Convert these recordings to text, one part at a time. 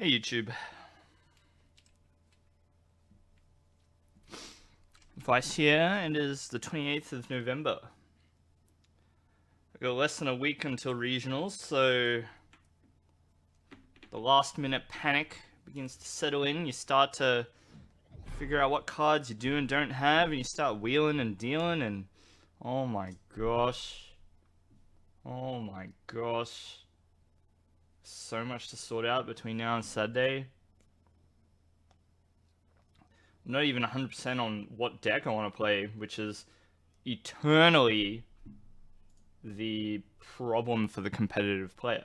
Hey YouTube. Vice here, and it is the 28th of November. We've got less than a week until regionals, so the last minute panic begins to settle in. You start to figure out what cards you do and don't have, and you start wheeling and dealing, and oh my gosh. Oh my gosh. So much to sort out between now and Saturday. I'm not even 100% on what deck I want to play, which is eternally the problem for the competitive player.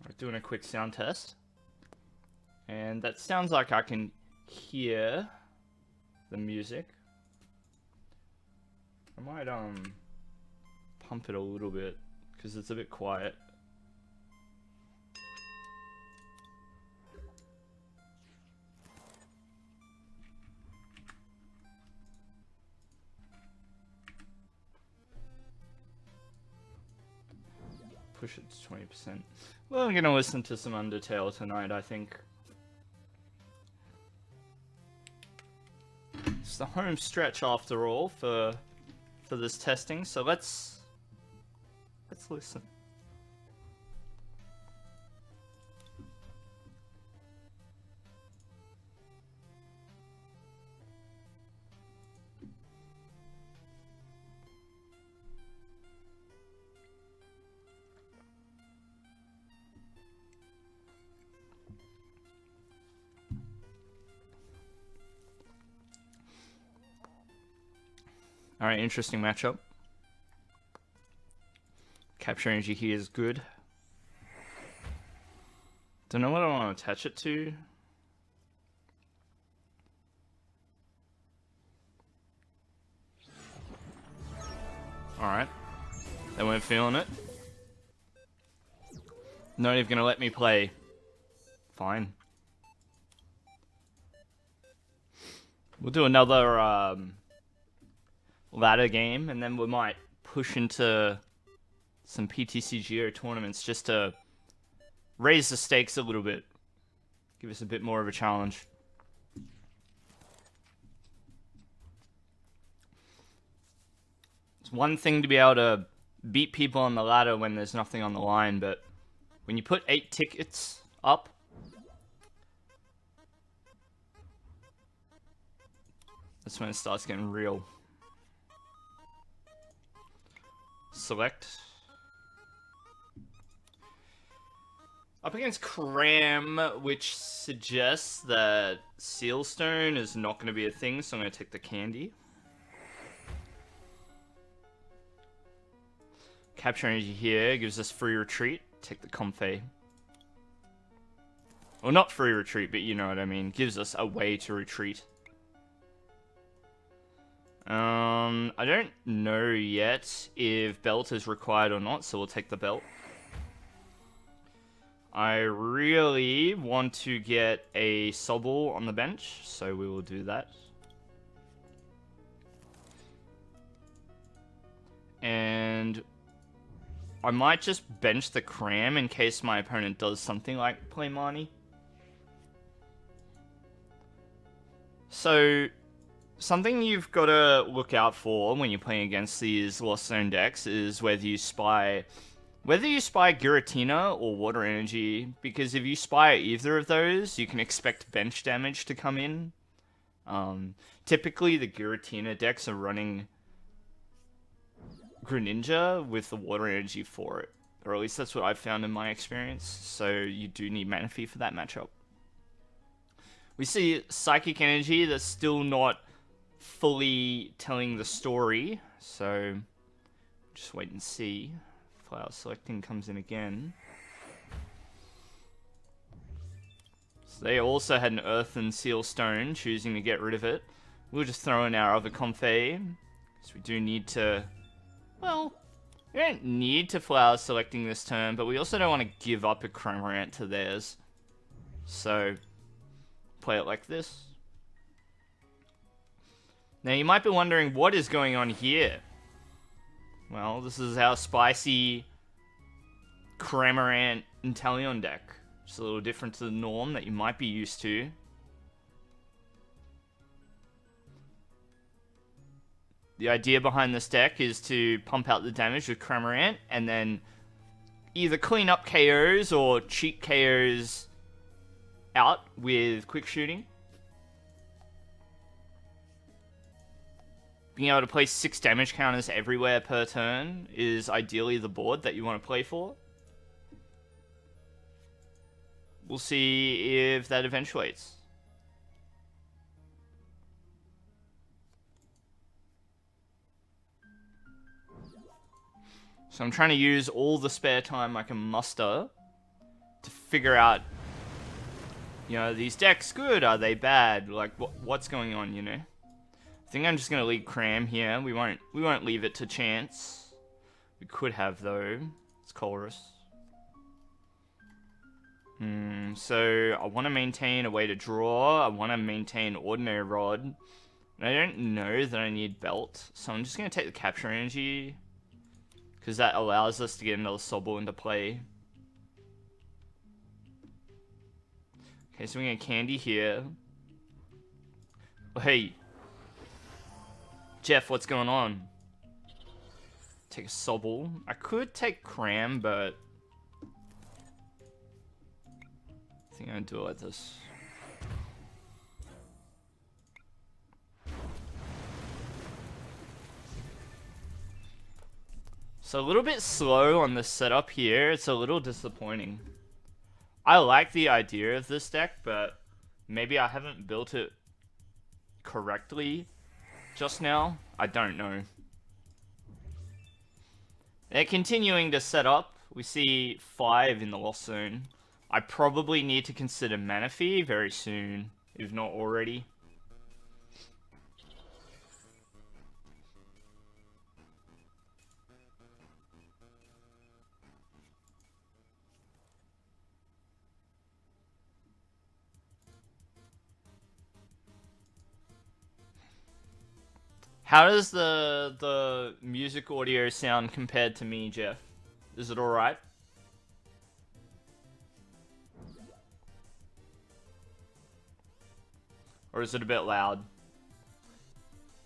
I'm doing a quick sound test. And that sounds like I can hear the music. I might pump it a little bit because it's a bit quiet. Push it to 20%. Well, I'm gonna listen to some Undertale tonight, I think. It's the home stretch after all for this testing, so let's listen. Alright, interesting matchup. Capture energy here is good. Don't know what I want to attach it to. Alright. They weren't feeling it. Not even gonna let me play. Fine. We'll do another ladder game, and then we might push into some PTCGO tournaments just to raise the stakes a little bit. Give us a bit more of a challenge. It's one thing to be able to beat people on the ladder when there's nothing on the line, but when you put 8 tickets up, that's when it starts getting real. Select. Up against Cram, which suggests that Sealstone is not going to be a thing, so I'm going to take the Candy. Capture energy here gives us free retreat. Take the Comfey. Well, not free retreat, but you know what I mean. Gives us a way to retreat. I don't know yet if belt is required or not, so we'll take the belt. I really want to get a Sobble on the bench, so we will do that. And I might just bench the Cram in case my opponent does something like play Marnie. So something you've got to look out for when you're playing against these Lost Zone decks is whether you spy Giratina or Water Energy, because if you spy either of those, you can expect bench damage to come in. Typically, the Giratina decks are running Greninja with the Water Energy for it, or at least that's what I've found in my experience, so you do need Manaphy for that matchup. We see Psychic Energy that's still not fully telling the story, so just wait and see. Flower Selecting comes in again. So they also had an Earth and Seal Stone, choosing to get rid of it. We'll just throw in our other Comfey, because we do need to, well, we don't need to Flower Selecting this turn, but we also don't want to give up a Cramorant to theirs. So play it like this. Now you might be wondering what is going on here. Well, this is our spicy Cramorant Inteleon deck. Just a little different to the norm that you might be used to. The idea behind this deck is to pump out the damage with Cramorant and then either clean up KOs or cheat KOs out with quick shooting. Being able to place 6 damage counters everywhere per turn is ideally the board that you want to play for. We'll see if that eventuates. So I'm trying to use all the spare time I can muster to figure out, you know, are these decks good? Are they bad? Like, what's going on, you know? I think I'm just gonna leave Cram here. We won't leave it to chance. We could have though. It's Colress. So I want to maintain a way to draw. I want to maintain Ordinary Rod. And I don't know that I need Belt, so I'm just gonna take the Capture Energy because that allows us to get another Sobble into play. Okay, so we're gonna Candy here. Oh, hey. Jeff, what's going on? Take a Sobble. I could take Cram, but I think I'm gonna do it like this. So a little bit slow on the setup here. It's a little disappointing. I like the idea of this deck, but maybe I haven't built it correctly just now. I don't know. They're continuing to set up. We see 5 in the Lost Zone. I probably need to consider Manaphy very soon, if not already. How does the music audio sound compared to me, Jeff? Is it alright? Or is it a bit loud?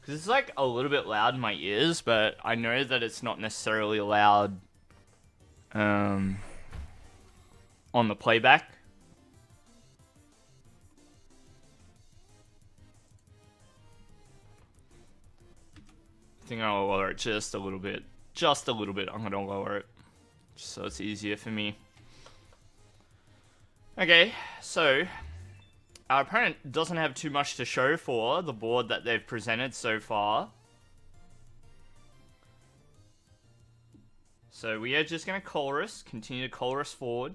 Because it's like a little bit loud in my ears, but I know that it's not necessarily loud on the playback. I think I'll lower it just a little bit. Just a little bit. I'm going to lower it just so it's easier for me. Okay, so our opponent doesn't have too much to show for the board that they've presented so far. So we are just going to Colress, continue to Colress forward.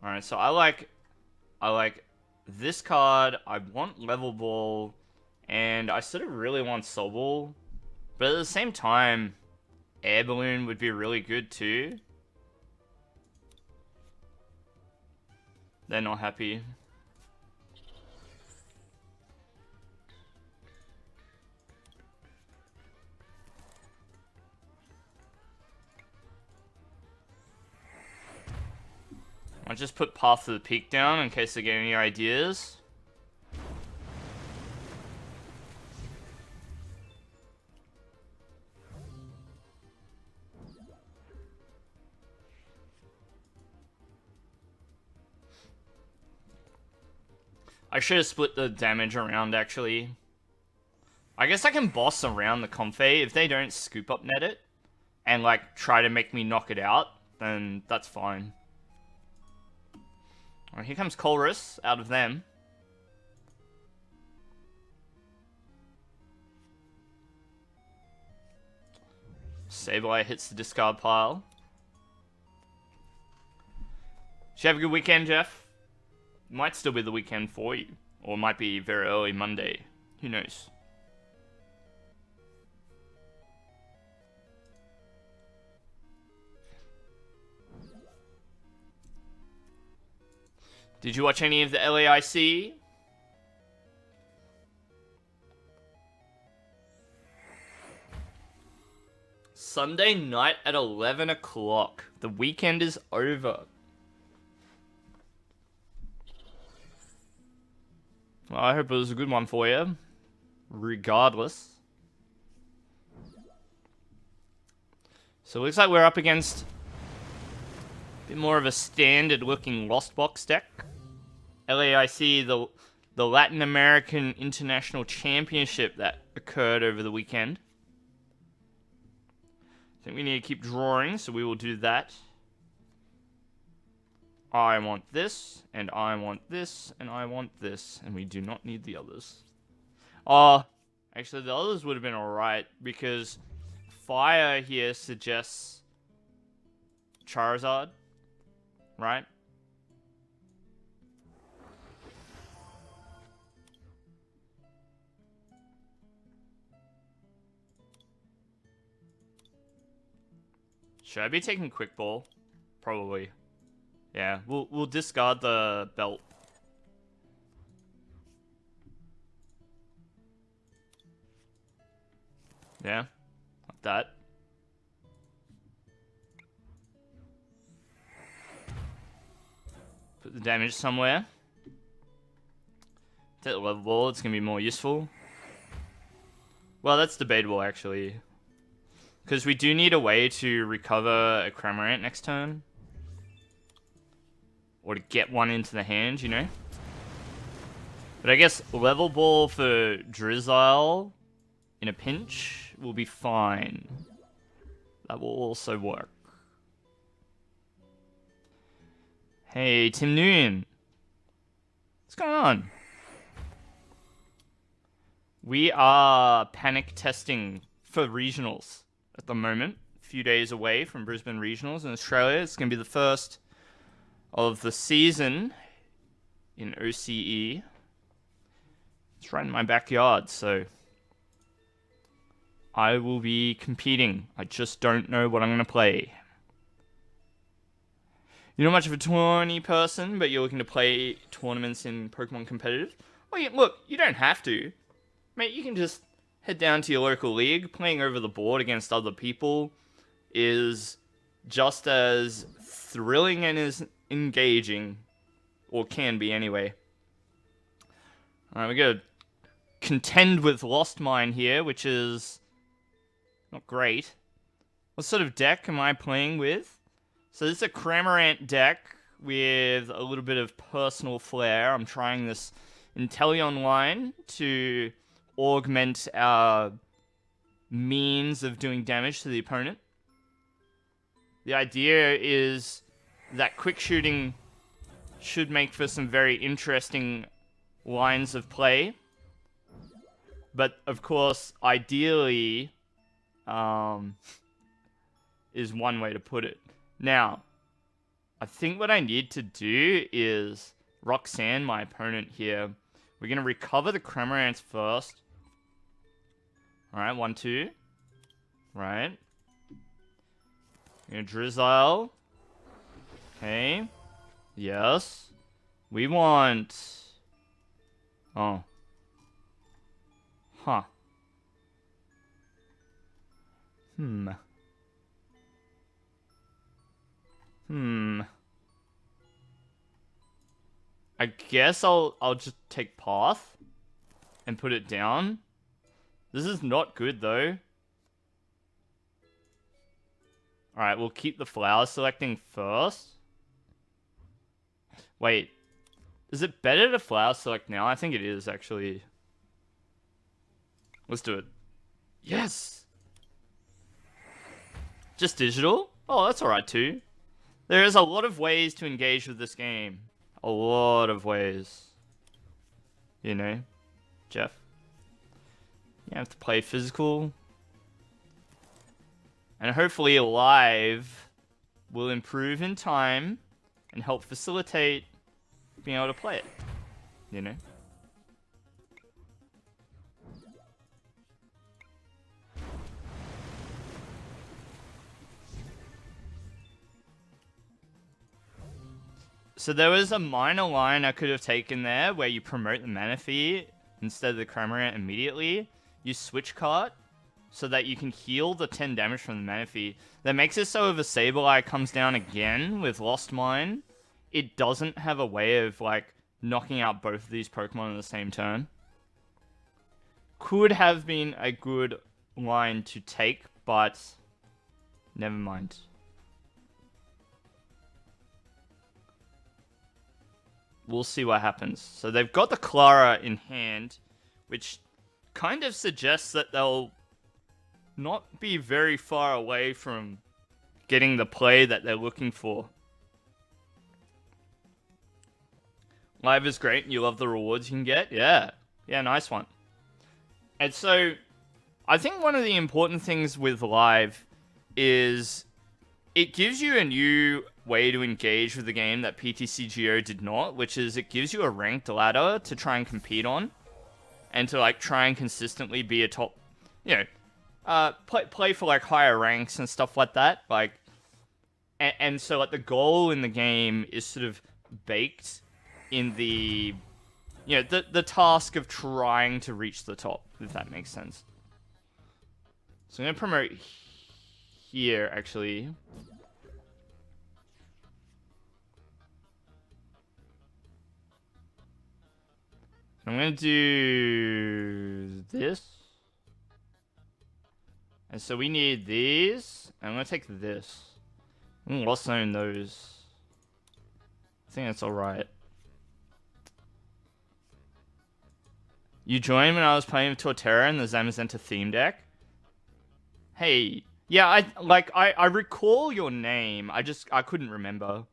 Alright, so I like this card. I want Level Ball, and I sort of really want Sobble. But at the same time, Air Balloon would be really good too. They're not happy. I'll just put Path to the Peak down in case they get any ideas. I should have split the damage around, actually. I guess I can boss around the Comfey. If they don't scoop up net it and, like, try to make me knock it out, then that's fine. Alright, here comes Colress out of them. Sableye hits the discard pile. Did you have a good weekend, Jeff? Might still be the weekend for you. Or it might be very early Monday. Who knows? Did you watch any of the LAIC? Sunday night at 11 o'clock. The weekend is over. Well, I hope it was a good one for you. Regardless. So it looks like we're up against a bit more of a standard looking Lost Box deck. LAIC, the Latin American International Championship that occurred over the weekend. I think we need to keep drawing, so we will do that. I want this, and I want this, and I want this, and we do not need the others. Actually, the others would have been alright, because fire here suggests Charizard, right? Should I be taking Quick Ball? Probably. Yeah, we'll discard the belt. Yeah, like that. Put the damage somewhere. Take the level ball, it's gonna be more useful. Well, that's debatable actually. Because we do need a way to recover a Cramorant next turn. Or to get one into the hand, you know? But I guess level ball for Drizzile in a pinch will be fine. That will also work. Hey, Tim Nguyen. What's going on? We are panic testing for regionals at the moment. A few days away from Brisbane Regionals in Australia. It's going to be the first of the season in OCE. It's right in my backyard, so I will be competing. I just don't know what I'm going to play. You're not much of a tourney person, but you're looking to play tournaments in Pokemon Competitive? Well, look, you don't have to. Mate, you can just head down to your local league. Playing over the board against other people is just as thrilling and as engaging, or can be anyway. Alright, we gotta contend with Lost Mine here, which is not great. What sort of deck am I playing with? So this is a Cramorant deck with a little bit of personal flair. I'm trying this Inteleon line to augment our means of doing damage to the opponent. The idea is that quick shooting should make for some very interesting lines of play. But, of course, ideally, is one way to put it. Now, I think what I need to do is Roxanne my opponent here. We're going to recover the Cramorants first. Alright, 1, 2. Right. We're going to Drizzile. Okay. Yes. We want... Oh. Huh. I guess I'll just take Path and put it down. This is not good though. Alright, we'll keep the flower selecting first. Wait. Is it better to flower select now? I think it is actually. Let's do it. Yes! Just digital? Oh, that's alright too. There is a lot of ways to engage with this game. A lot of ways. You know, Jeff. You have to play physical. And hopefully live will improve in time and help facilitate being able to play it. You know? So there was a minor line I could have taken there where you promote the Manaphy instead of the Cramorant immediately. You switch cart. so that you can heal the 10 damage from the Manaphy. That makes it so if a Sableye comes down again with Lost Mine, it doesn't have a way of, like, knocking out both of these Pokemon in the same turn. Could have been a good line to take, but never mind. We'll see what happens. So they've got the Clara in hand, which kind of suggests that they'll not be very far away from getting the play that they're looking for. Live is great. You love the rewards you can get? Yeah. Yeah, nice one. And so, I think one of the important things with Live is it gives you a new way to engage with the game that PTCGO did not, which is it gives you a ranked ladder to try and compete on, and to, like, try and consistently be a top, you know, play for, like, higher ranks and stuff like that. Like, and so, like, the goal in the game is sort of baked in the, you know, the task of trying to reach the top, if that makes sense. So I'm going to promote here, actually. I'm going to do this. And so we need these. I'm going to take this. I'm going to lost zone those. I think that's alright. You joined when I was playing with Torterra in the Zamazenta theme deck? Hey. Yeah, I recall your name. I couldn't remember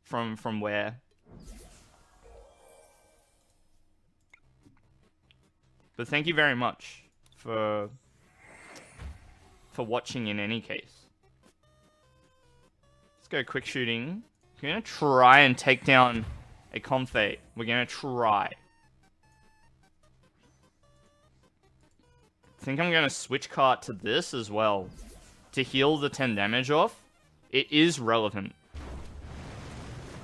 from where. But thank you very much for watching in any case. Let's go quick shooting. We're going to try and take down a Comfey. We're going to try. I think I'm going to switch cart to this as well. To heal the 10 damage off. It is relevant.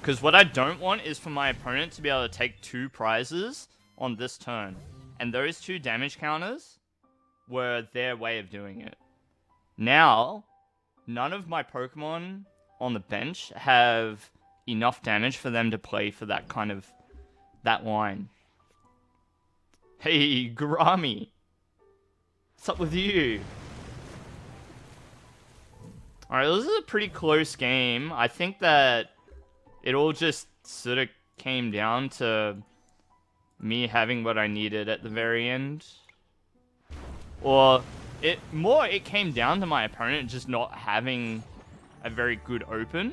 Because what I don't want is for my opponent to be able to take 2 prizes on this turn. And those 2 damage counters were their way of doing it. Now, none of my Pokemon on the bench have enough damage for them to play for that kind of, that line. Hey, Gurami. What's up with you? Alright, this is a pretty close game. I think that it all just sort of came down to me having what I needed at the very end. Or, it came down to my opponent just not having a very good open.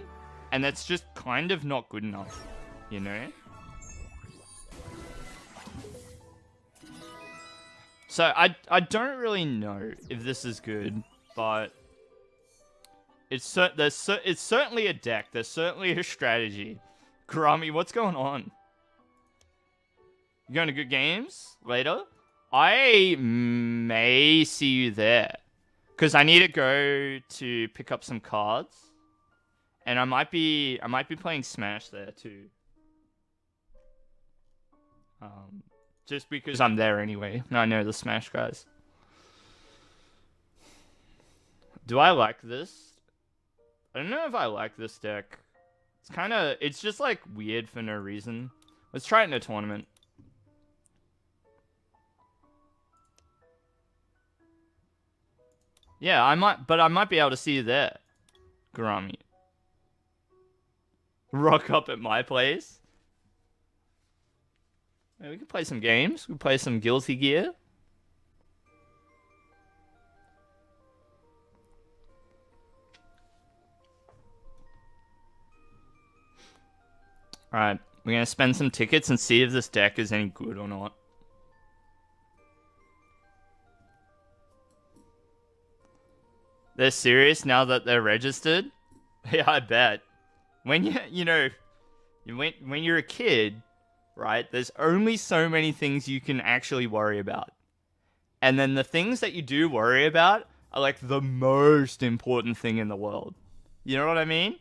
And that's just kind of not good enough, you know? So, I don't really know if this is good, but it's certainly a deck. There's certainly a strategy. Kurami, what's going on? You going to good games later? I may see you there. Because I need to go to pick up some cards. And I might be playing Smash there too. Just because I'm there anyway. I know the Smash guys. Do I like this? I don't know if I like this deck. It's just like weird for no reason. Let's try it in a tournament. Yeah, I might be able to see you there, Gurami. Rock up at my place. Yeah, we can play some games. We can play some Guilty Gear. Alright, we're going to spend some tickets and see if this deck is any good or not. They're serious now that they're registered? Yeah, I bet. When when you're a kid, right, there's only so many things you can actually worry about. And then the things that you do worry about are like the most important thing in the world. You know what I mean?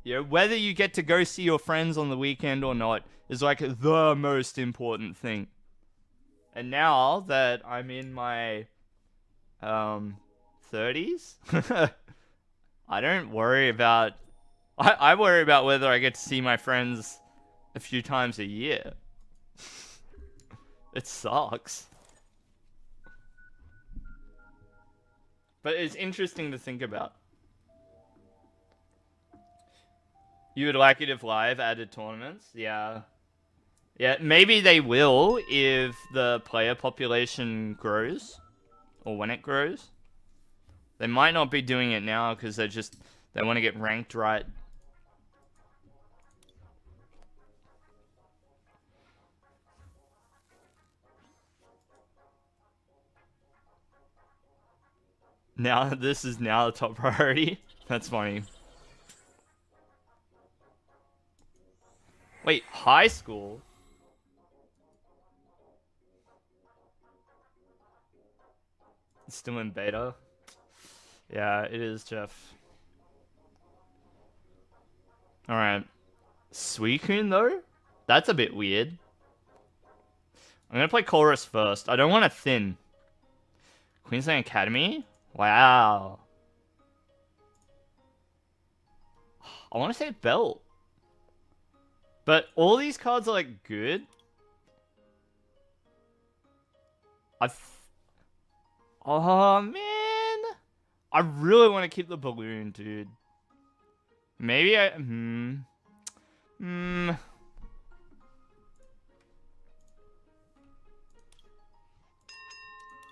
You know, whether you get to go see your friends on the weekend or not is like the most important thing. And now that I'm in my 30s, I don't worry about... I worry about whether I get to see my friends a few times a year. It sucks. But it's interesting to think about. You would like it if Live added tournaments? Yeah. Yeah, maybe they will if the player population grows. Or when it grows. They might not be doing it now because they want to get ranked right. Now, this is now the top priority. That's funny. Wait, high school? It's still in beta? Yeah, it is, Jeff. Alright. Suicune, though? That's a bit weird. I'm gonna play Chorus first. I don't want to thin. Queensland Academy? Wow. I want to say Belt. But all these cards are, like, good. Oh, man. I really want to keep the balloon, dude. Maybe I...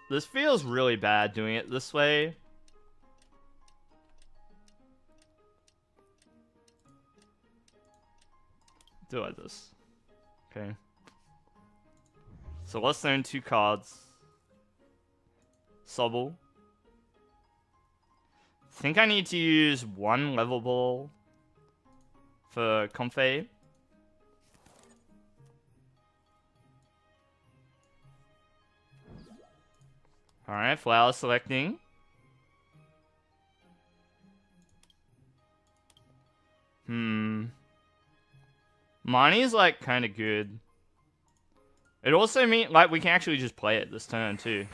This feels really bad doing it this way. Do it like this. Okay. So let's learn 2 cards. Sobble. Think I need to use 1 level ball for Comfey. Alright, flower selecting. Marnie is like kind of good. It also means like we can actually just play it this turn too.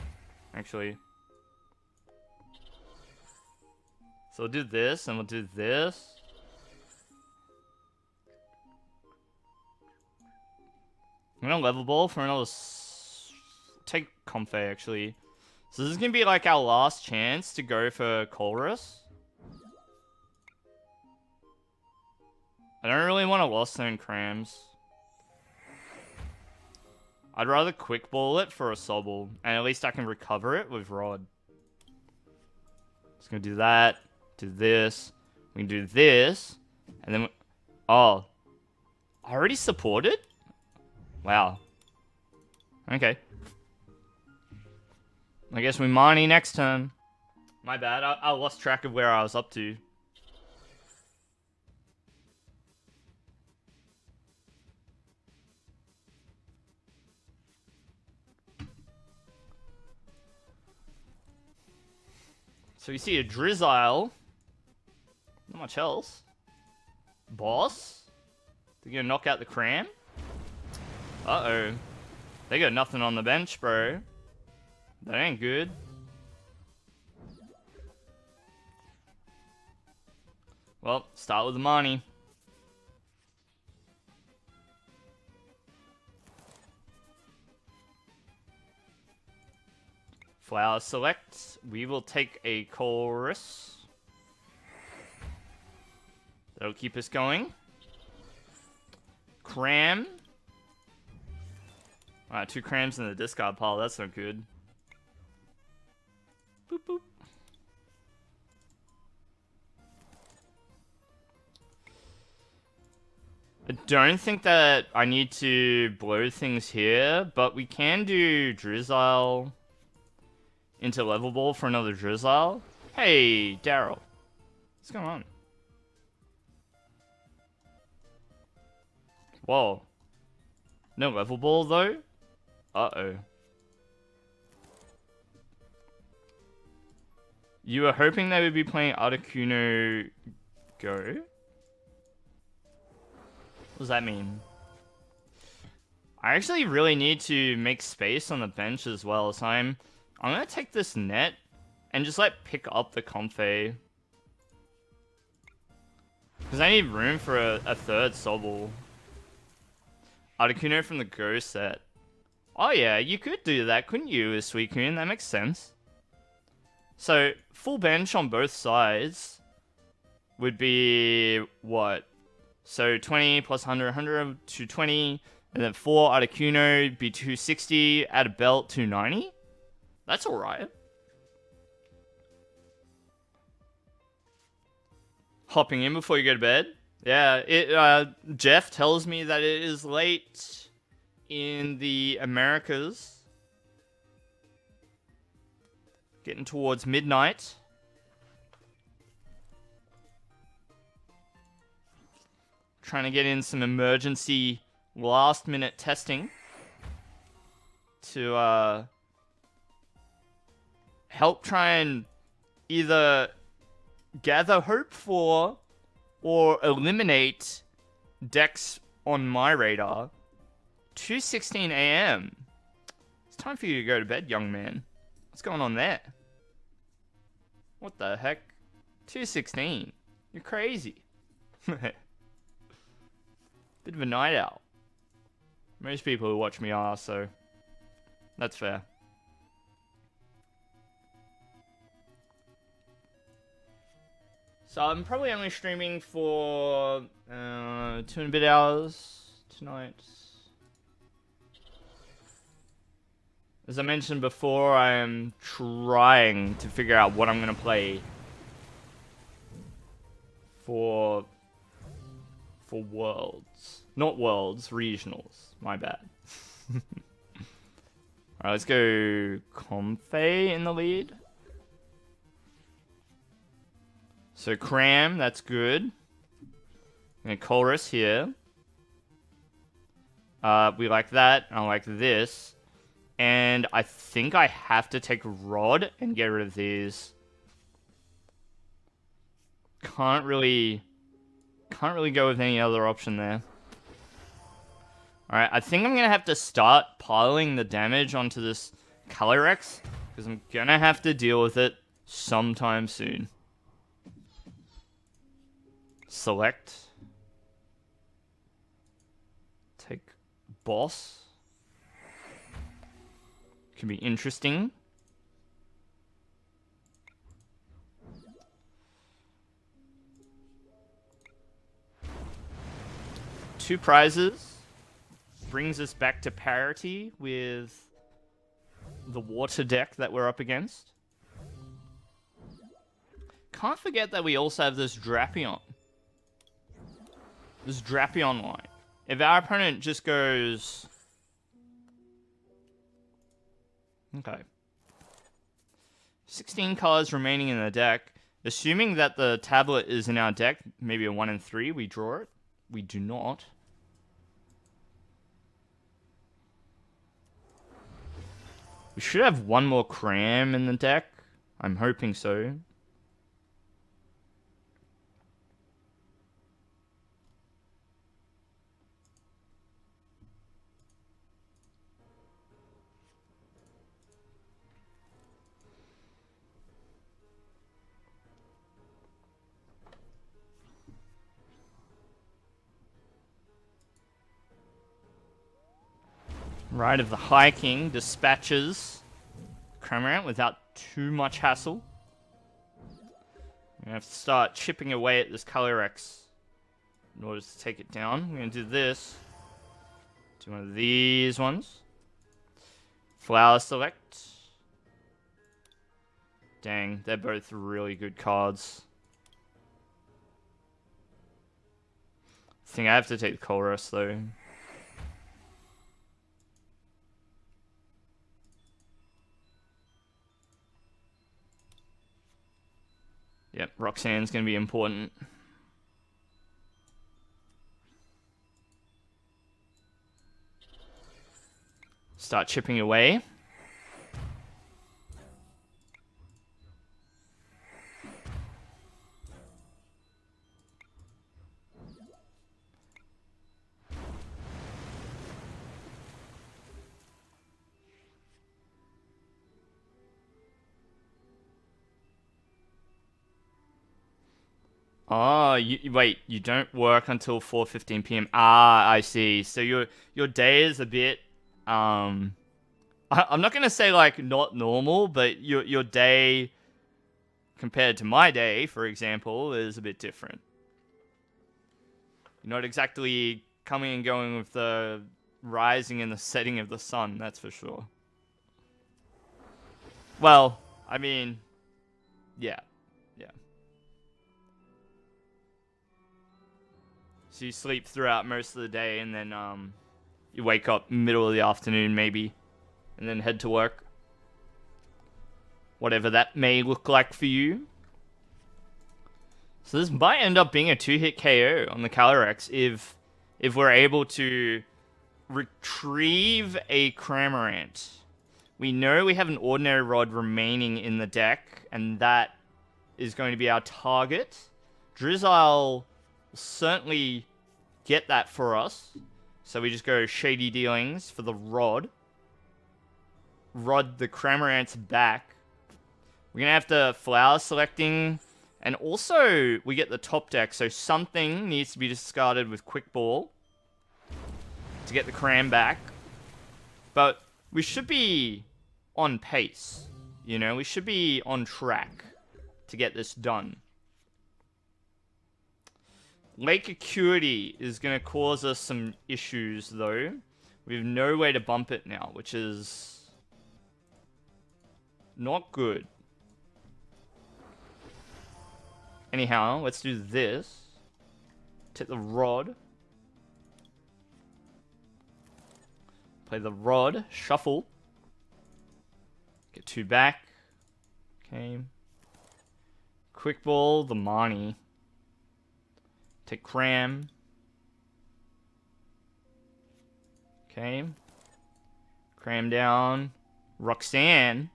Actually. So we'll do this and we'll do this. I'm gonna level ball for another... Take Comfey actually. So this is gonna be like our last chance to go for Colress. I don't really want to Lost Zone Crams. I'd rather quick ball it for a Sobble, and at least I can recover it with Rod. Just gonna do that, do this, we can do this, and then oh, I already supported? Wow. Okay. I guess we Marnie next turn. My bad, I lost track of where I was up to. So you see a Drizzile. Not much else. Boss. They're gonna knock out the Cram. Uh-oh. They got nothing on the bench, bro. That ain't good. Well, start with the Marnie. Flower select. We will take a Chorus. That'll keep us going. Cram. Alright, 2 Crams in the discard pile. That's not good. Boop, boop. I don't think that I need to blow things here, but we can do Drizzile into level ball for another Drizzile. Hey, Daryl. What's going on? Whoa. No level ball, though? Uh-oh. You were hoping they would be playing Articuno Go? What does that mean? I actually really need to make space on the bench as well, so I'm gonna take this net and just like pick up the Comfey. Because I need room for a third Sobble. Articuno from the Go set. Oh yeah, you could do that, couldn't you, with Suicune? That makes sense. So, full bench on both sides would be, what? So, 20 plus 100, 100, 220, and then 4 Articuno would be 260, add a belt, 290? That's alright. Hopping in before you go to bed? Yeah, Jeff tells me that it is late in the Americas. Getting towards midnight. Trying to get in some emergency last-minute testing to help try and either gather hope for or eliminate decks on my radar. 2:16 a.m. It's time for you to go to bed, young man. What's going on there? What the heck? 2:16. You're crazy. Bit of a night owl. Most people who watch me are, so that's fair. So I'm probably only streaming for 2 and a bit hours tonight. As I mentioned before, I am trying to figure out what I'm going to play for Worlds. Not Worlds, Regionals. My bad. Alright, let's go Comfey in the lead. So Cram, that's good. And Colress here. We like that. I like this. And I think I have to take Rod and get rid of these. Can't really go with any other option there. Alright, I think I'm gonna have to start piling the damage onto this Calyrex, because I'm gonna have to deal with it sometime soon. Select. Take Boss. Can be interesting. Two prizes. Brings us back to parity with the water deck that we're up against. Can't forget that we also have this Drapion. This Drapion line. If our opponent just goes... Okay. 16 cards remaining in the deck. Assuming that the tablet is in our deck, maybe a 1 and 3, we draw it. We do not. We should have one more Cram in the deck. I'm hoping so. Rite of the High King dispatches Cramorant without too much hassle. I'm gonna have to start chipping away at this Calyrex in order to take it down. I'm gonna do this. Do one of these ones. Flower Select. Dang, they're both really good cards. I think I have to take the Colress though. Yep, Roxanne's going to be important. Start chipping away. Oh, wait, you don't work until 4:15 p.m. Ah, I see. So your day is a bit I'm not gonna say like not normal, but your day compared to my day, for example, is a bit different. You're not exactly coming and going with the rising and the setting of the sun, that's for sure. Well, I mean, yeah. Yeah. So you sleep throughout most of the day and then you wake up middle of the afternoon maybe and then head to work. Whatever that may look like for you. So this might end up being a 2-hit KO on the Calyrex if we're able to retrieve a Cramorant. We know we have an Ordinary Rod remaining in the deck, and that is going to be our target. Drizzile will certainly get that for us. So we just go Shady Dealings for the Rod. Rod the Cramorant's back. We're going to have to Flower Selecting. And also, we get the top deck, so something needs to be discarded with Quick Ball to get the Cram back. But we should be on pace, you know? We should be on track to get this done. Lake Acuity is going to cause us some issues, though. We have no way to bump it now, which is not good. Anyhow, let's do this. Take the Rod. Play the Rod. Shuffle. Get 2 back. Okay. Quick Ball, the Marnie. Take Cram. Okay. Cram down. Roxanne.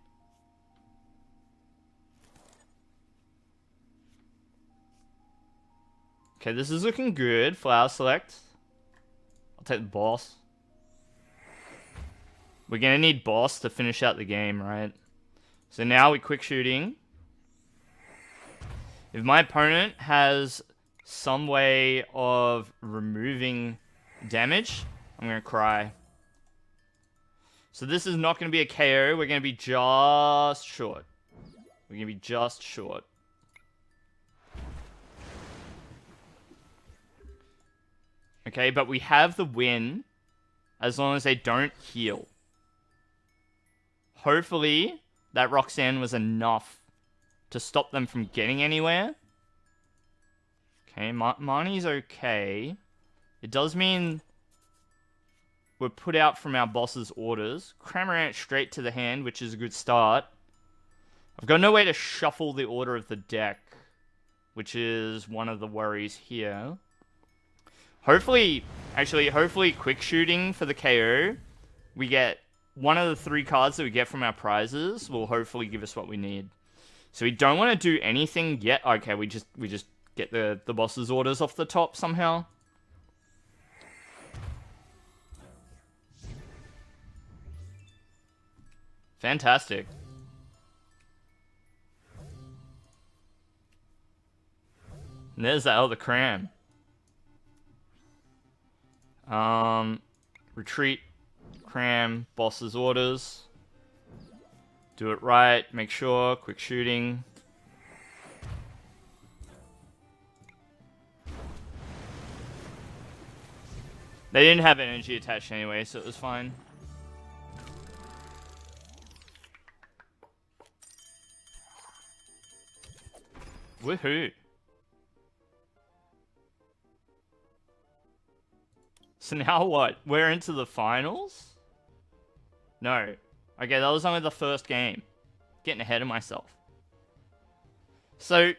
Okay, this is looking good. Flower Select. I'll take the Boss. We're gonna need Boss to finish out the game, right? So now we Quick Shooting. If my opponent has some way of removing damage, I'm gonna cry. So this is not gonna be a KO. We're gonna be just short. We're gonna be just short. Okay, but we have the win as long as they don't heal. Hopefully, that Roxanne was enough to stop them from getting anywhere. Okay, Marnie's okay. It does mean we're put out from our boss's orders. Cramorant straight to the hand, which is a good start. I've got no way to shuffle the order of the deck, which is one of the worries here. Hopefully Quick Shooting for the KO. We get one of the 3 cards that we get from our prizes will hopefully give us what we need. So we don't want to do anything yet. Okay, we just get the boss's orders off the top somehow. Fantastic. And there's that other Cram. Retreat, Cram, boss's orders. Do it right, make sure, Quick Shooting. They didn't have energy attached anyway, so it was fine. Woohoo! So now what? We're into the finals? No. Okay, that was only the first game. Getting ahead of myself. So,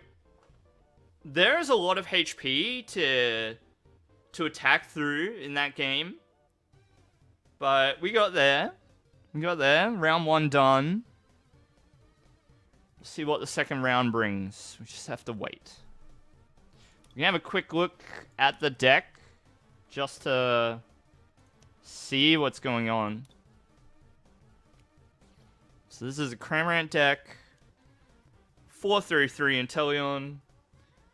there is a lot of HP to attack through in that game. But we got there. We got there. Round 1 done. Let's see what the second round brings. We just have to wait. We can have a quick look at the deck. Just to see what's going on. So this is a Cramorant deck. 4/3/3 Inteleon.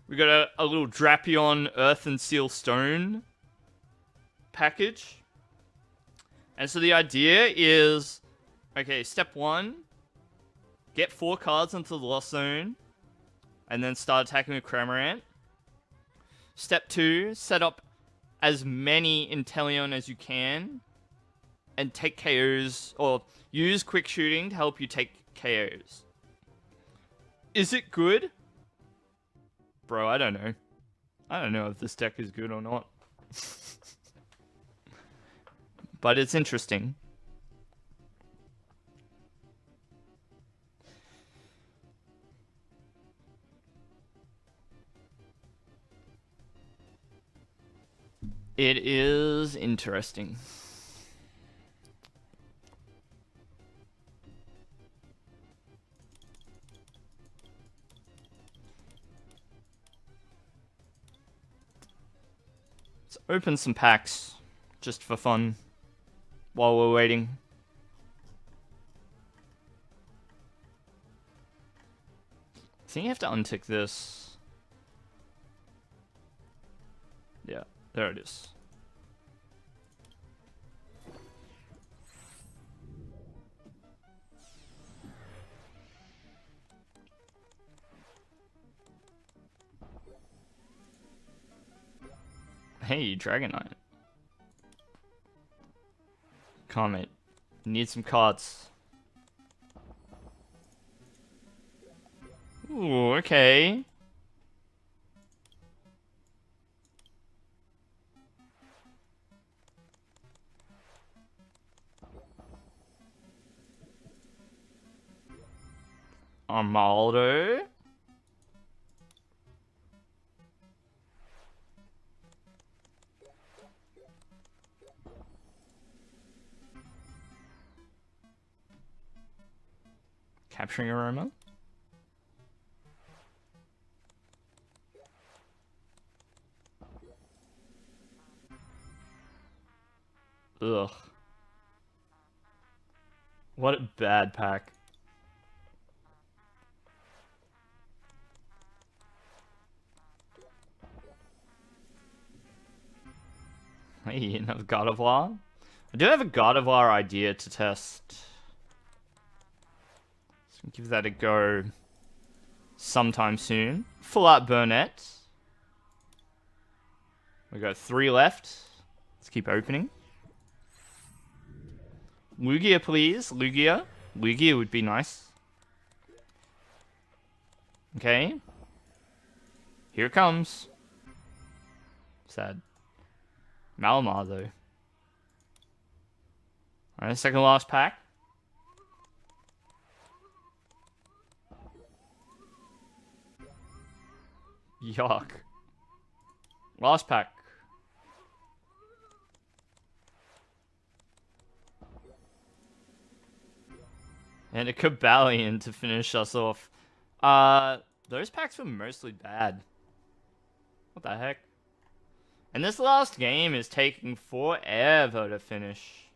We got a little Drapion Earth and Seal Stone package. And so the idea is, okay, step 1, get 4 cards into the Lost Zone, and then start attacking with Cramorant. Step 2, set up as many Inteleon as you can, and take KOs, or use Quick Shooting to help you take KOs. Is it good? Bro, I don't know. I don't know if this deck is good or not. But it's interesting. It is interesting. Let's open some packs just for fun while we're waiting. I think you have to untick this. Yeah, there it is. Hey, Dragonite. Comment. Need some cards. Ooh, okay. Armaldo. Capturing Aroma. Ugh. What a bad pack. Hey, another Gardevoir. I do have a Gardevoir idea to test. So give that a go sometime soon. Full Art Burnett. We got 3 left. Let's keep opening. Lugia, please. Lugia. Lugia would be nice. Okay. Here it comes. Sad. Malamar, though. Alright, second last pack. Yuck. Last pack. And a Cobalion to finish us off. Those packs were mostly bad. What the heck? And this last game is taking forever to finish.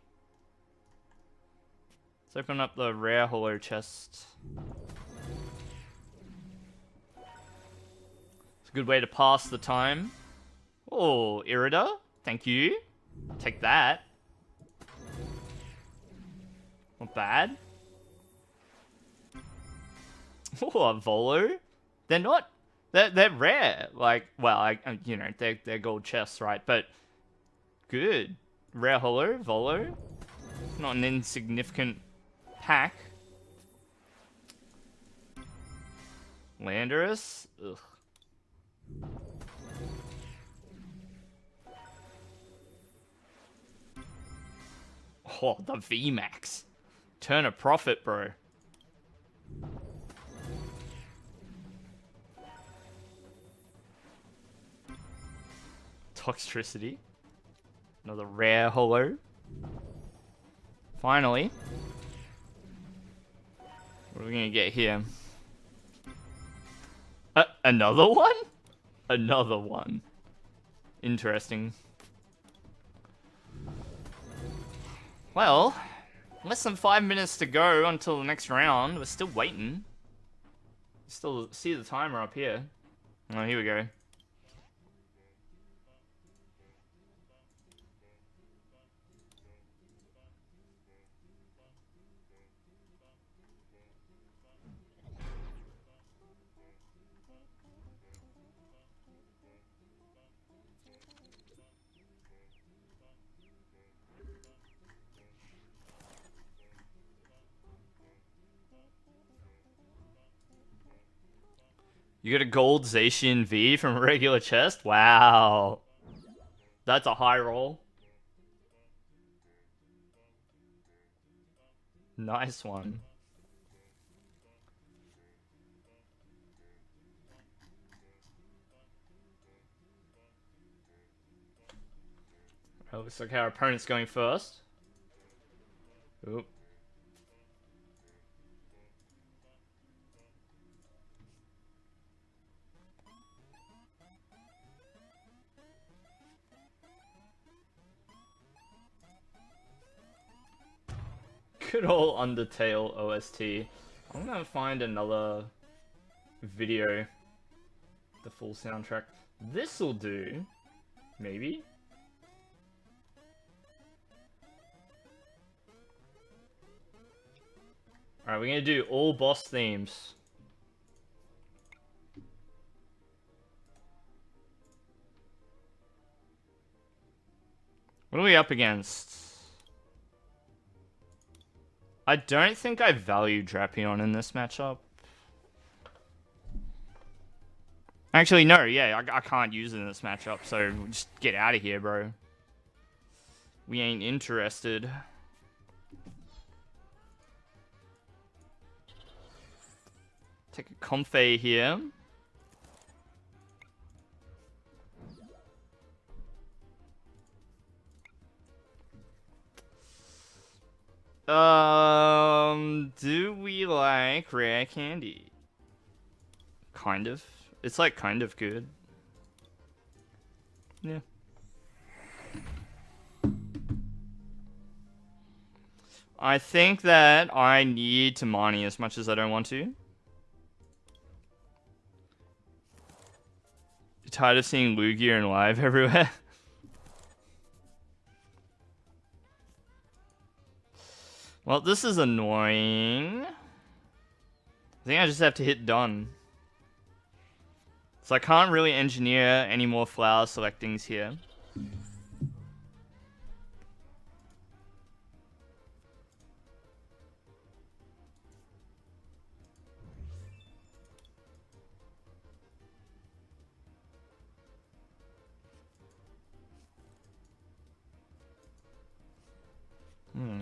Let's open up the rare holo chest. It's a good way to pass the time. Oh, Irida. Thank you. Take that. Not bad. Oh, a Volo. They're not... They're rare. Like, well, you know, they're gold chests, right? But good. Rare holo, Volo. Not an insignificant pack. Landorus. Ugh. Oh, the VMAX. Turn a profit, bro. Toxtricity. Another rare holo. Finally. What are we gonna get here? Another one? Another one. Interesting. Well, less than 5 minutes to go until the next round. We're still waiting. Still see the timer up here. Oh, here we go. You get a gold Zacian V from a regular chest? Wow. That's a high roll. Nice one. Well, looks like our opponent's going first. Oop. Good old Undertale OST. I'm gonna find another video. The full soundtrack. This'll do. Maybe. Alright, we're gonna do all boss themes. What are we up against? I don't think I value Drapion in this matchup. Actually, no, yeah, I can't use it in this matchup, so just get out of here, bro. We ain't interested. Take a Comfey here. Do we like rare candy? Kind of. It's like kind of good. Yeah. I think that I need to Marnie as much as I don't want to. You're tired of seeing Lugia in live everywhere? Well, this is annoying. I think I just have to hit done. So I can't really engineer any more flower selectings here.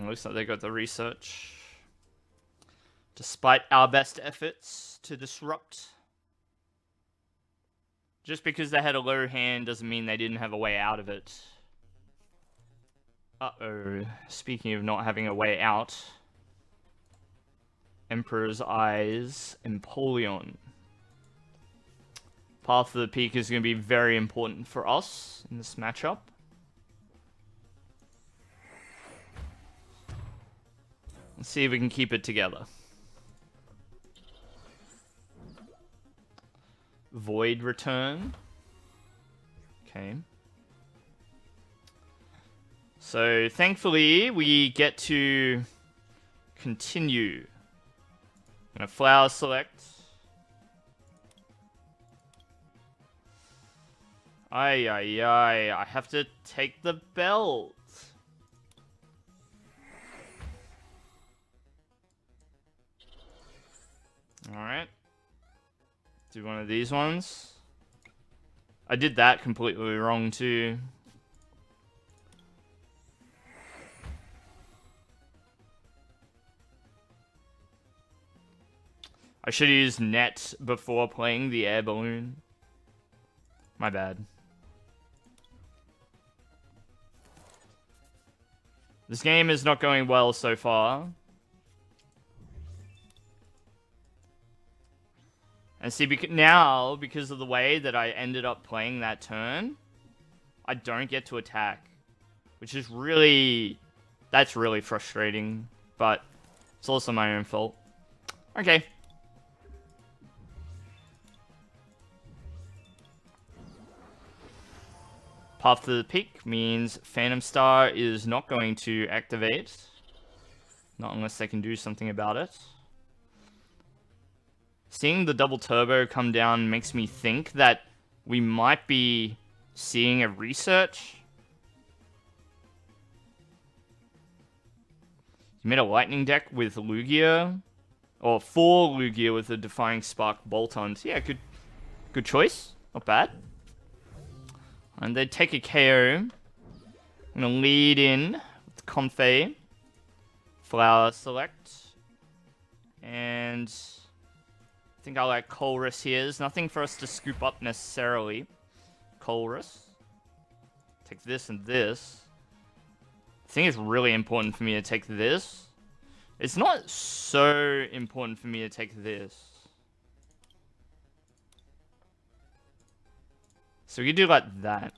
Looks like they got the research. Despite our best efforts to disrupt. Just because they had a low hand doesn't mean they didn't have a way out of it. Uh-oh. Speaking of not having a way out. Emperor's Eyes, Empoleon. Path of the Peak is going to be very important for us in this matchup. Let's see if we can keep it together. Void Return. Okay. So, thankfully, we get to continue. I'm gonna flower select. Ay, ay, ay. I have to take the belt. Alright. Do one of these ones. I did that completely wrong too. I should have used net before playing the air balloon. My bad. This game is not going well so far. And see, now, because of the way that I ended up playing that turn, I don't get to attack. Which is really... That's really frustrating. But it's also my own fault. Okay. Path to the Peak means Phantom Star is not going to activate. Not unless they can do something about it. Seeing the double turbo come down makes me think that we might be seeing a research. You made a lightning deck with Lugia. Or 4 Lugia with the Defying Spark bolt-ons. Yeah, good choice. Not bad. And they take a KO. I'm going to lead in with Comfey. Flower select. And I think I like Colress here. There's nothing for us to scoop up necessarily. Colress. Take this and this. I think it's really important for me to take this. It's not so important for me to take this. So we can do like that.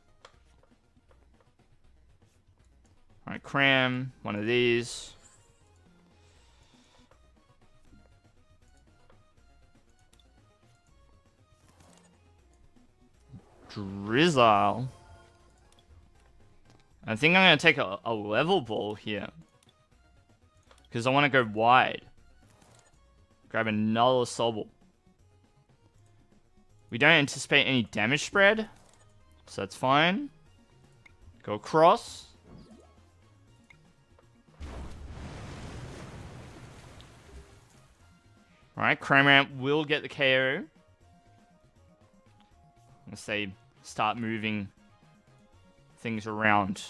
Alright, cram. One of these. Drizzle. I think I'm going to take a level ball here. Because I want to go wide. Grab another Sobble. We don't anticipate any damage spread. So that's fine. Go across. Alright, Cramorant will get the KO. I'm going to say start moving things around.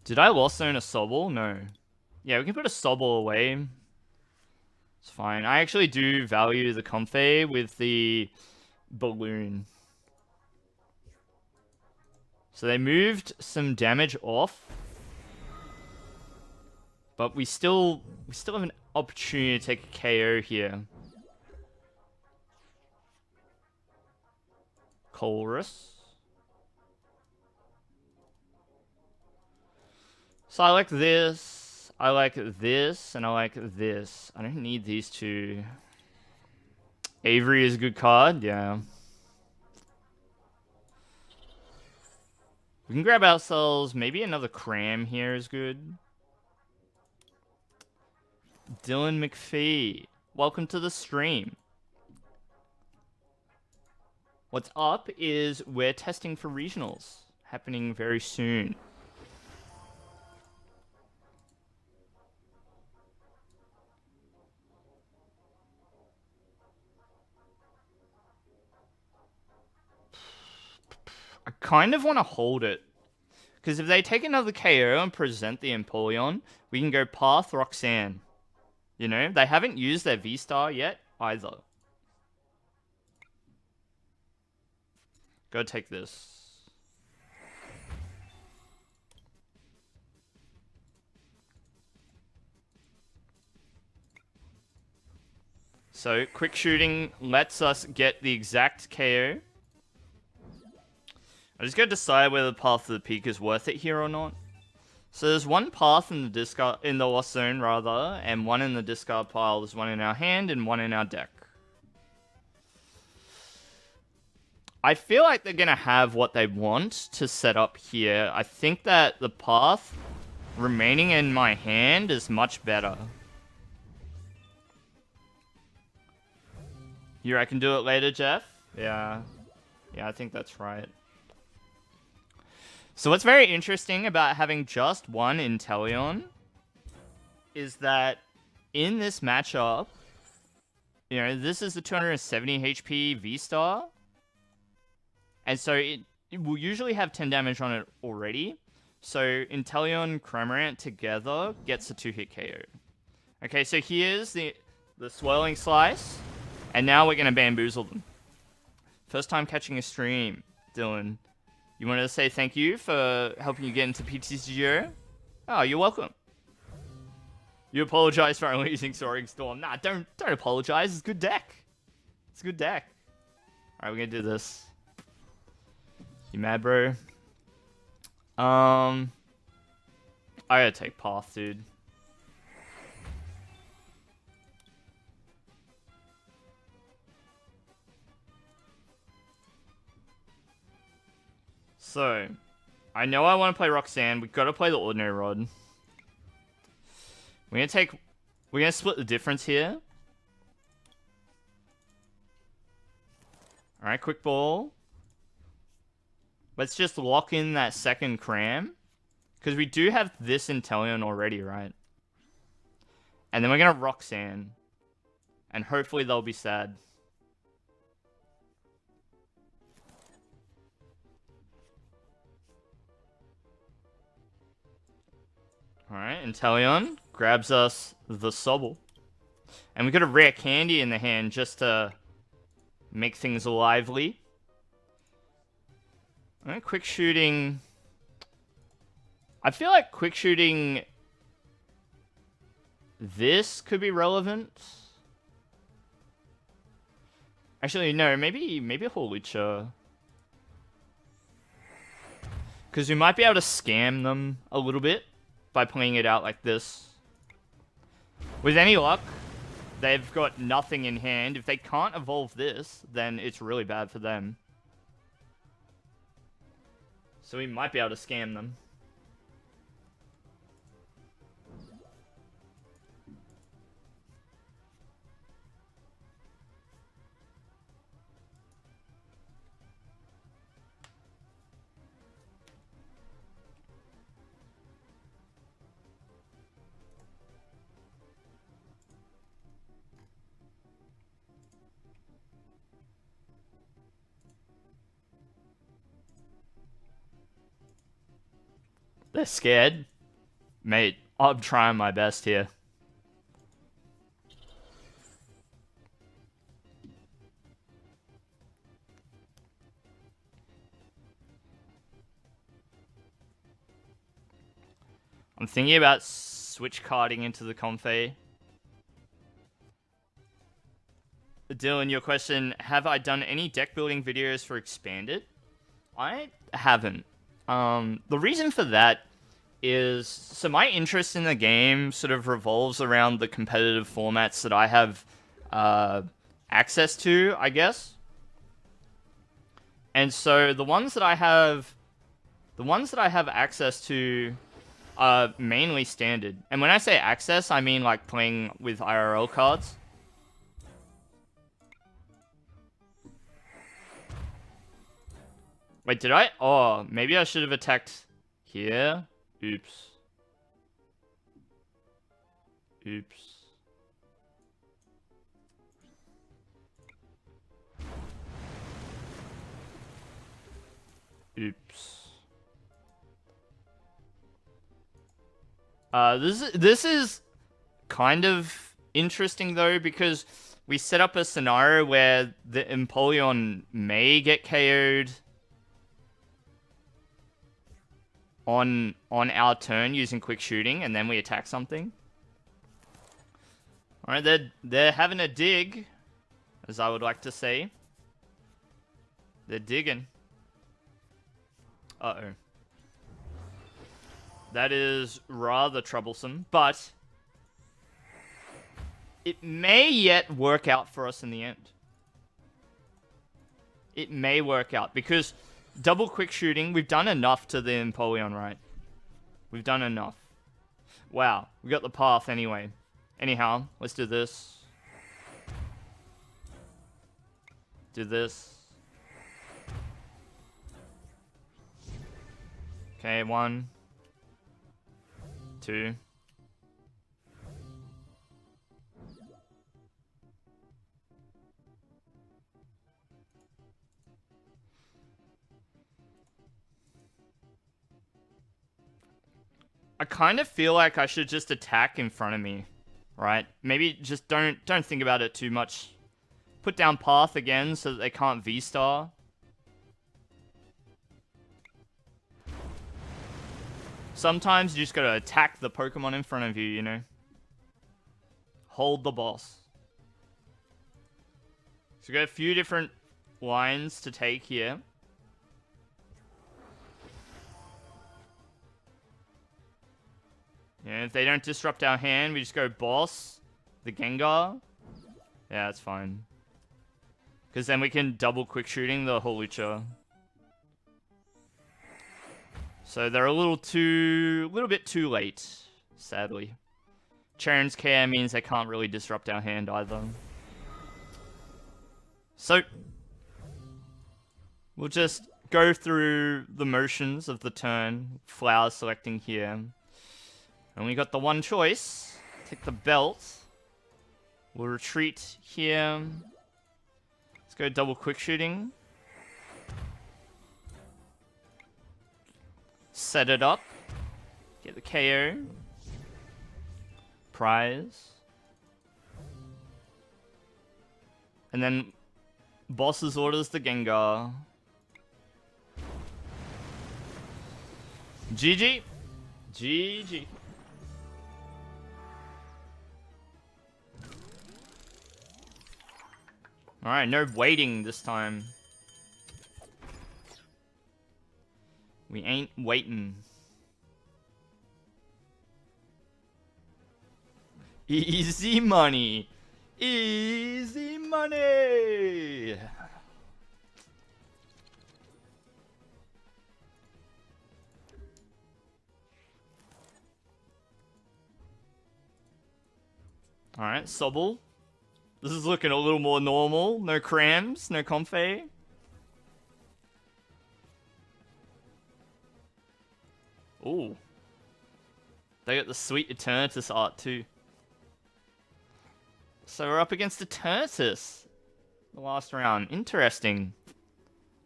Did I lost zone a Sobble? No. Yeah, we can put a Sobble away. It's fine. I actually do value the Comfey with the balloon. So they moved some damage off. But we still have an opportunity to take a KO here. Colress. So I like this, I like this, and I like this. I don't need these two. Avery is a good card, yeah. We can grab ourselves, maybe another Cram here is good. Dylan McPhee, welcome to the stream. What's up is we're testing for regionals, happening very soon. I kind of want to hold it. Because if they take another KO and present the Empoleon, we can go Path Roxanne. You know, they haven't used their V-Star yet, either. Go take this. So, quick shooting lets us get the exact KO. I just gotta decide whether the Path to the Peak is worth it here or not. So there's one path in the discard, in the lost zone rather, and one in the discard pile. There's one in our hand and one in our deck. I feel like they're gonna have what they want to set up here. I think that the path remaining in my hand is much better. You reckon do it later, Jeff? Yeah. Yeah, I think that's right. So what's very interesting about having just one Inteleon is that in this matchup, you know, this is the 270 HP V-Star. And so it will usually have 10 damage on it already. So Inteleon, Cramorant together gets a 2-hit KO. Okay, so here's the Swirling Slice. And now we're going to bamboozle them. First time catching a stream, Dylan. You wanted to say thank you for helping you get into PTCGO? Oh, you're welcome. You apologize for only using Soaring Storm. Nah, don't apologize. It's a good deck. It's a good deck. Alright, we're gonna do this. You mad, bro? I gotta take Path, dude. So, I know I want to play Roxanne. We've got to play the Ordinary Rod. We're gonna split the difference here. Alright, quick ball. Let's just lock in that second cram. Because we do have this Inteleon already, right? And then we're gonna Roxanne. And hopefully they'll be sad. Alright, Inteleon grabs us the Sobble. And we got a rare candy in the hand just to make things lively. Alright, quick shooting. I feel like quick shooting this could be relevant. Actually, no, maybe a Hawlucha. Because we might be able to scam them a little bit by playing it out like this. With any luck, they've got nothing in hand. If they can't evolve this, then it's really bad for them. So we might be able to scam them. They're scared. Mate, I'm trying my best here. I'm thinking about switch carding into the Comfey. Dylan, your question, have I done any deck building videos for Expanded? I haven't. The reason for that is, so my interest in the game sort of revolves around the competitive formats that I have access to, I guess. And so the ones that I have access to are mainly standard. And when I say access, I mean like playing with IRL cards. Wait, did I? Oh, maybe I should have attacked here. Oops. Oops. Oops. This is kind of interesting though, because we set up a scenario where the Empoleon may get KO'd on our turn using quick shooting, and then we attack something. Alright, they're having a dig, as I would like to say. They're digging. Uh-oh. That is rather troublesome, but it may yet work out for us in the end. It may work out, because double quick shooting, we've done enough to the Empoleon, right? We've done enough. Wow, we got the path anyway. Anyhow, let's do this. Do this. Okay, 1, 2. I kind of feel like I should just attack in front of me, right? Maybe just don't think about it too much. Put down path again so that they can't V-star. Sometimes you just gotta attack the Pokemon in front of you, you know? Hold the boss. So we got a few different lines to take here. Yeah, if they don't disrupt our hand, we just go boss, the Gengar. Yeah, that's fine. Because then we can double quick shooting the Hawlucha. So they're a little bit too late, sadly. Charon's Care means they can't really disrupt our hand either. So, we'll just go through the motions of the turn, flower selecting here. And we got the one choice. Take the belt. We'll retreat here. Let's go double quick shooting. Set it up. Get the KO. Prize. And then boss's orders the Gengar. GG. GG. Alright, no waiting this time. We ain't waiting. Easy money. Easy money. Alright, Sobble. This is looking a little more normal. No crams, no Comfey. Ooh. They got the sweet Eternatus art too. So we're up against Eternatus. The last round. Interesting.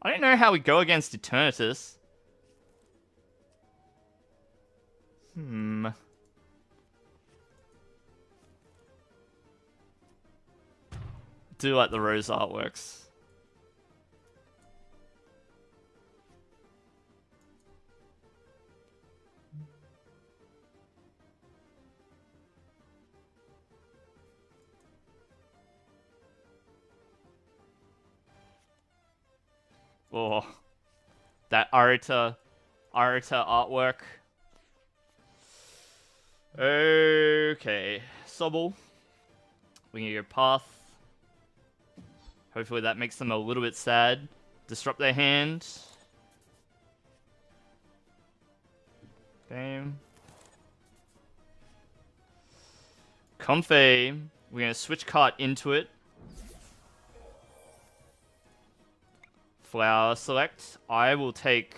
I don't know how we go against Eternatus. Do like the rose artworks. Oh, that Arita artwork. Okay, Sobble. We can go Path. Hopefully that makes them a little bit sad. Disrupt their hand. Game. Comfey. We're going to switch card into it. Flower select. I will take...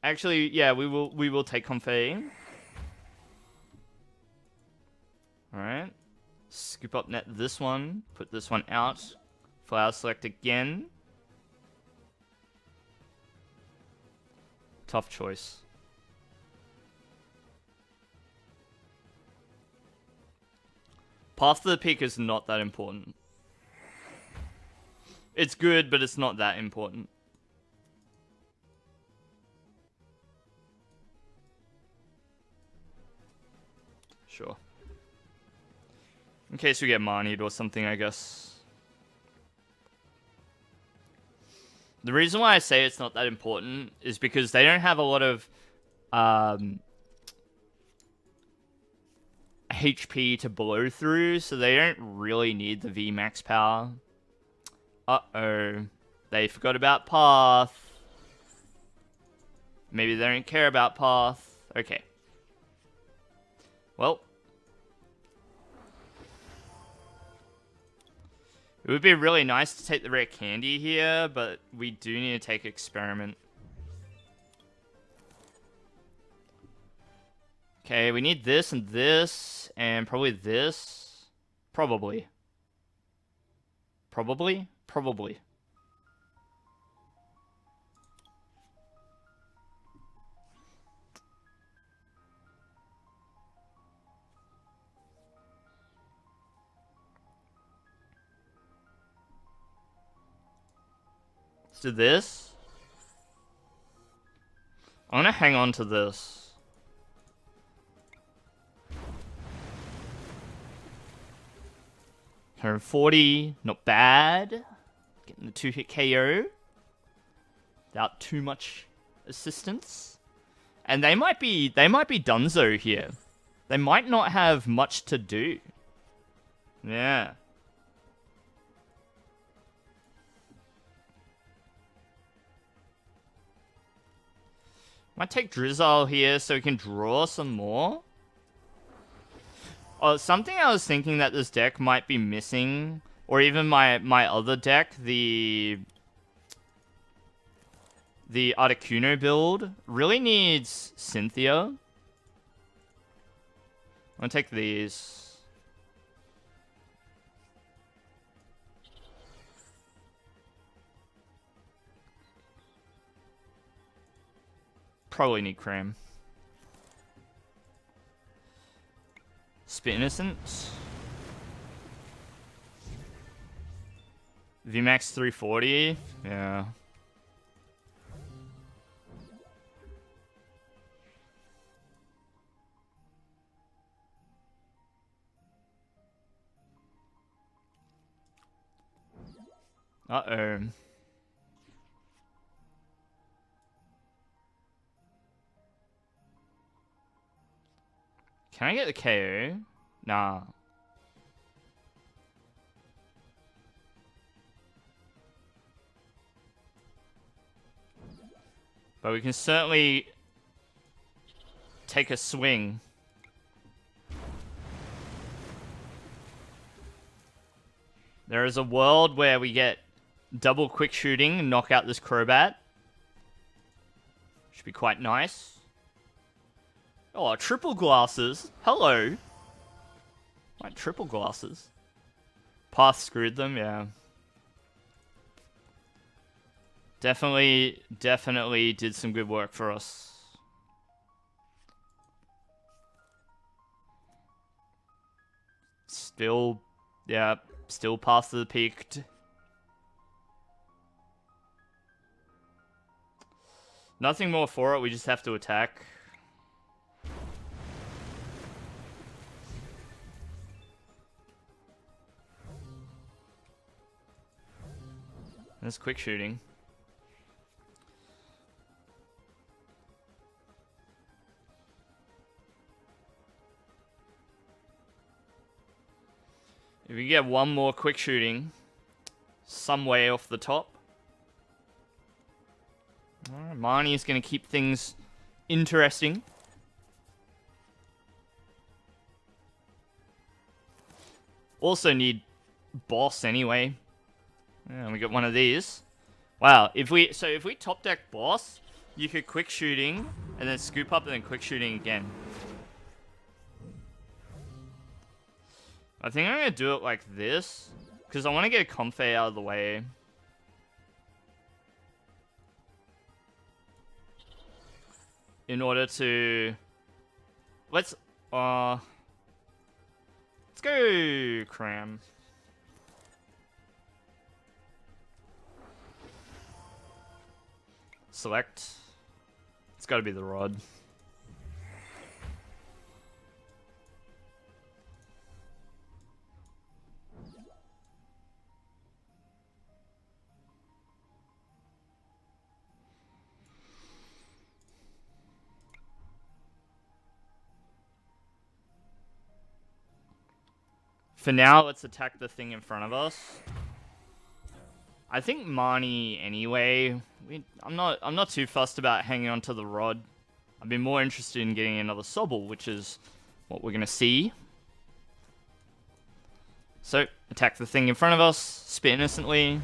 actually, yeah, we will take Comfey. Alright. Scoop up net this one. Put this one out. Flower select again. Tough choice. Path to the Peak is not that important. It's good, but it's not that important. Sure. In case we get Marnied or something, I guess. The reason why I say it's not that important is because they don't have a lot of HP to blow through, so they don't really need the VMAX power. Uh-oh. They forgot about Path. Maybe they don't care about Path. Okay. Well. It would be really nice to take the rare candy here, but we do need to take Experiment. Okay, we need this and probably this. Probably. Probably? Probably. Let's do this. I'm gonna hang on to this. Turn 40, not bad. Getting the 2-hit KO. Without too much assistance. And they might be Dunzo here. They might not have much to do. Yeah. Might take Drizzle here so we can draw some more. Oh, something I was thinking that this deck might be missing, or even my other deck, the Articuno build, really needs Cynthia. I'm gonna take these. Probably need Cram. Spit Innocent. VMAX 340. Yeah. Uh-oh. Can I get the KO? Nah. But we can certainly take a swing. There is a world where we get double quick shooting and knock out this Crobat. Should be quite nice. Oh, triple glasses. Hello. Like triple glasses. Path screwed them, yeah. Definitely did some good work for us. Still, yeah, still past the peaked. Nothing more for it, we just have to attack. That's quick shooting. If we get one more quick shooting, some way off the top. Alright, Marnie is going to keep things interesting. Also need boss anyway. Yeah, we got one of these. Wow, if we top deck boss, you could quick shooting and then scoop up and then quick shooting again. I think I'm gonna do it like this because I want to get a Comfey out of the way. In order to let's go Cram. Select. It's got to be the Rod. For now, let's attack the thing in front of us. I think Marnie anyway. I'm not too fussed about hanging on to the Rod. I've been more interested in getting another Sobble, which is what we're gonna see. So attack the thing in front of us. Spit Innocently.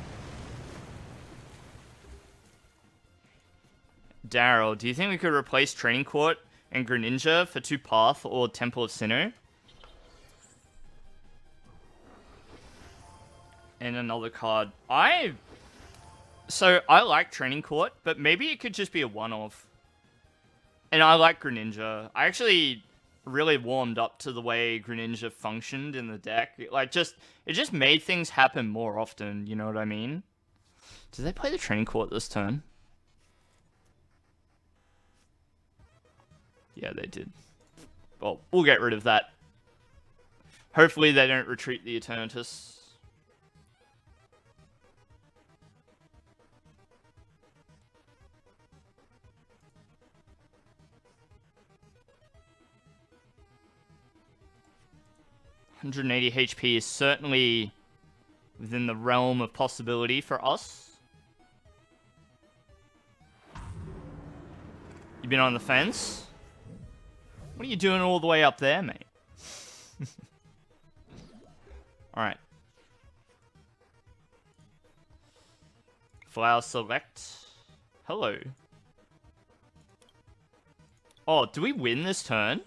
Daryl, do you think we could replace Training Court and Greninja for 2 Path or Temple of Sinnoh? And another card. So I like Training Court, but maybe it could just be a one-off. And I like Greninja. I actually really warmed up to the way Greninja functioned in the deck. It just made things happen more often, you know what I mean? Did they play the Training Court this turn? Yeah, they did. Well, we'll get rid of that. Hopefully they don't retreat the Eternatus. $180 HP is certainly within the realm of possibility for us. You been on the fence? What are you doing all the way up there, mate? Alright. Flower select. Hello. Oh, do we win this turn?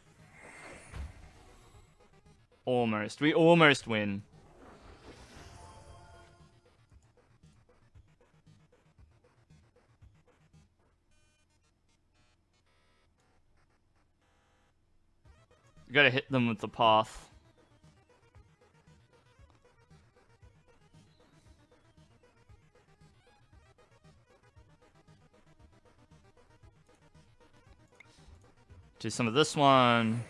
Almost. We almost win. You gotta hit them with the path. Do some of this one.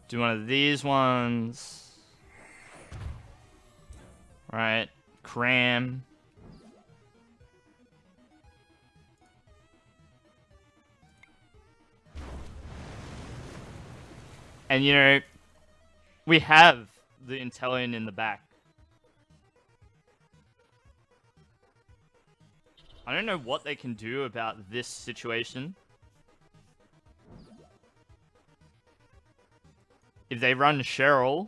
Do one of these ones. Right. Cram. And you know, we have the Intellion in the back. I don't know what they can do about this situation. If they run Cheryl,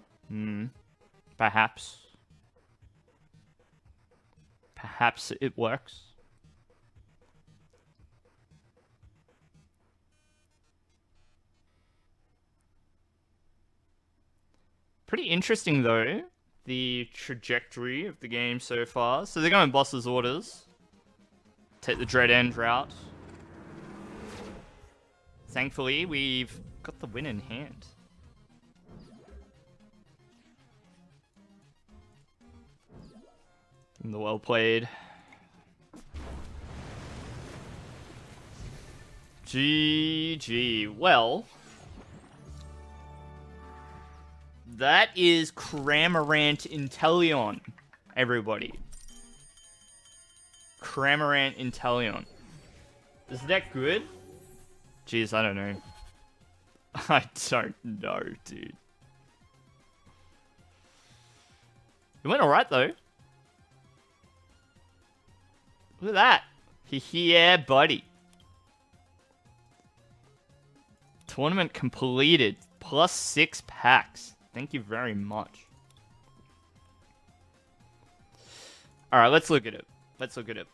perhaps. Perhaps it works. Pretty interesting, though, the trajectory of the game so far. So they're going boss's orders. Take the Dread End route. Thankfully, we've got the win in hand. And the well played. GG. Well, that is Cramorant Intellion, everybody. Cramorant Intellion. Is that good? Jeez, I don't know. I don't know, dude. It went alright, though. Look at that. Yeah, buddy. Tournament completed. Plus 6 packs. Thank you very much. Alright, let's look at it. Let's look at it.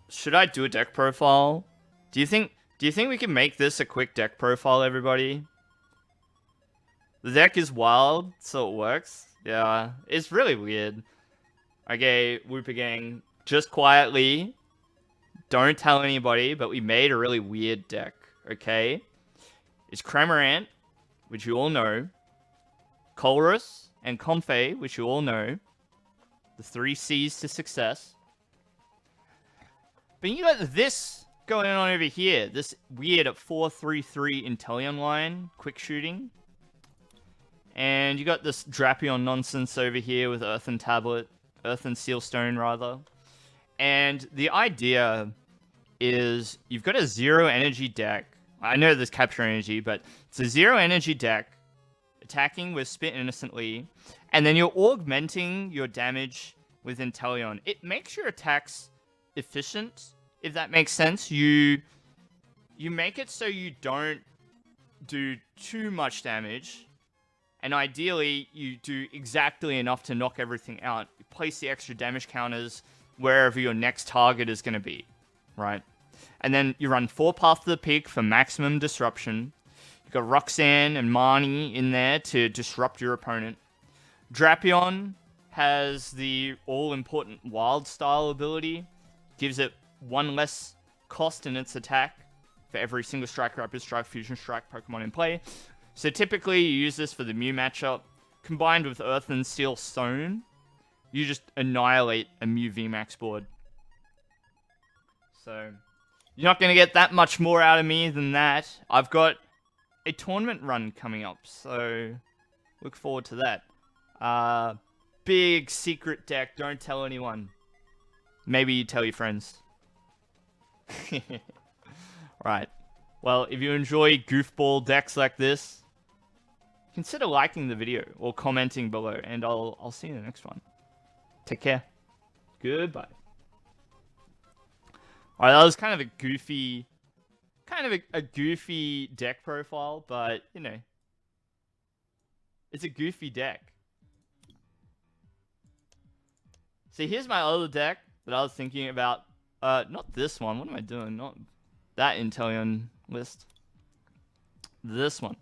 Should I do a deck profile? Do you think we can make this a quick deck profile, everybody? The deck is wild, so it works. Yeah, it's really weird. Okay, Whooper Gang, just quietly, don't tell anybody, but we made a really weird deck, okay? It's Cramorant, which you all know, Colress, and Comfey, which you all know. The 3 C's to success. But you got this going on over here. This weird 4-3-3 Intellion line, quick shooting. And you got this Drapion nonsense over here with Earthen Tablet. Earthen Sealstone, rather. And the idea is you've got a 0 energy deck. I know there's capture energy, but it's a 0 energy deck. Attacking with Spit Innocently. And then you're augmenting your damage with Intellion. It makes your attacks efficient, if that makes sense. You make it so you don't do too much damage. And ideally, you do exactly enough to knock everything out. You place the extra damage counters wherever your next target is going to be, right? And then you run 4 Path to the Peak for maximum disruption. You've got Roxanne and Marnie in there to disrupt your opponent. Drapion has the all-important Wild Style ability. Gives it 1 less cost in its attack for every Single Strike, Rapid Strike, Fusion Strike Pokemon in play. So typically you use this for the Mew matchup. Combined with Earth and Steel Stone, you just annihilate a Mew VMAX board. So you're not going to get that much more out of me than that. I've got a tournament run coming up, so look forward to that. Big secret deck, don't tell anyone. Maybe you tell your friends. Right. Well, if you enjoy goofball decks like this, consider liking the video or commenting below, and I'll see you in the next one. Take care. Goodbye. Alright, that was kind of a goofy... a goofy deck profile, but, you know. It's a goofy deck. See, here's my other deck that I was thinking about. Not this one. What am I doing? Not that Inteleon list. This one.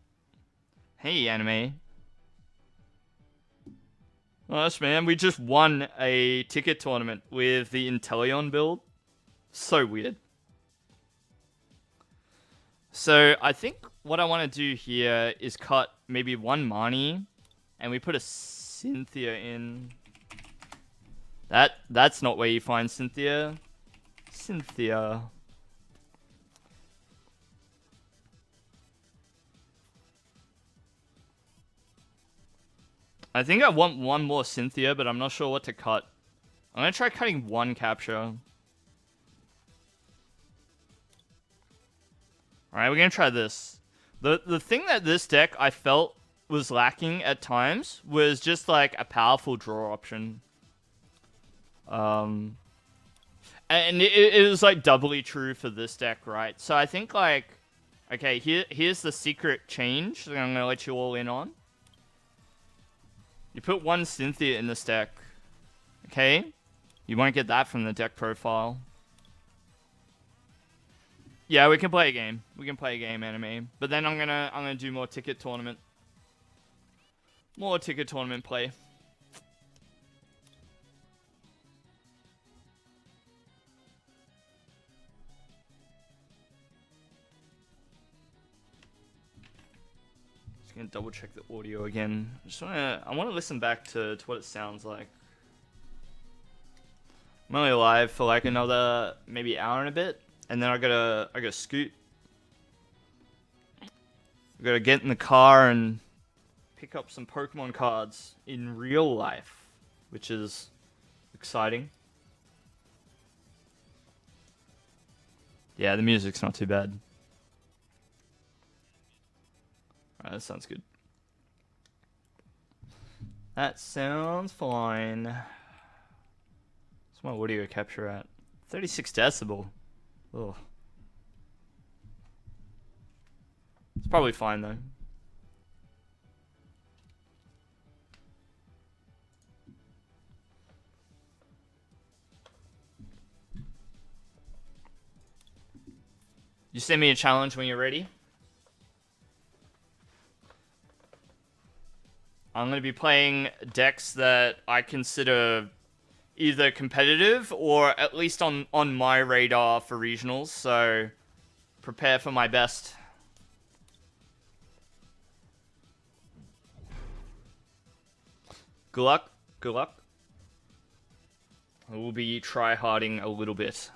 Hey, anime. Gosh, man, we just won a ticket tournament with the Inteleon build. So weird. So, I think what I want to do here is cut maybe one Marnie, and we put a Cynthia in. That's not where you find Cynthia. Cynthia. I think I want one more Cynthia, but I'm not sure what to cut. I'm gonna try cutting one capture. Alright, we're gonna try this. The thing that this deck I felt was lacking at times was just like a powerful draw option. And it was like doubly true for this deck, right? So I think like, okay, here's the secret change that I'm gonna let you all in on. You put one Cynthia in this deck, okay? You won't get that from the deck profile. Yeah, we can play a game. We can play a game, anime. But then I'm gonna do more ticket tournament. More ticket tournament play. Just gonna double check the audio again. I wanna listen back to what it sounds like. I'm only live for like another maybe hour and a bit. And then I gotta scoot. I gotta get in the car and pick up some Pokemon cards in real life, which is exciting. Yeah, the music's not too bad. Alright, that sounds good. That sounds fine. What's my audio capture at? 36 decibel. Oh. It's probably fine though. You send me a challenge when you're ready. I'm going to be playing decks that I consider either competitive or at least on my radar for regionals, so prepare for my best. Good luck. Good luck. I will be try-harding a little bit.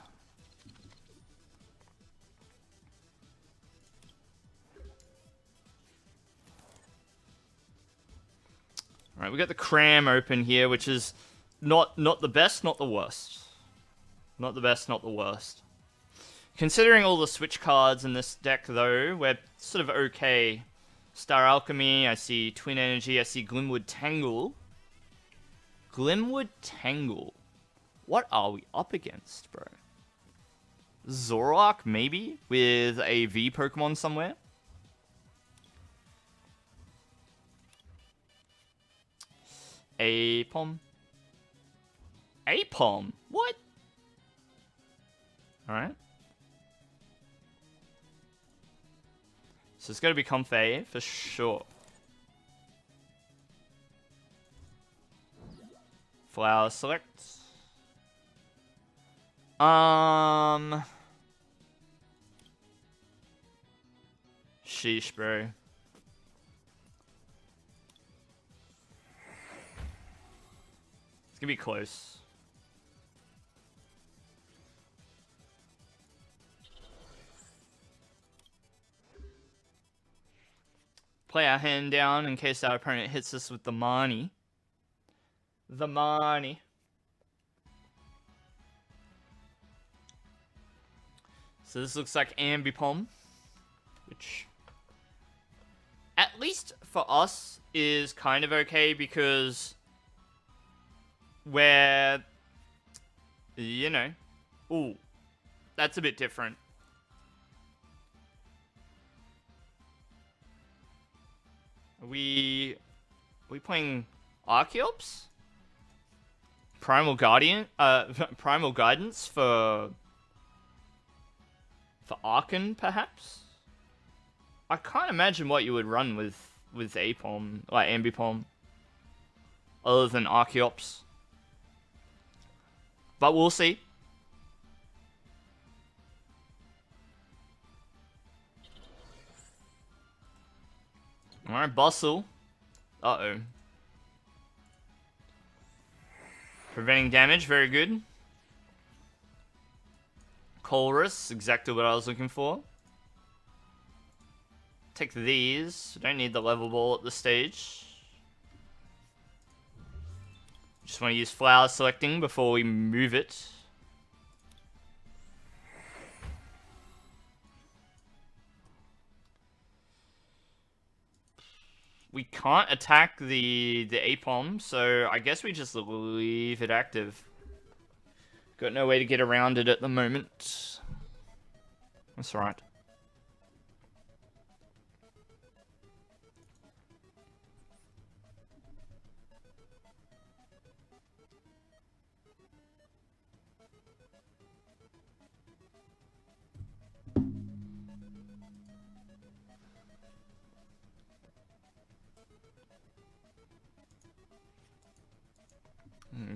Alright, we got the Cram open here, which is not the best, not the worst. Not the best, not the worst. Considering all the switch cards in this deck, though, we're sort of okay. Star Alchemy, I see Twin Energy, I see Glimwood Tangle. Glimwood Tangle. What are we up against, bro? Zoroark, maybe? With a V Pokemon somewhere? Apom. Apom? What? Alright. So it's got to be Comfey for sure. Flower select. Sheesh, bro. It's gonna be close. Play our hand down in case our opponent hits us with the Marnie. The Marnie. So this looks like Ambipom, which at least for us is kind of okay because we're, you know, ooh, That's a bit different. Are we playing Archeops? Primal Guardian? Primal Guidance for Archon, perhaps? I can't imagine what you would run with Apom, like Ambipom, other than Archeops. But we'll see. Alright, Bustle. Uh-oh. Preventing damage, very good. Colress, exactly what I was looking for. Take these. Don't need the level ball at this stage. Just want to use flower selecting before we move it. We can't attack the Apom, so I guess we just leave it active. Got no way to get around it at the moment. That's right.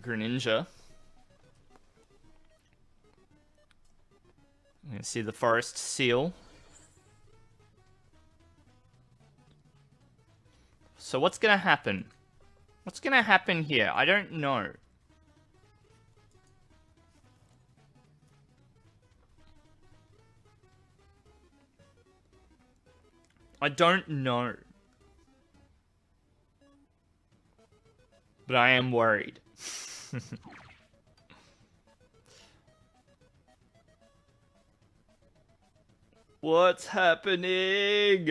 Greninja. You can see the forest seal. So what's gonna happen? What's gonna happen here? I don't know. I don't know. But I am worried. What's happening?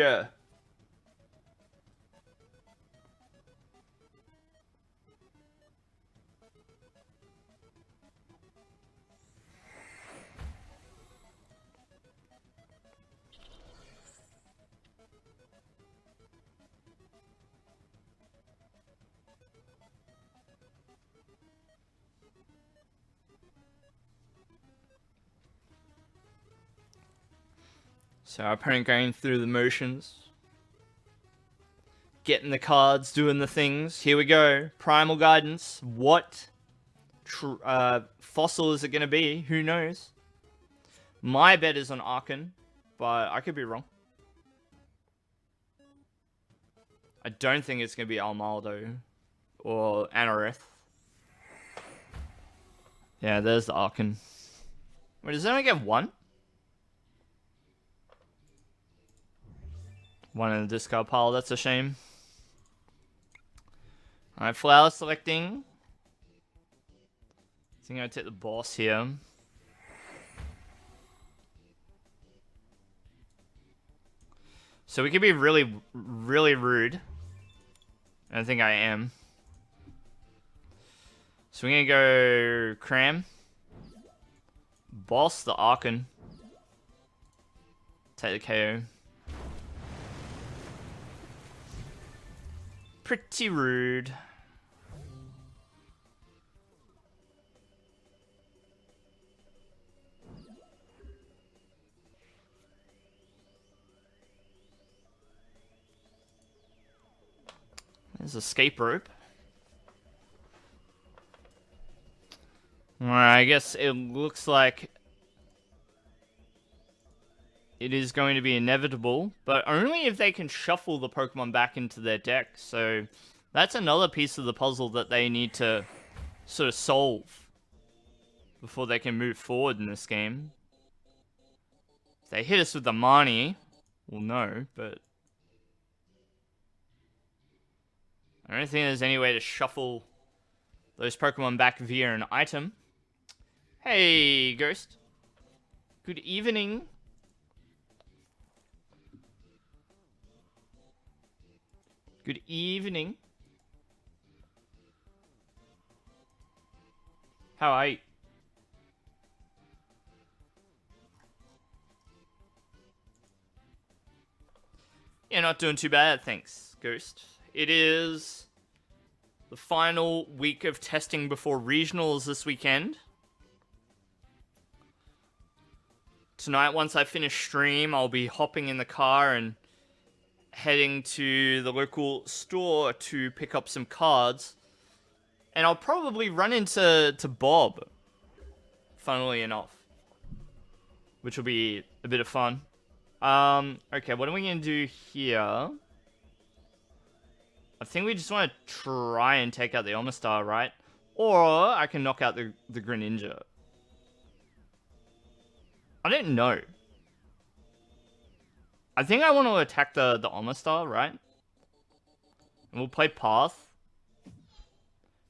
So our opponent going through the motions. Getting the cards, doing the things. Here we go. Primal Guidance. What fossil is it going to be? Who knows? My bet is on Archon, but I could be wrong. I don't think it's going to be Almaldo or Anorith. Yeah, there's the Archon. Wait, does it only get one? One in the discard pile, that's a shame. Alright, flower selecting. I think I'm going to take the boss here. So we could be really, really rude. I think I am. So we're going to go Cram. Boss the Archon. Take the KO. Pretty rude. There's a escape rope. Alright, I guess it looks like it is going to be inevitable, but only if they can shuffle the Pokemon back into their deck. So that's another piece of the puzzle that they need to sort of solve before they can move forward in this game. If they hit us with the Marnie, well, no, but I don't think there's any way to shuffle those Pokemon back via an item. Hey, Ghost. Good evening. Good evening. How are you? Yeah, not doing too bad, thanks, Ghost. It is the final week of testing before regionals this weekend. Tonight, once I finish stream, I'll be hopping in the car and heading to the local store to pick up some cards. And I'll probably run into Bob, funnily enough. Which will be a bit of fun. Okay, what are we going to do here? I think we just want to try and take out the Omastar, right? Or I can knock out the Greninja. I don't know. I think I want to attack the Omastar, right? And we'll play Path.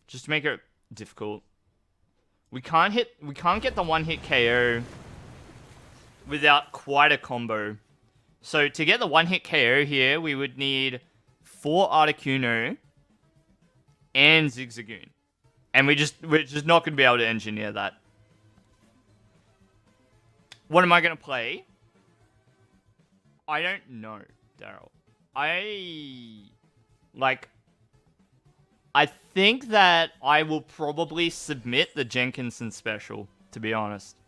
Just to make it difficult. We can't get the one-hit KO without quite a combo. So to get the one-hit KO here, we would need 4 Articuno and Zigzagoon. And we're just not going to be able to engineer that. What am I going to play? I don't know, Daryl. I think that I will probably submit the Jenkinson special, to be honest.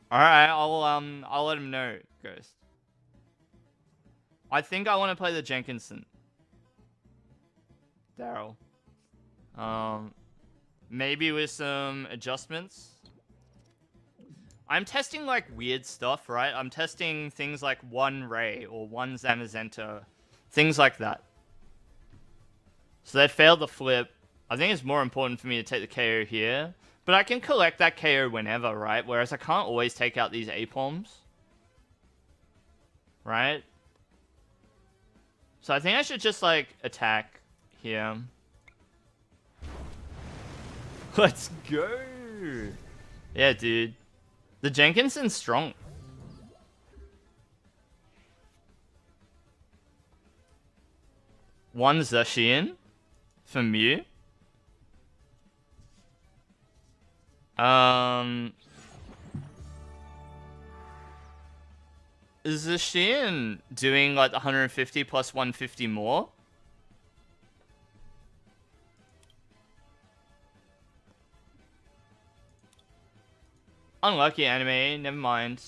Alright, I'll let him know, Ghost. I think I want to play the Jenkinson. Daryl. Maybe with some adjustments. I'm testing, like, weird stuff, right? I'm testing things like 1 Ray or 1 Zamazenta. Things like that. So they failed the flip. I think it's more important for me to take the KO here. But I can collect that KO whenever, right? Whereas I can't always take out these APOMs. Right? So I think I should just, like, attack here. Let's go! Yeah, dude. The Jenkinson's strong. One Zacian for Mew. Is Zacian doing like 150 plus 150 more? Unlucky anime, never mind.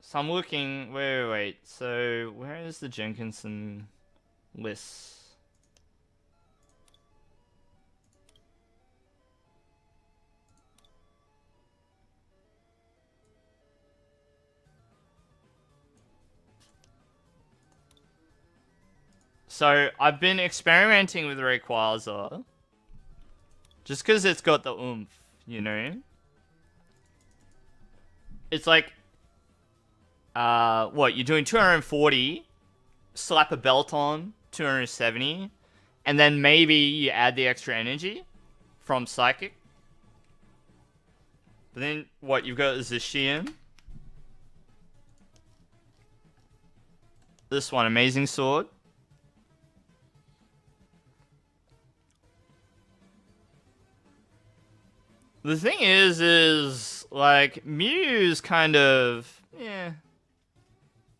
So I'm looking, wait. So where is the Jenkinson list? So I've been experimenting with Rayquaza. Just because it's got the oomph, you know? It's like, what, you're doing 240, slap a belt on, 270, and then maybe you add the extra energy from Psychic. But then, what, you've got Zacian. This one, Amazing Sword. The thing is, like, Mew's kind of, yeah,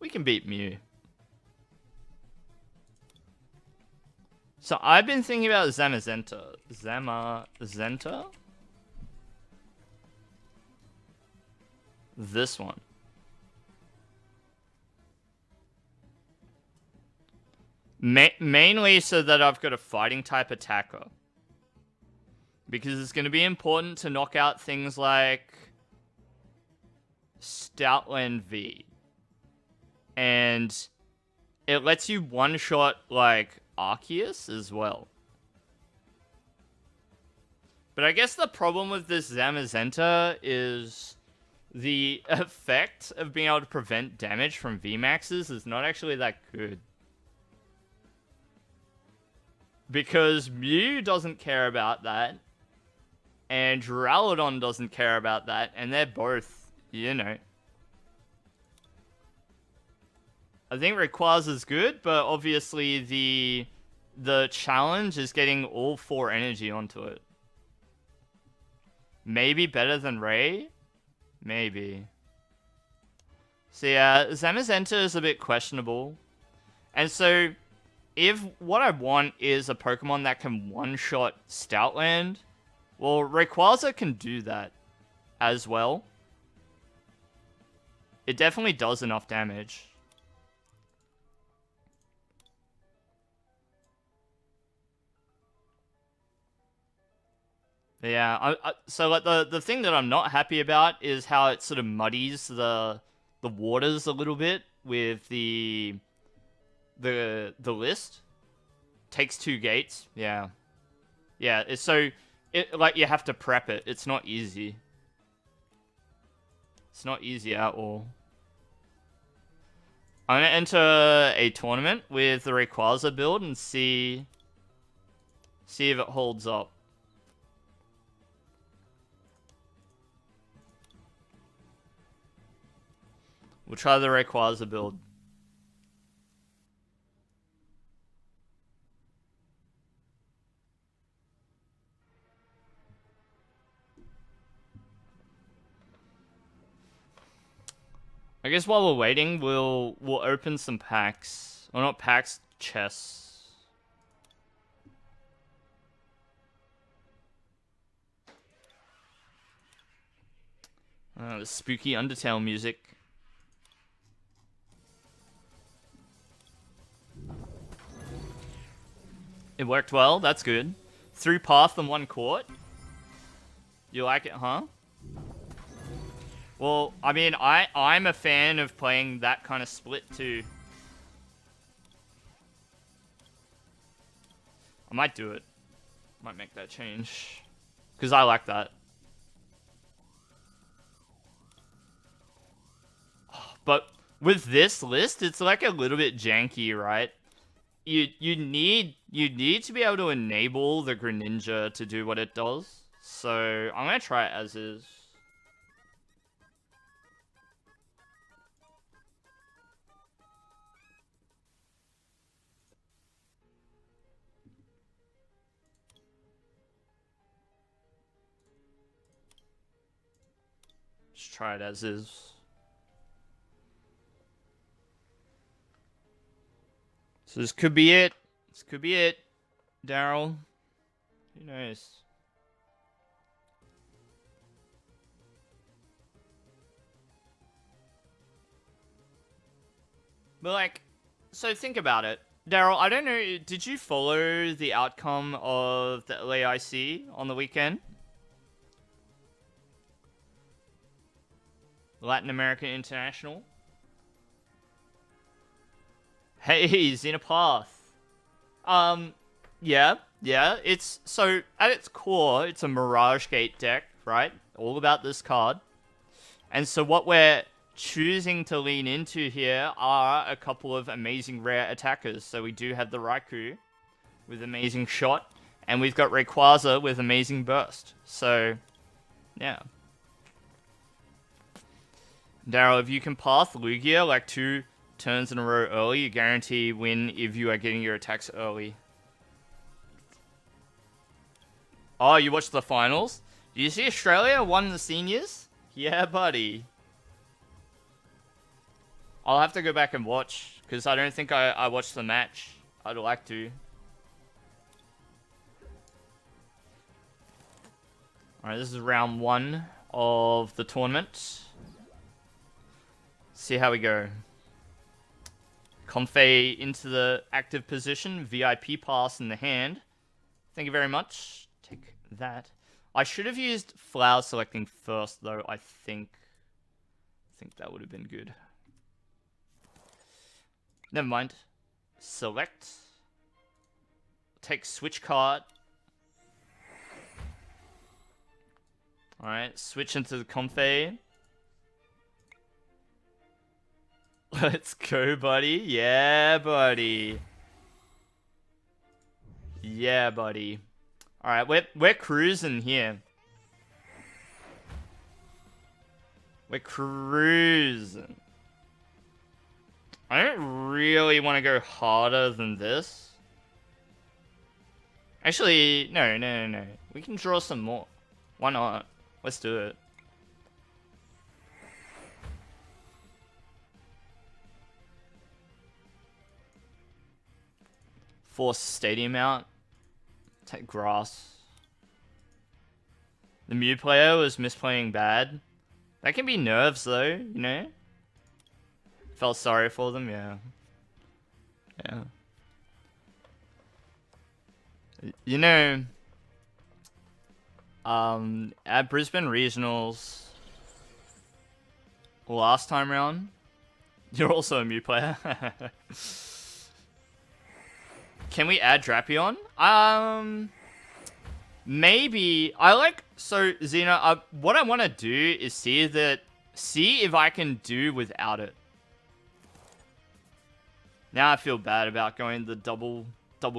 we can beat Mew. So I've been thinking about Zamazenta. Zamazenta? This one. Mainly so that I've got a fighting type attacker. Because it's going to be important to knock out things like Stoutland V. And it lets you one-shot, like, Arceus as well. But I guess the problem with this Zamazenta is the effect of being able to prevent damage from VMAXs is not actually that good. Because Mew doesn't care about that. And Duraludon doesn't care about that, and they're both, you know. I think Rayquaza's good, but obviously the challenge is getting all 4 energy onto it. Maybe better than Ray, Maybe. So yeah, Zamazenta is a bit questionable. And so, if what I want is a Pokemon that can one-shot Stoutland, well, Rayquaza can do that as well. It definitely does enough damage. Yeah, so like the thing that I'm not happy about is how it sort of muddies the waters a little bit with the list. Takes 2 gates. Yeah. Yeah, it's so like you have to prep it. It's not easy. It's not easy at all. I'm gonna enter a tournament with the Rayquaza build and see if it holds up. We'll try the Rayquaza build. I guess while we're waiting, we'll open some packs. Or not packs, chests. The spooky Undertale music. It worked well, that's good. 3 path and 1 court. You like it, huh? Well, I mean, I'm a fan of playing that kind of split too. I might do it. Might make that change. Because I like that. But with this list, it's like a little bit janky, right? You need to be able to enable the Greninja to do what it does. So I'm gonna try it as is. Just try it as is. So this could be it. This could be it, Daryl. Who knows? But like, so think about it. Daryl, I don't know, did you follow the outcome of the LAIC on the weekend? Latin American International? Hey, Xenopath. Yeah, it's, so, at its core, it's a Mirage Gate deck, right? All about this card. And so what we're choosing to lean into here are a couple of amazing rare attackers. So we do have the Raikou with amazing shot, and we've got Rayquaza with amazing burst. So, yeah. Daryl, if you can path Lugia like 2 turns in a row early, you guarantee win if you are getting your attacks early. Oh, you watched the finals? Did you see Australia won the seniors? Yeah, buddy. I'll have to go back and watch, because I don't think I watched the match. I'd like to. Alright, this is round 1 of the tournament. See how we go. Comfey into the active position. VIP pass in the hand. Thank you very much. Take that. I should have used flower selecting first, though, I think. I think that would have been good. Never mind. Select. Take switch card. Alright, switch into the Comfey. Let's go, buddy. Yeah, buddy. Yeah, buddy. Alright, we're cruising here. We're cruising. I don't really want to go harder than this. Actually, no. We can draw some more. Why not? Let's do it. Force Stadium out. Take grass. The Mew player was misplaying bad. That can be nerves though, you know? Felt sorry for them, yeah. Yeah. You know, at Brisbane Regionals last time round, you're also a Mew player. Can we add Drapion? Maybe. So Xena, what I want to do is see if I can do without it. Now I feel bad about going the double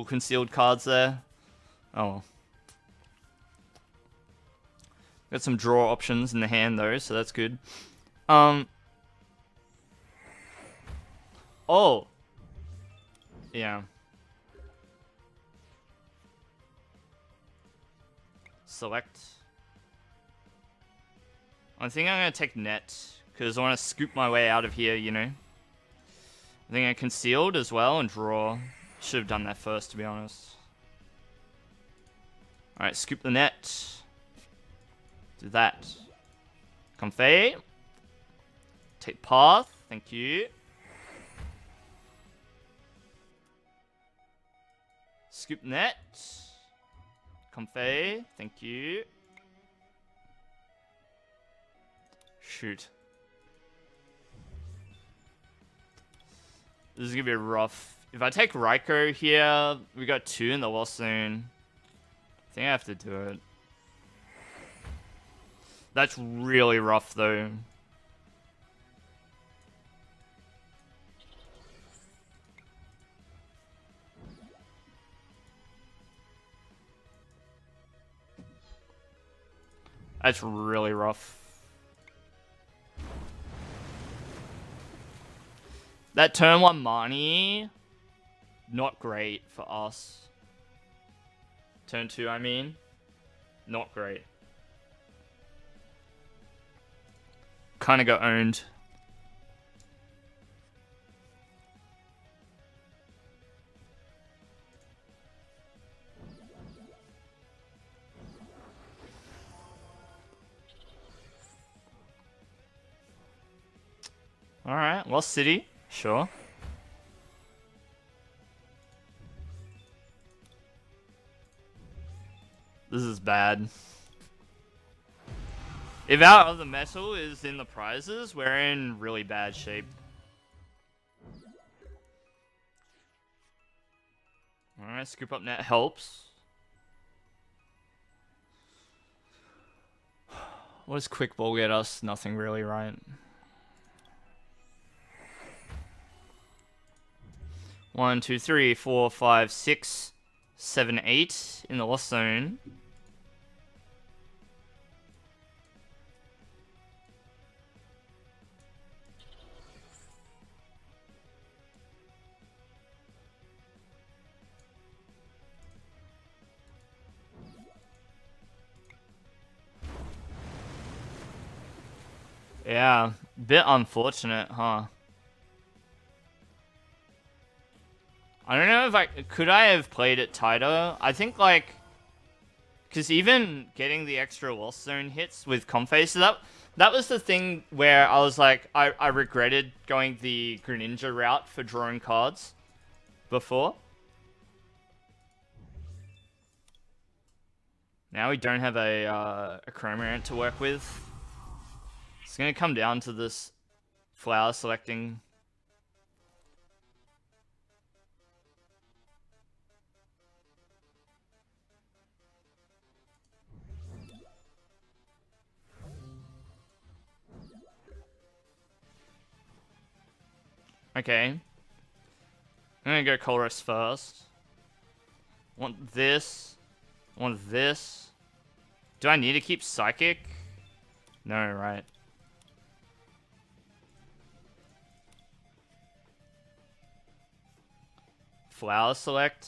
concealed cards there. Oh well. Got some draw options in the hand though, so that's good. Oh. Yeah. Select. I think I'm going to take net, because I want to scoop my way out of here, you know. I think I concealed as well and draw. Should have done that first, to be honest. Alright, scoop the net. Do that. Comfey. Take path. Thank you. Scoop net. Comfey. Thank you. Shoot. This is gonna be rough. If I take Raikou here, we got 2 in the loss zone. I think I have to do it. That's really rough though. That's really rough. That turn 1 Marnie, not great for us. Turn 2, I mean, not great. Kinda got owned. Alright, Lost City, sure. This is bad. If our other metal is in the prizes, we're in really bad shape. Alright, scoop up net helps. What does quick ball get us? Nothing really, right? 1, 2, 3, 4, 5, 6, 7, 8 in the lost zone. Yeah, bit unfortunate, huh? I don't know if could I have played it tighter? I think like, because even getting the extra lost zone hits with Comfey, so that was the thing where I was like, I regretted going the Greninja route for drawing cards before. Now we don't have a Chromorant to work with. It's going to come down to this flower selecting. Okay. I'm going to go Colress first. Want this. Want this. Do I need to keep Psychic? No, right. Flower select.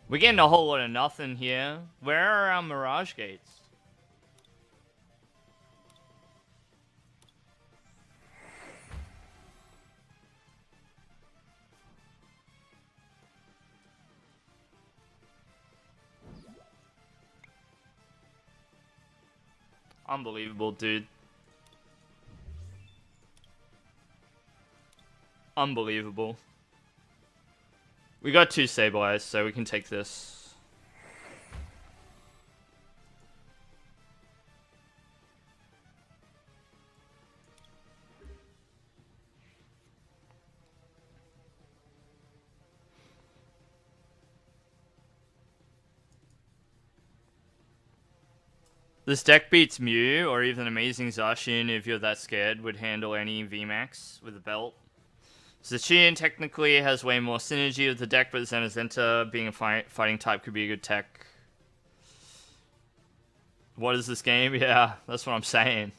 We're getting a whole lot of nothing here. Where are our Mirage Gates? Unbelievable, dude. Unbelievable. We got 2 Sableyes, so we can take this. This deck beats Mew, or even Amazing Zacian if you're that scared, would handle any VMAX with a belt. Zacian technically has way more synergy with the deck, but Zenazenta being a fighting type could be a good tech. What is this game? Yeah, that's what I'm saying.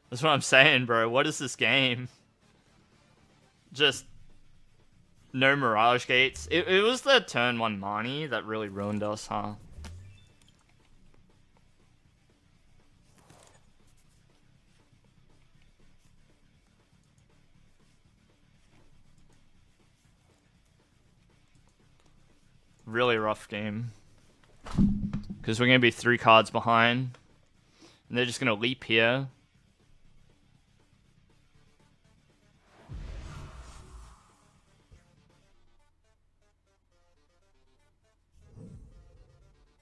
That's what I'm saying, bro. What is this game? Just no Mirage Gates. It was the turn 1 Marnie that really ruined us, huh? Really rough game. Because we're going to be 3 cards behind. And they're just going to leap here.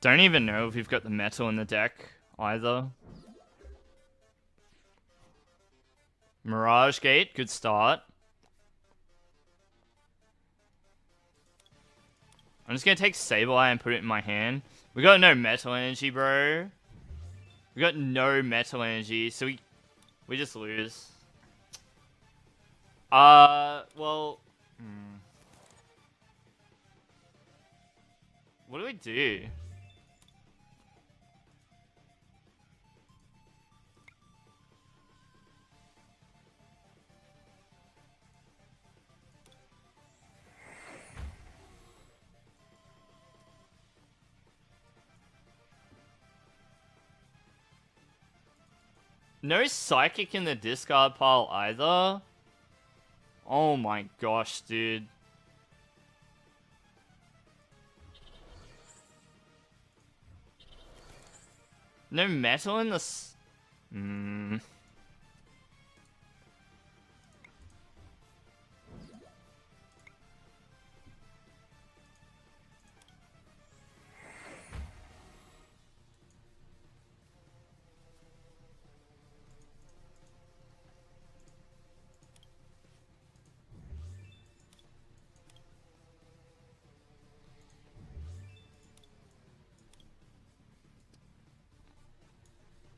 Don't even know if we've got the metal in the deck either. Mirage Gate, good start. I'm just gonna take Sableye and put it in my hand. We got no metal energy, bro. We got no metal energy, so we just lose. Well... What do we do? No Psychic in the discard pile either? Oh my gosh, dude. No metal in the...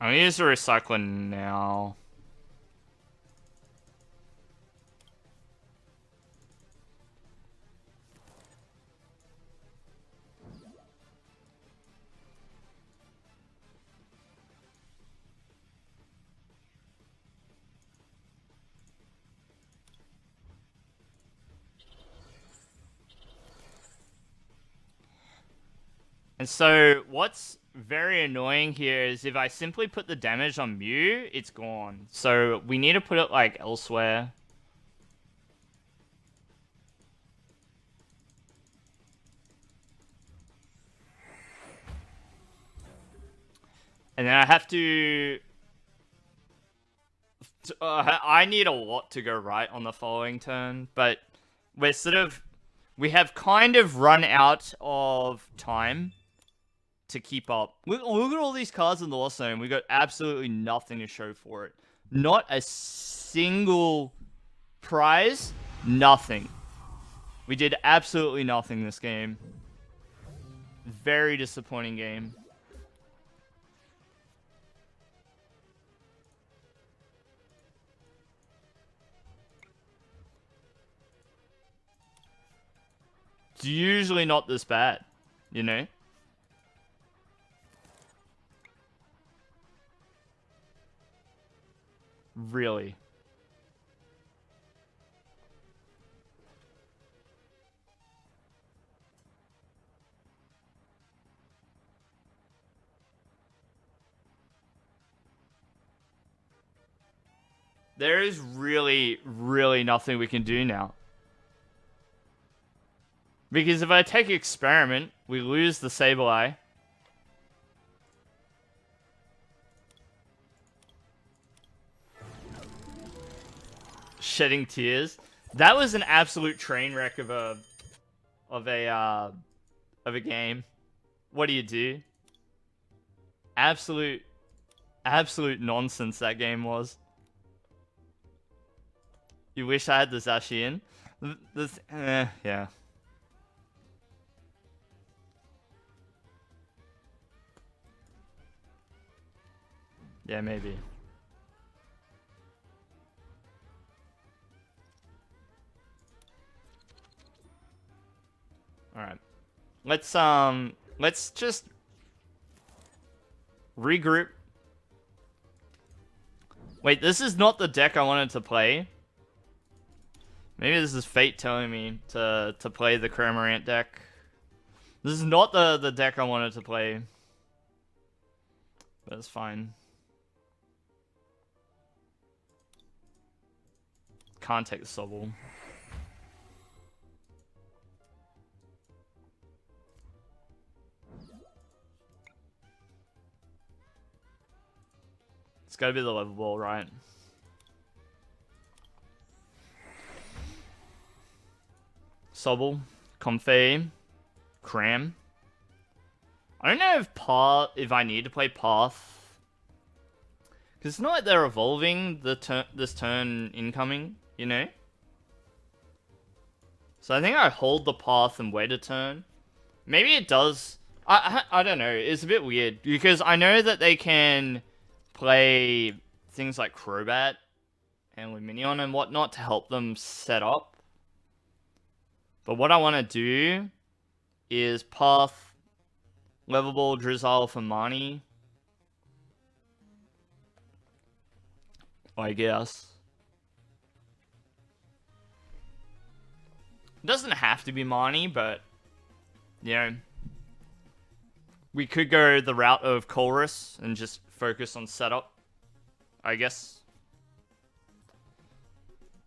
I'm gonna use the recycler now. And so, what's very annoying here is if I simply put the damage on Mew, it's gone. So, we need to put it, like, elsewhere. And then I have to... I need a lot to go right on the following turn, but we're sort of... We have kind of run out of time to keep up. Look at all these cards in the Lost Zone. We got absolutely nothing to show for it. Not a single prize. Nothing. We did absolutely nothing this game. Very disappointing game. It's usually not this bad, you know? Really. There is really, really nothing we can do now. Because if I take Experiment, we lose the Sableye. Shedding tears. That was an absolute train wreck of a game. What do you do? Absolute nonsense that game was. You wish I had the Zacian. Yeah. Yeah, maybe. Alright. Let's just regroup. Wait, this is not the deck I wanted to play. Maybe this is fate telling me to play the Cramorant deck. This is not the deck I wanted to play. But it's fine. Can't take the Sobble. It's gotta be the level ball, right? Sobble, Comfey, Cram. I don't know if I need to play Path. Because it's not like they're evolving this turn incoming, you know? So I think I hold the Path and wait a turn. Maybe it does. I don't know. It's a bit weird. Because I know that they can play things like Crobat and Luminion and whatnot to help them set up. But what I want to do is Path, Level Ball, Drizzile for Marnie. I guess. It doesn't have to be Marnie, but, you know, we could go the route of Colress and just focus on setup, I guess.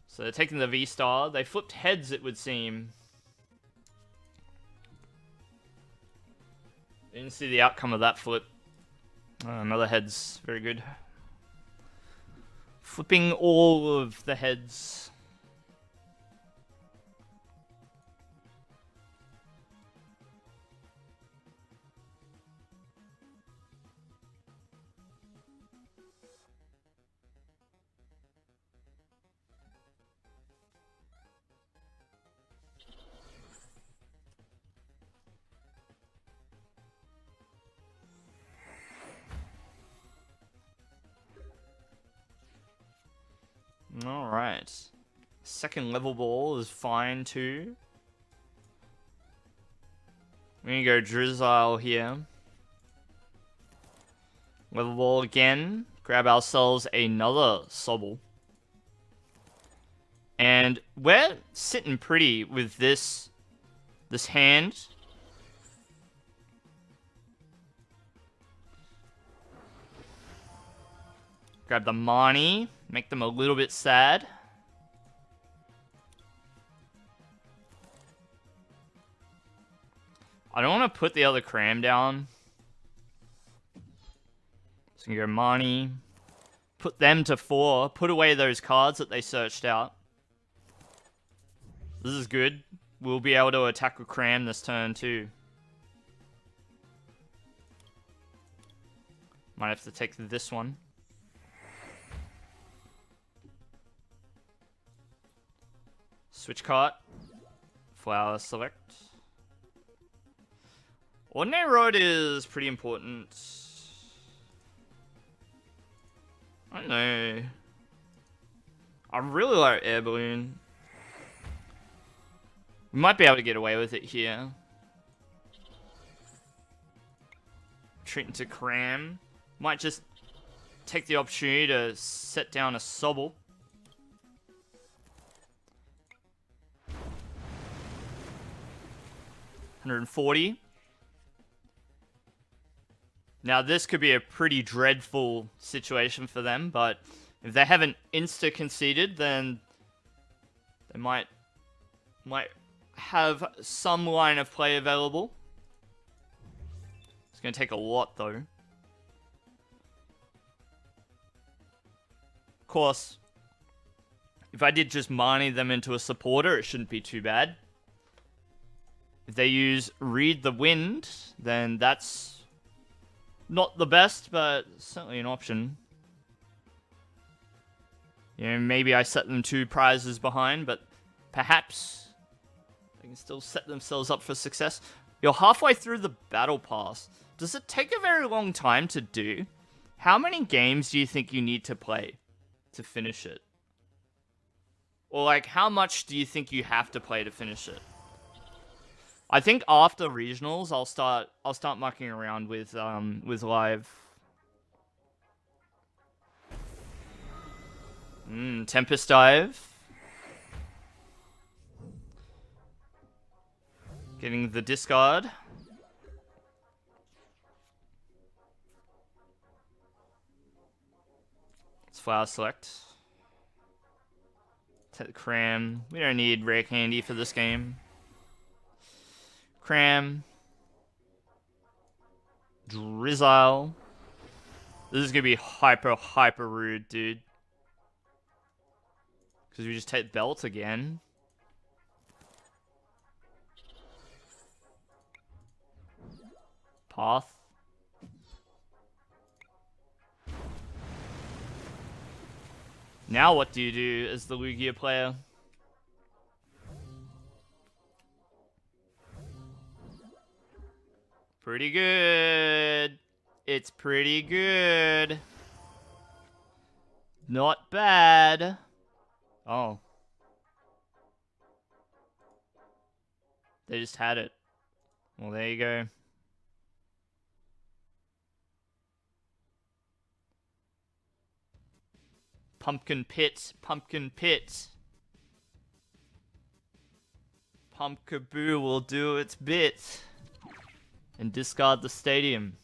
So they're taking the V-Star. They flipped heads, it would seem. Didn't see the outcome of that flip. Another heads. Very good. Flipping all of the heads. Alright. Second level ball is fine too. We're gonna go Drizzile here. Level ball again. Grab ourselves another Sobble. And we're sitting pretty with this hand. Grab the Marnie. Make them a little bit sad. I don't want to put the other Cram down. So you go Marnie. Put them to 4. Put away those cards that they searched out. This is good. We'll be able to attack with Cram this turn too. Might have to take this one. Switch cart. Flower select. Ordinary Rod is pretty important. I don't know. I really like Air Balloon. We might be able to get away with it here. Retreat into Cram. Might just take the opportunity to set down a Sobble. $140. Now this could be a pretty dreadful situation for them, but if they haven't insta-conceded, then they might have some line of play available. It's going to take a lot, though. Of course, If I did just mining them into a supporter, it shouldn't be too bad. If they use Read the Wind, then that's not the best, but certainly an option. You know, maybe I set them 2 prizes behind, but perhaps they can still set themselves up for success. You're halfway through the battle pass. Does it take a very long time to do? How many games do you think you need to play to finish it? Or like, how much do you think you have to play to finish it? I think after regionals, I'll start mucking around with live. Tempest dive. Getting the discard. Let's flower select. Take the cram. We don't need rare candy for this game. Cram. Drizzle. This is gonna be hyper rude, dude. Because we just take belt again. Path. Now what do you do as the Lugia player? Pretty good. It's pretty good. Not bad. Oh. They just had it. Well, there you go. Pumpkin pit. Pumpkin pit. Pumpkaboo will do its bit. And discard the stadium.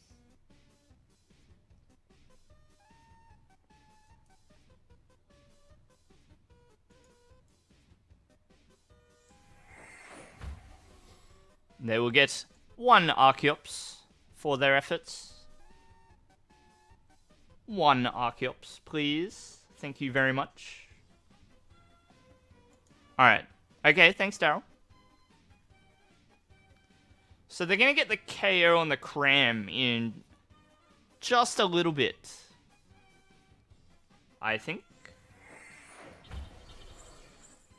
They will get 1 Archeops for their efforts. 1 Archeops, please. Thank you very much. Alright. Okay, thanks, Daryl. So they're going to get the KO on the cram in just a little bit. I think.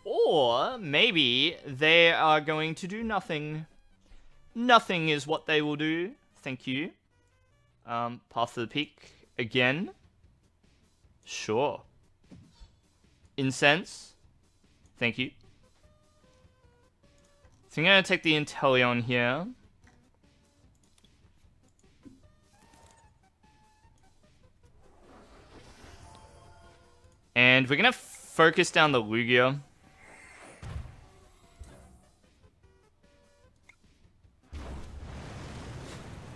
Or maybe they are going to do nothing. Nothing is what they will do. Thank you. Path to the Peak again. Sure. Incense. Thank you. So I'm going to take the Inteleon here. And we're going to focus down the Lugia.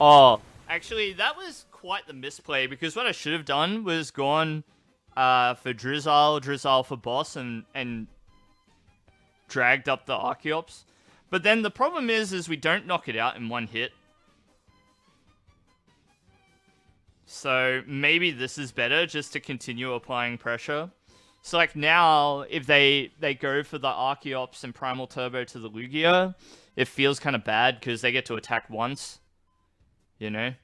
Oh, actually, that was quite the misplay, because what I should have done was gone for Drizzle for boss, and dragged up the Archeops. But then the problem is we don't knock it out in 1 hit. So maybe this is better, just to continue applying pressure. So like now, if they go for the Archeops and Primal Turbo to the Lugia, it feels kind of bad because they get to attack once. You know?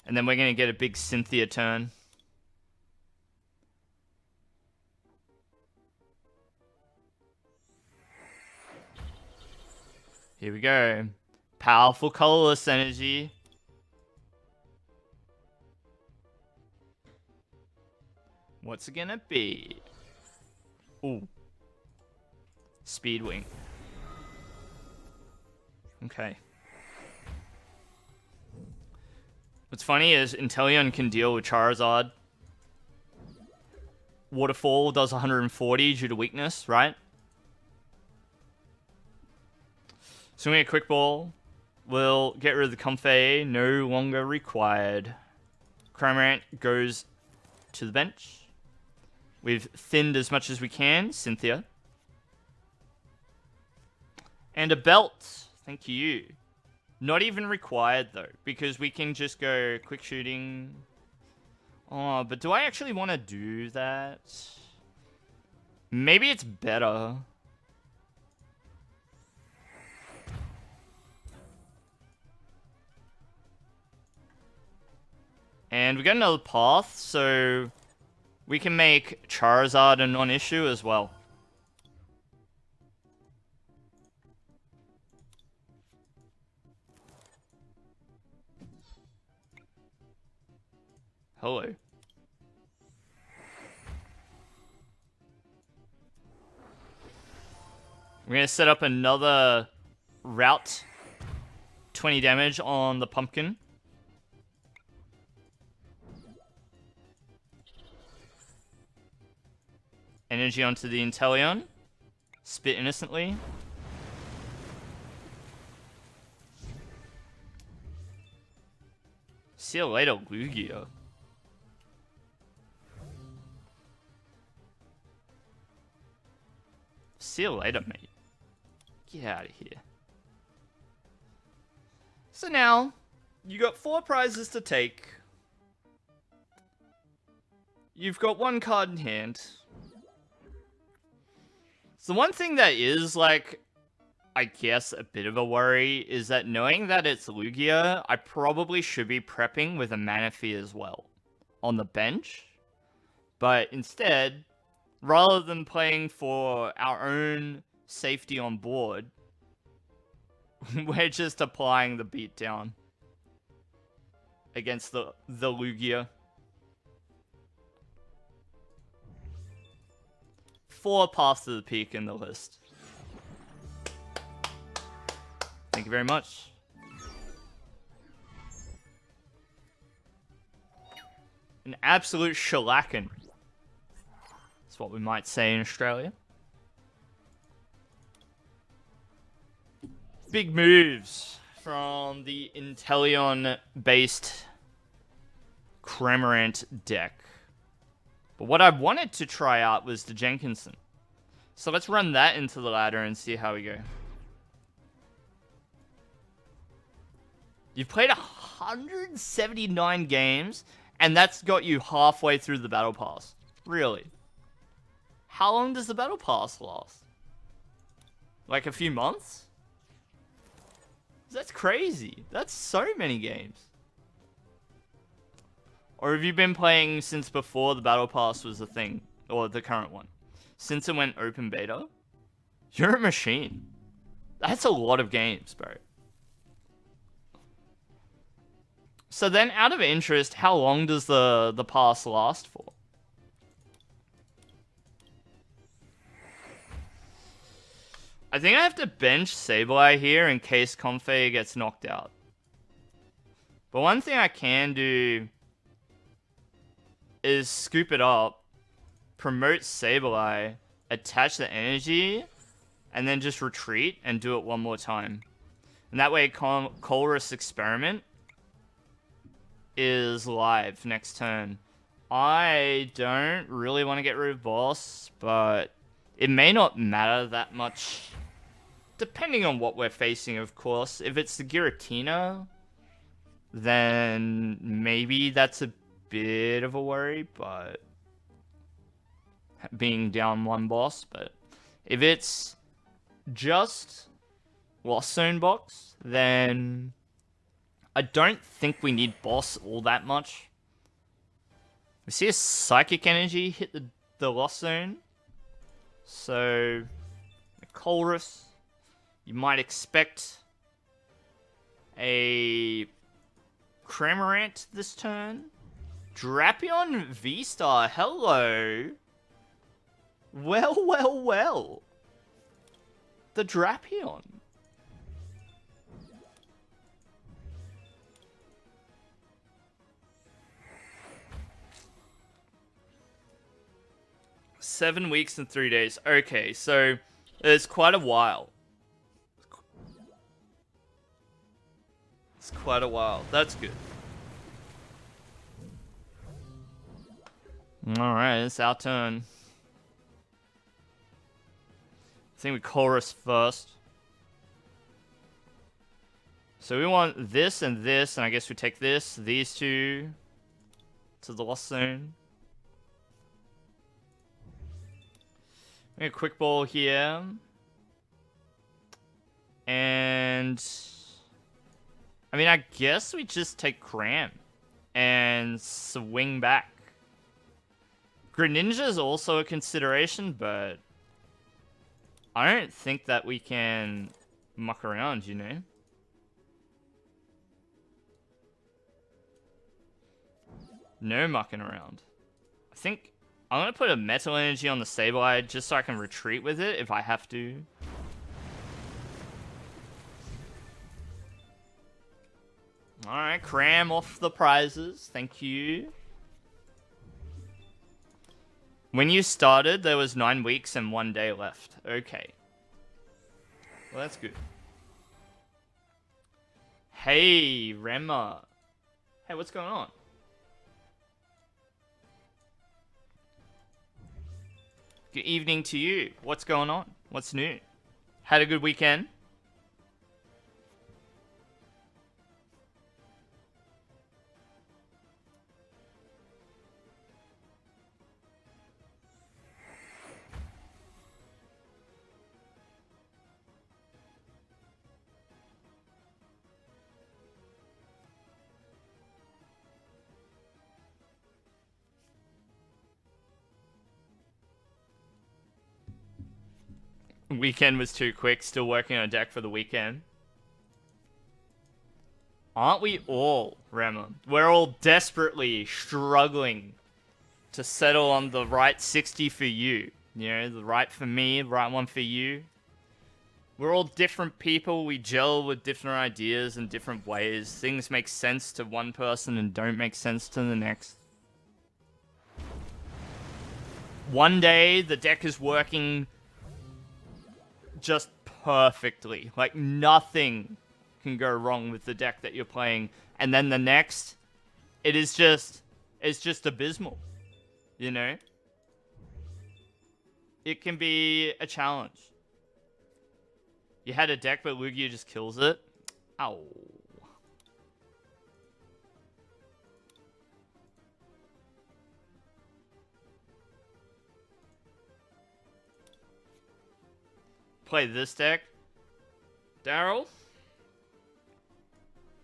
And then we're going to get a big Cynthia turn. Here we go. Powerful colorless energy. What's it gonna be? Ooh. Speedwing. Okay. What's funny is Inteleon can deal with Charizard. Waterfall does 140 due to weakness, right? Swinging a Quick Ball will get rid of the Comfey, no longer required. Cramorant goes to the bench. We've thinned as much as we can, Cynthia. And a belt, thank you. Not even required though, because we can just go quick shooting. Oh, but do I actually want to do that? Maybe it's better. And we got another path, so we can make Charizard a non-issue as well. Hello. We're going to set up another route. 20 damage on the pumpkin. Energy onto the Inteleon. Spit innocently. See you later, Lugia. See you later, mate. Get out of here. So now, you got 4 prizes to take. You've got 1 card in hand. So one thing that is, like, I guess a bit of a worry is that knowing that it's Lugia, I probably should be prepping with a Manaphy as well on the bench. But instead, rather than playing for our own safety on board, we're just applying the beatdown against the Lugia. 4 paths to the peak in the list. Thank you very much. An absolute shellacking. That's what we might say in Australia. Big moves from the Inteleon-based Cramorant deck. But what I wanted to try out was the Jenkinson. So let's run that into the ladder and see how we go. You've played 179 games, and that's got you halfway through the Battle Pass. Really? How long does the Battle Pass last? Like a few months? That's crazy. That's so many games. Or have you been playing since before the Battle Pass was a thing? Or the current one? Since it went open beta? You're a machine. That's a lot of games, bro. So then, out of interest, how long does the pass last for? I think I have to bench Sableye here in case Comfey gets knocked out. But one thing I can do is scoop it up, promote Sableye, attach the energy, and then just retreat and do it one more time. And that way, Colress Experiment is live next turn. I don't really want to get rid of boss, but it may not matter that much. Depending on what we're facing, of course. If it's the Giratina, then maybe that's a bit of a worry, but being down 1 boss. But if it's just Lost Zone box, then I don't think we need boss all that much. We see a Psychic Energy hit the Lost Zone. So, Colress, you might expect a Cramorant this turn. Drapion V-Star, hello. Well, well, well. The Drapion. Seven weeks and 3 days. Okay, so it's quite a while. It's quite a while. That's good. Alright, it's our turn. I think we Chorus first. So we want this, and I guess we take this, these two. to the Lost Zone. A quick ball here. And I mean, I guess we just take Cram and swing back. Greninja is also a consideration, but I don't think that we can muck around, you know? No mucking around. I think I'm going to put a Metal Energy on the Sableye just so I can retreat with it if I have to. Alright, Cram off the prizes. Thank you. When you started, there was 9 weeks and 1 day left. Okay. Well, that's good. Hey, Rema. Hey, what's going on? Good evening to you. What's going on? What's new? Had a good weekend? Weekend was too quick. Still working on a deck for the weekend. Aren't we all, Rema? We're all desperately struggling to settle on the right 60 for you. You know, the right for me, the right one for you. We're all different people. We gel with different ideas in different ways. Things make sense to one person and don't make sense to the next. One day, the deck is working just perfectly. Like, nothing can go wrong with the deck that you're playing. And then the next, it's just abysmal. You know? It can be a challenge. You had a deck, but Lugia just kills it. Ow. Play this deck. Daryl?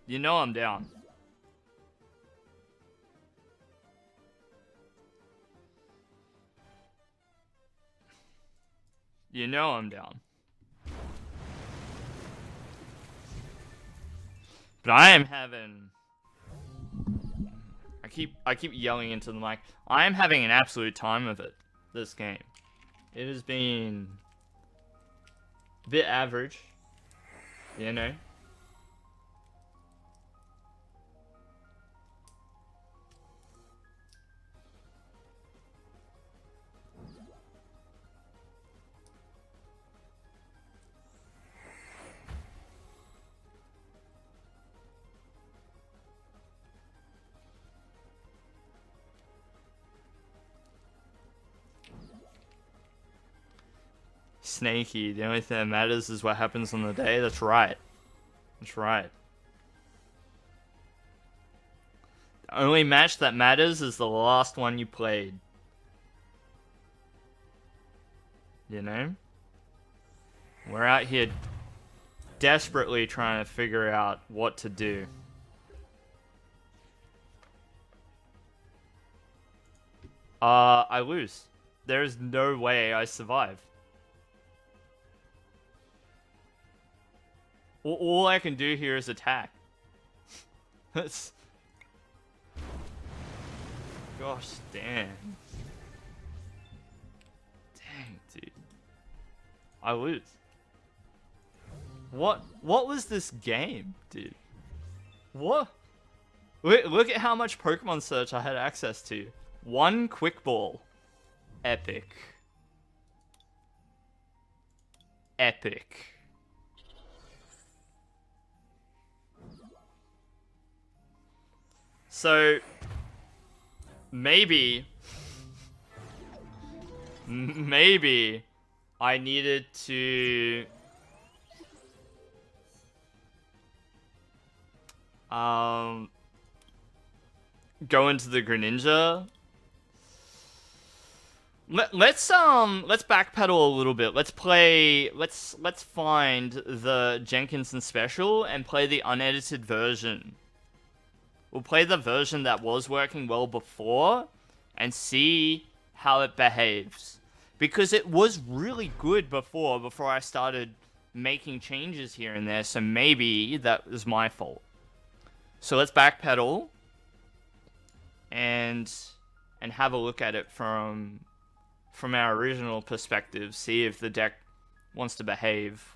You know I'm down. You know I'm down. But I am having... I keep yelling into the mic. I am having an absolute time of it, this game. It has been a bit average, you know? Snaky. The only thing that matters is what happens on the day. That's right. That's right. The only match that matters is the last one you played. You know? We're out here desperately trying to figure out what to do. I lose. There's no way I survive. All I can do here is attack. That's... Gosh, damn. Dang, dude. I lose. What was this game, dude? What? Look at how much Pokemon Search I had access to. One quick ball. Epic. Epic. So, maybe I needed to go into the Greninja. Let's backpedal a little bit. Let's find the Jenkinson special and play the unedited version. We'll play the version that was working well before and see how it behaves. Because it was really good before I started making changes here and there, so maybe that was my fault. So let's backpedal and have a look at it from our original perspective, see if the deck wants to behave.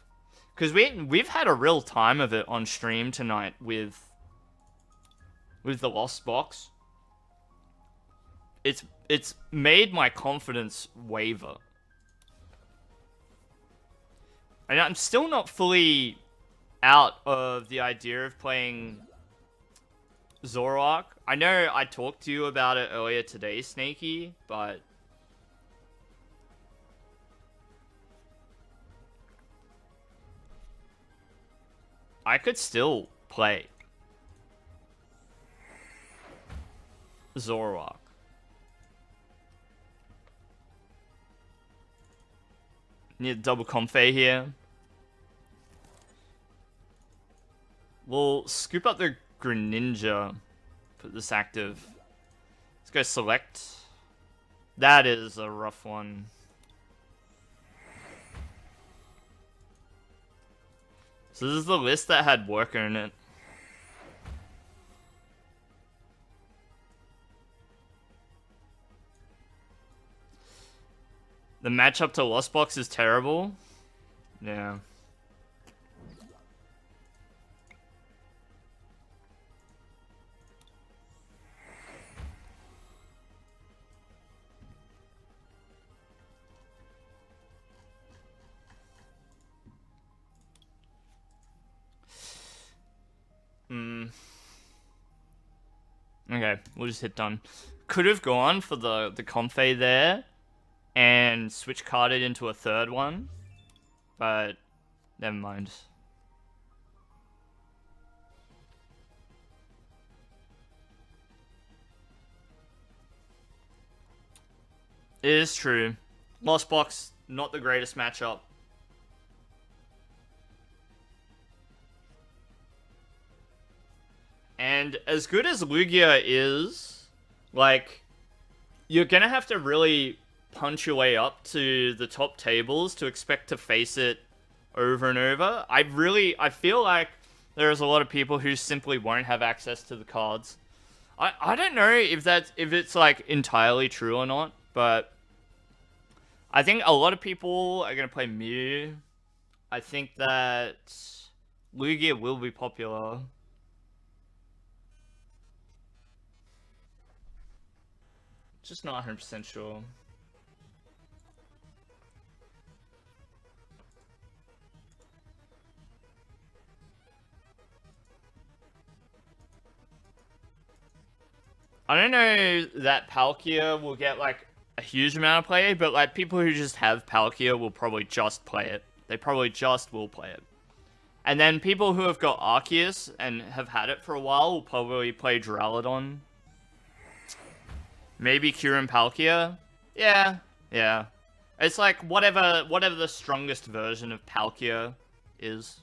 Because we've had a real time of it on stream tonight with the Lost Box. It's made my confidence waver. And I'm still not fully out of the idea of playing Zoroark. I know I talked to you about it earlier today, Snaky, but I could still play Zoroark. Need a double Comfey here. We'll scoop up the Greninja. Put this active. Let's go select. That is a rough one. So this is the list that had Worker in it. The matchup to Lost Box is terrible. Yeah. Okay, we'll just hit done. Could have gone for the Comfey there and switch carded into a third one, but never mind. It is true. Lost Box, not the greatest matchup. And as good as Lugia is, like, you're gonna have to really punch your way up to the top tables to expect to face it over and over. I feel like there's a lot of people who simply won't have access to the cards. I don't know if it's like entirely true or not, but I think a lot of people are gonna play Mew. I think that Lugia will be popular. Just not 100% sure. I don't know that Palkia will get like a huge amount of play, but like people who just have Palkia will probably just play it. They probably just will play it. And then people who have got Arceus and have had it for a while will probably play Duraludon. Maybe Kyurem Palkia? Yeah. It's like whatever the strongest version of Palkia is.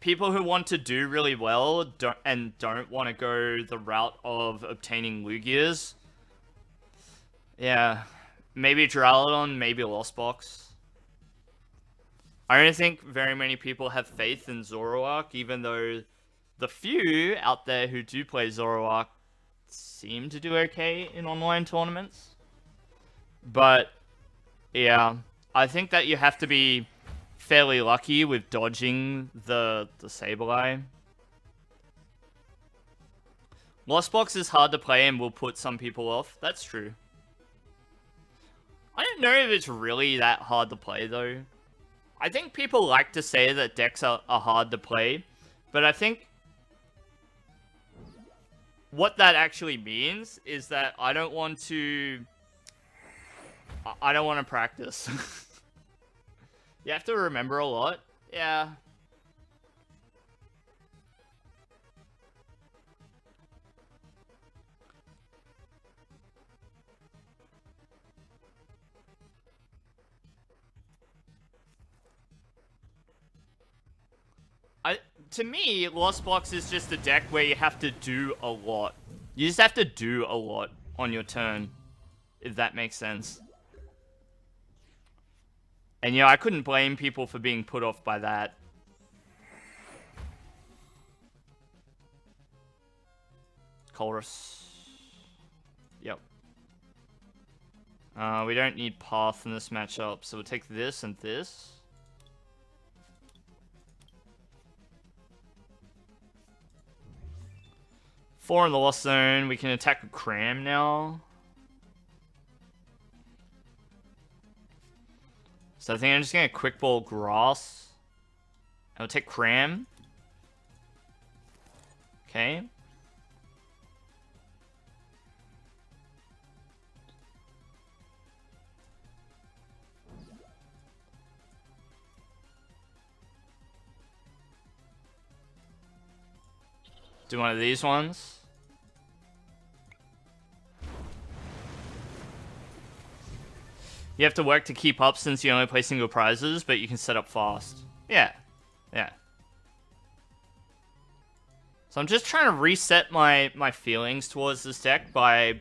People who want to do really well don't want to go the route of obtaining Lugias. Yeah. Maybe Duraludon, maybe Lost Box. I don't think very many people have faith in Zoroark, even though the few out there who do play Zoroark seem to do okay in online tournaments. But, yeah, I think that you have to be fairly lucky with dodging the Sableye. Lost Box is hard to play and will put some people off. That's true. I don't know if it's really that hard to play, though. I think people like to say that decks are hard to play, but I think what that actually means is that I don't want to practice. You have to remember a lot. Yeah. to me, Lost Box is just a deck where you have to do a lot. You just have to do a lot on your turn, if that makes sense. And yeah, I couldn't blame people for being put off by that. Colress. Yep. We don't need Path in this matchup, so we'll take this and this. Four in the Lost Zone. We can attack with Cram now. So I think I'm just gonna Quick Ball Grass. I'll take Cram. Okay. Do one of these ones. You have to work to keep up since you only play single prizes, but you can set up fast. Yeah. Yeah. So I'm just trying to reset my feelings towards this deck by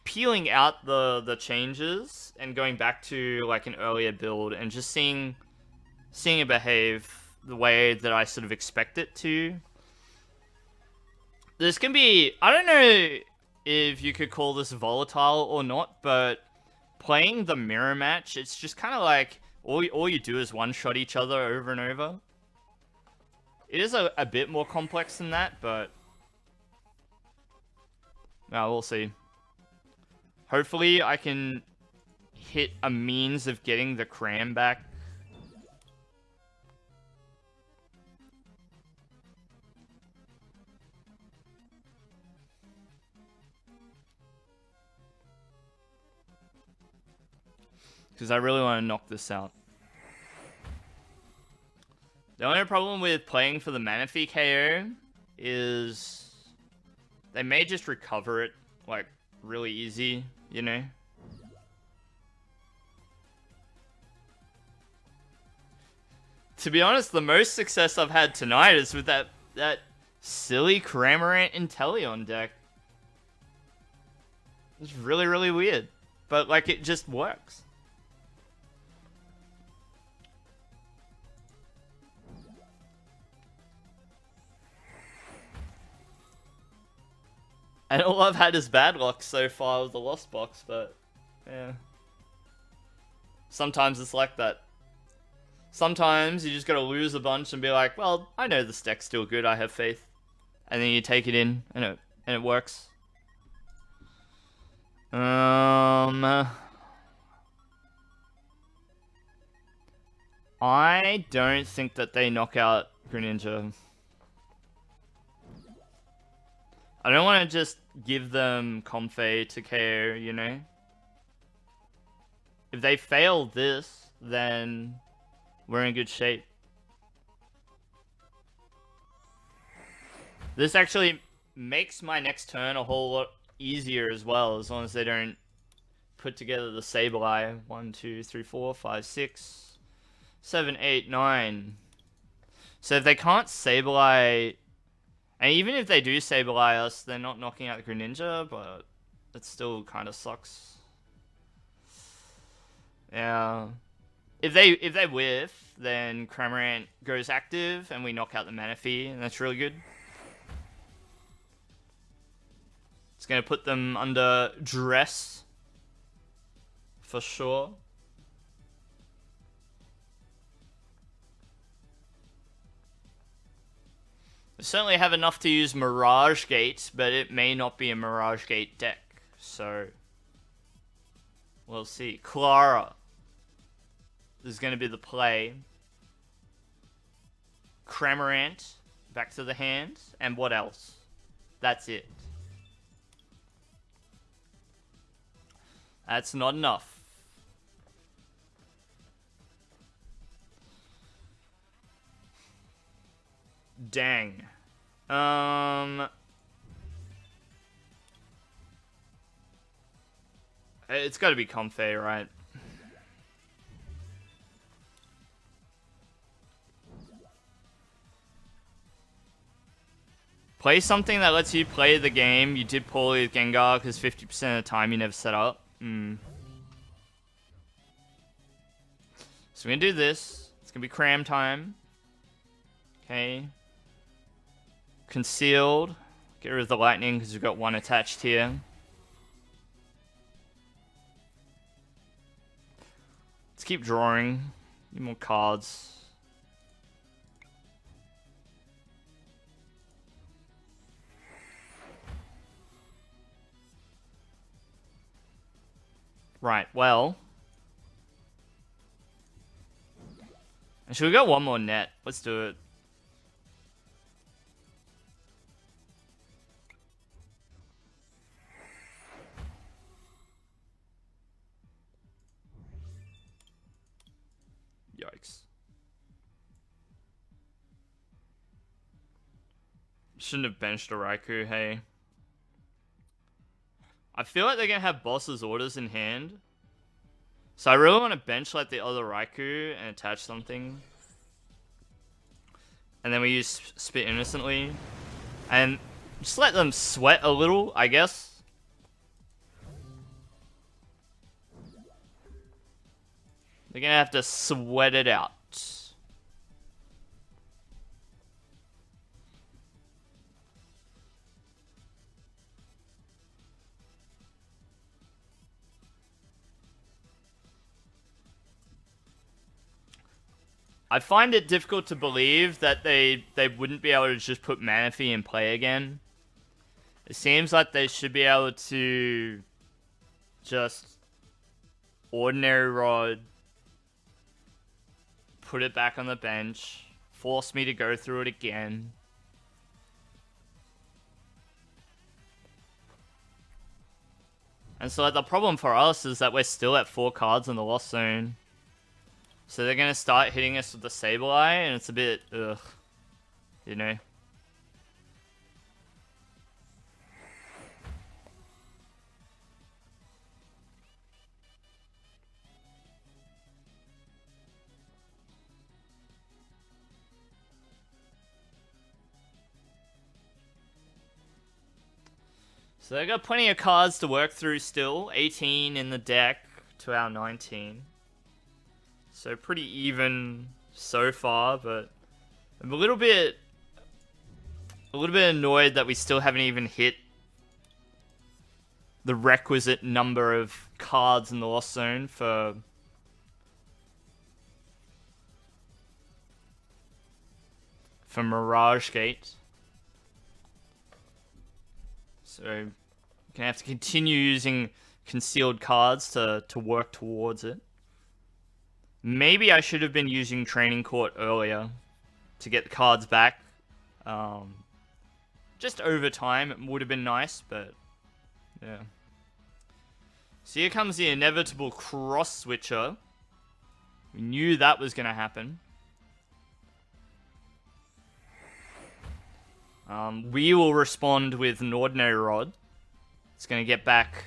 peeling out the changes and going back to like an earlier build and just seeing it behave the way that I sort of expect it to. This can be, I don't know if you could call this volatile or not, but playing the mirror match, it's just kind of like all you do is one-shot each other over and over. It is a bit more complex than that, but we'll see. Hopefully I can hit a means of getting the Cram back. Because I really want to knock this out. The only problem with playing for the Manaphy KO is they may just recover it, like, really easy, you know? To be honest, the most success I've had tonight is with that silly Cramorant Inteleon deck. It's really, really weird. But, like, it just works. And all I've had is bad luck so far with the Lost Box, but yeah. Sometimes it's like that. Sometimes you just gotta lose a bunch and be like, well, I know this deck's still good, I have faith. And then you take it in, and it works. I don't think that they knock out Greninja. I don't want to just give them Comfey to KO, you know? If they fail this, then we're in good shape. This actually makes my next turn a whole lot easier as well, as long as they don't put together the Sableye. 1, 2, 3, 4, 5, 6, 7, 8, 9. So if they can't Sableye... And even if they do Sableye us, they're not knocking out the Greninja, but it still kind of sucks. Yeah. If they whiff, then Cramorant goes active, and we knock out the Manaphy, and that's really good. It's going to put them under duress, for sure. We certainly have enough to use Mirage Gates, but it may not be a Mirage Gate deck, so we'll see. Clara is going to be the play. Cramorant back to the hand, and what else? That's it. That's not enough. Dang. It's got to be Comfey, right? Play something that lets you play the game. You did poorly with Gengar because 50% of the time you never set up. So we're gonna do this. It's gonna be cram time. Okay. Concealed. Get rid of the lightning because we've got one attached here. Let's keep drawing. Need more cards. Right, well. Should we go one more net? Let's do it. Yikes. Shouldn't have benched a Raikou, hey. I feel like they're gonna have boss's orders in hand. So I really want to bench like the other Raikou and attach something. And then we use Spit Innocently. And just let them sweat a little, I guess. They're gonna have to sweat it out. I find it difficult to believe that they wouldn't be able to just put Manaphy in play again. It seems like they should be able to just Ordinary Rod, put it back on the bench, force me to go through it again. And so like, the problem for us is that we're still at 4 cards in the Lost Zone. So they're going to start hitting us with the Sableye, and it's a bit, ugh, you know. So they've got plenty of cards to work through still. 18 in the deck to our 19. So pretty even so far, but I'm a little bit annoyed that we still haven't even hit the requisite number of cards in the Lost Zone for Mirage Gate. So we're gonna have to continue using concealed cards to work towards it. Maybe I should have been using Training Court earlier to get the cards back. Just over time, it would have been nice, but yeah. So here comes the inevitable cross switcher. We knew that was going to happen. We will respond with an Ordinary Rod. It's going to get back...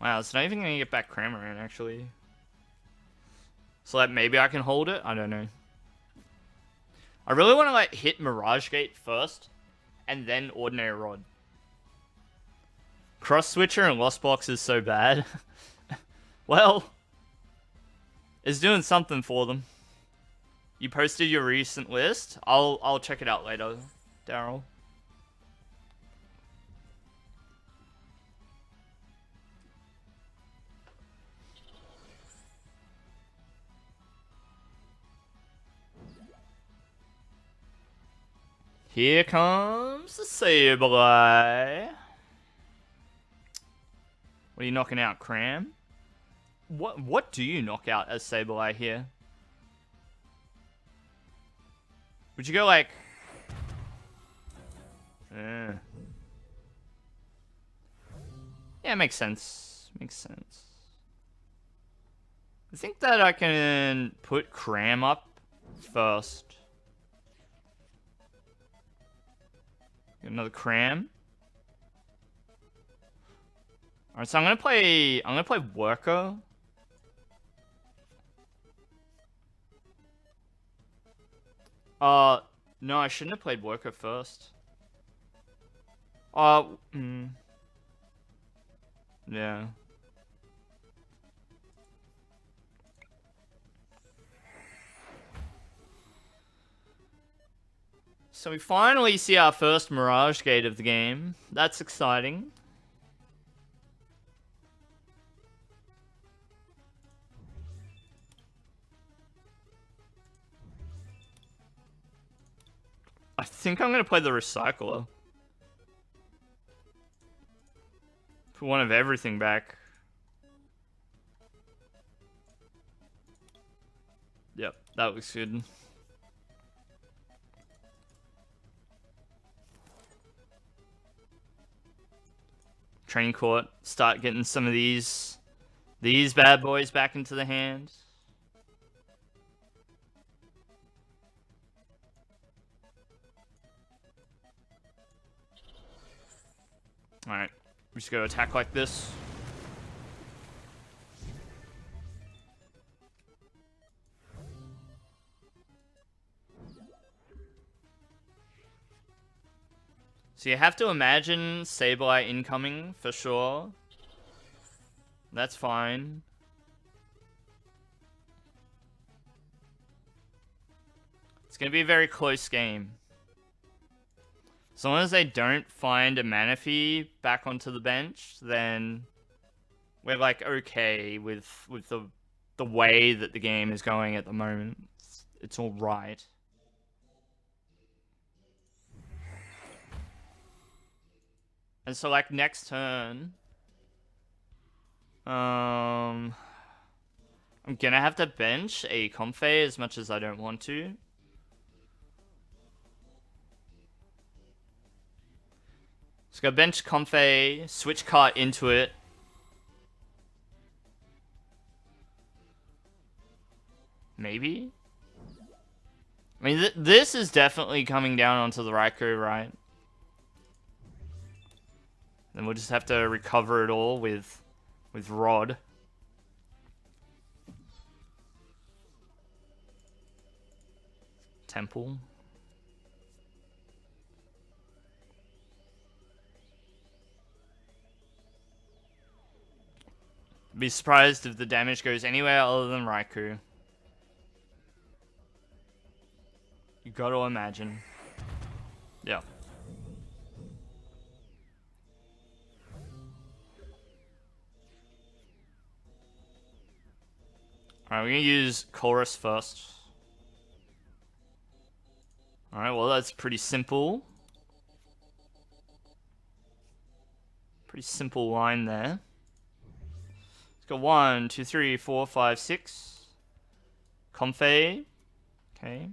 Wow, it's not even going to get back Cramorant, actually. So like maybe I can hold it? I don't know. I really want to like hit Mirage Gate first, and then Ordinary Rod. Cross Switcher and Lost Box is so bad. Well, it's doing something for them. You posted your recent list. I'll check it out later, Daryl. Here comes the Sableye. What are you knocking out, Cram? What do you knock out as Sableye here? Would you go like... Yeah, it makes sense. Makes sense. I think that I can put Cram up first. Another Cram. Alright, so I'm gonna play Worker. No, I shouldn't have played Worker first. Yeah. So we finally see our first Mirage Gate of the game. That's exciting. I think I'm gonna play the Recycler. Put one of everything back. Yep, that looks good. Training court. Start getting some of these bad boys back into the hand. Alright. We just go attack like this. So you have to imagine Sableye incoming for sure. That's fine. It's gonna be a very close game. As long as they don't find a Manaphy back onto the bench, then we're like okay with the way that the game is going at the moment. It's all right. And so like next turn, I'm gonna have to bench a Comfey as much as I don't want to. Just go bench Comfey, switch cart into it. Maybe? I mean, this is definitely coming down onto the Raikou, right? Then we'll just have to recover it all with Rod. Temple. Be surprised if the damage goes anywhere other than Raikou. You gotta imagine. Yeah. Alright, we're gonna use Chorus first. Alright, well that's pretty simple. Pretty simple line there. Let's go 1, 2, 3, 4, 5, 6. Comfey. Okay.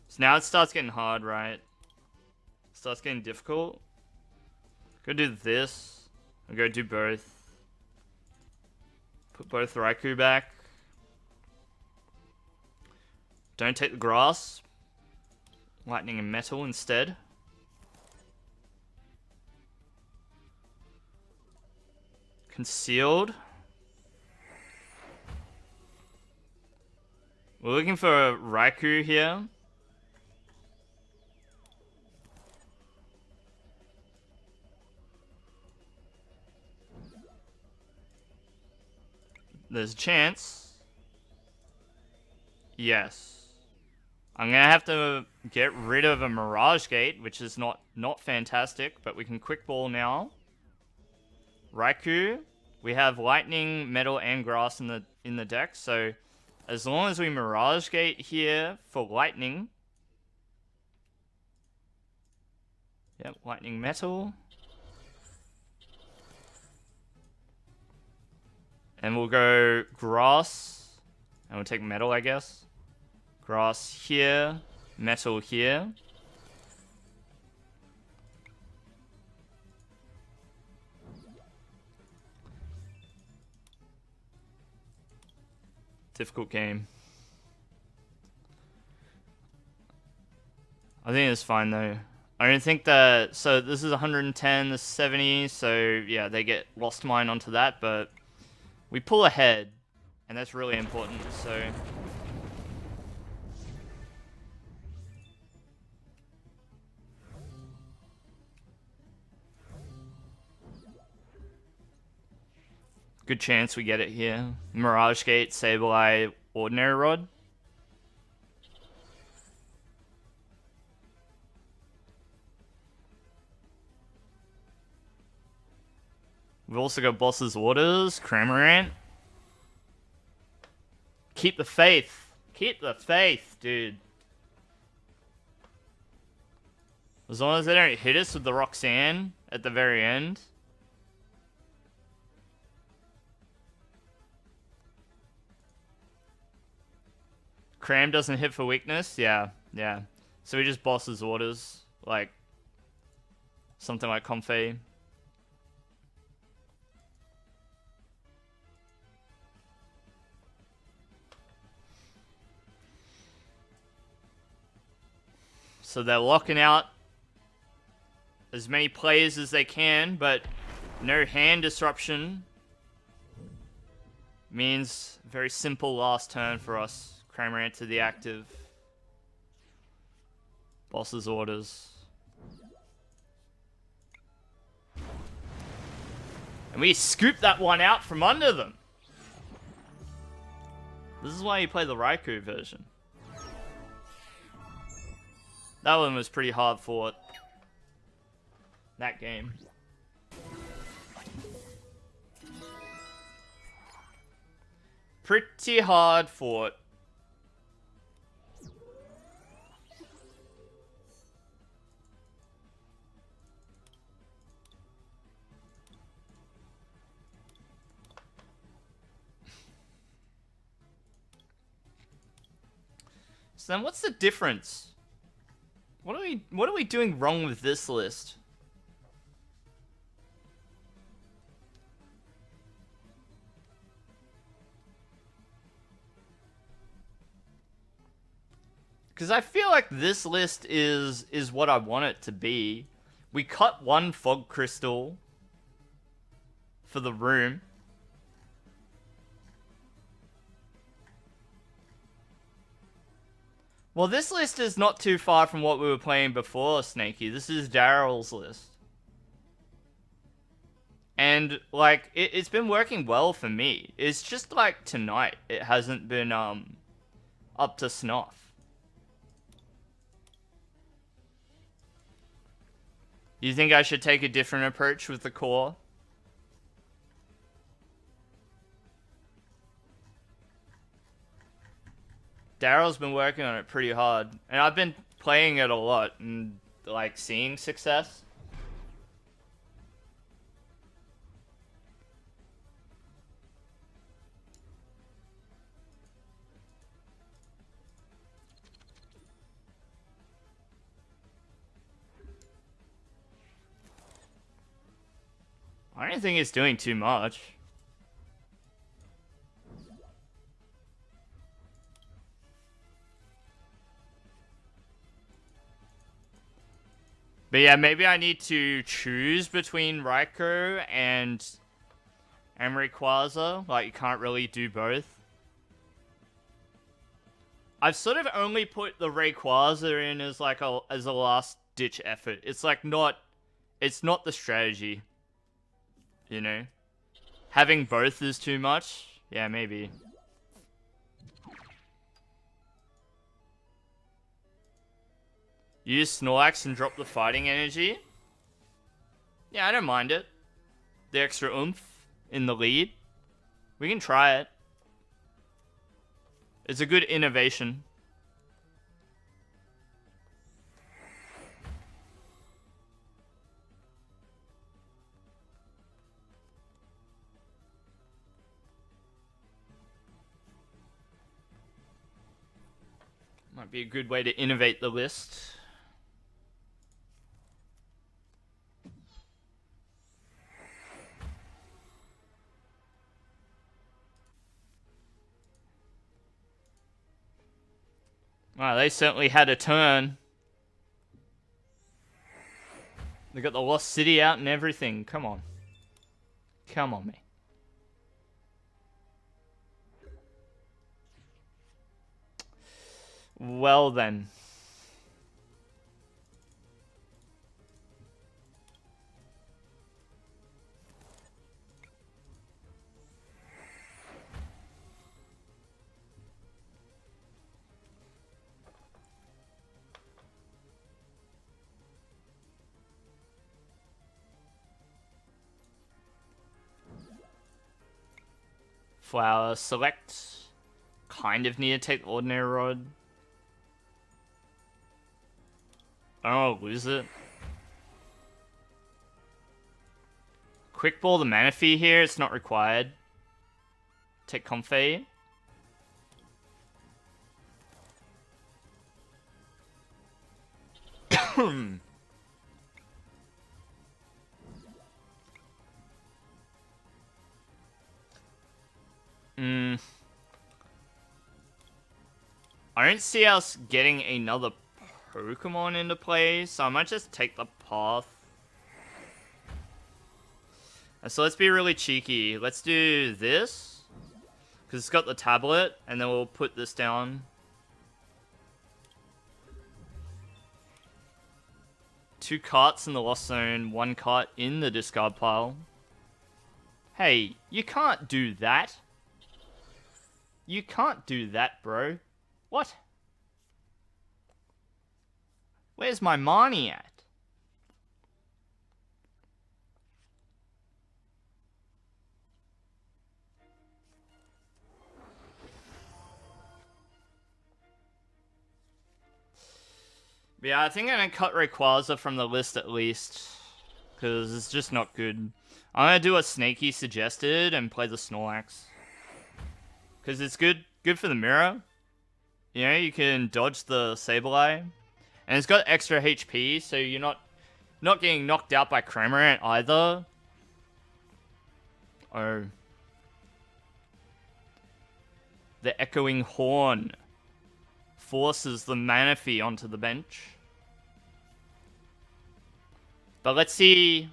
So now it starts getting hard, right? Starts getting difficult. Go do this. I'll go do both. Put both Raikou back. Don't take the grass. Lightning and metal instead. Concealed. We're looking for a Raikou here. There's a chance. Yes. I'm gonna have to get rid of a Mirage Gate, which is not fantastic, but we can Quick Ball now. Raikou. We have Lightning, Metal, and Grass in the deck, so as long as we Mirage Gate here for Lightning. Yep, Lightning, Metal. And we'll go Grass. And we'll take Metal, I guess. Grass here. Metal here. Difficult game. I think it's fine though. I don't think that... So this is 110, this is 70. So yeah, they get Lost Mine onto that, but... We pull ahead, and that's really important, so... Good chance we get it here. Mirage Gate, Sableye, Ordinary Rod. We've also got Boss's Orders, Cramorant. Keep the faith. Keep the faith, dude. As long as they don't hit us with the Roxanne at the very end. Cram doesn't hit for weakness? Yeah, yeah. So we just Boss's Orders. Like, something like Comfey. So they're locking out as many players as they can, but no hand disruption means very simple last turn for us. Cramorant to the active. Boss's Orders. And we scooped that one out from under them. This is why you play the Raikou version. That one was pretty hard fought. That game. Pretty hard fought. So then what's the difference? What are we doing wrong with this list? Because I feel like this list is what I want it to be. We cut one Fog Crystal for the room. Well, this list is not too far from what we were playing before, Snakey. This is Daryl's list. And, like, it's been working well for me. It's just, like, tonight. It hasn't been, up to snuff. You think I should take a different approach with the core? Daryl's been working on it pretty hard. And I've been playing it a lot and, like, seeing success. I don't think it's doing too much. But yeah, maybe I need to choose between Raikou and Rayquaza. Like, you can't really do both. I've sort of only put the Rayquaza in as like a last ditch effort. It's like it's not the strategy. You know? Having both is too much? Yeah, maybe. Use Snorlax and drop the fighting energy? Yeah, I don't mind it. The extra oomph in the lead. We can try it. It's a good innovation. Might be a good way to innovate the list. Wow, they certainly had a turn. They got the Lost City out and everything. Come on. Come on, me. Well then. Flower select. Kind of need to take the ordinary rod. I don't want to lose it. Quick ball the Manaphy here, it's not required. Take Comfey. I don't see us getting another Pokemon into play, so I might just take the path. So let's be really cheeky. Let's do this, because it's got the tablet, and then we'll put this down. Two carts in the Lost Zone, one cart in the discard pile. Hey, you can't do that. You can't do that, bro. What? Where's my Marnie at? Yeah, I think I'm gonna cut Rayquaza from the list at least, because it's just not good. I'm gonna do what Snakey suggested and play the Snorlax, because it's good for the mirror. You know, you can dodge the Sableye, and it's got extra HP, so you're not getting knocked out by Cramorant either. Oh, the Echoing Horn forces the Manaphy onto the bench. But let's see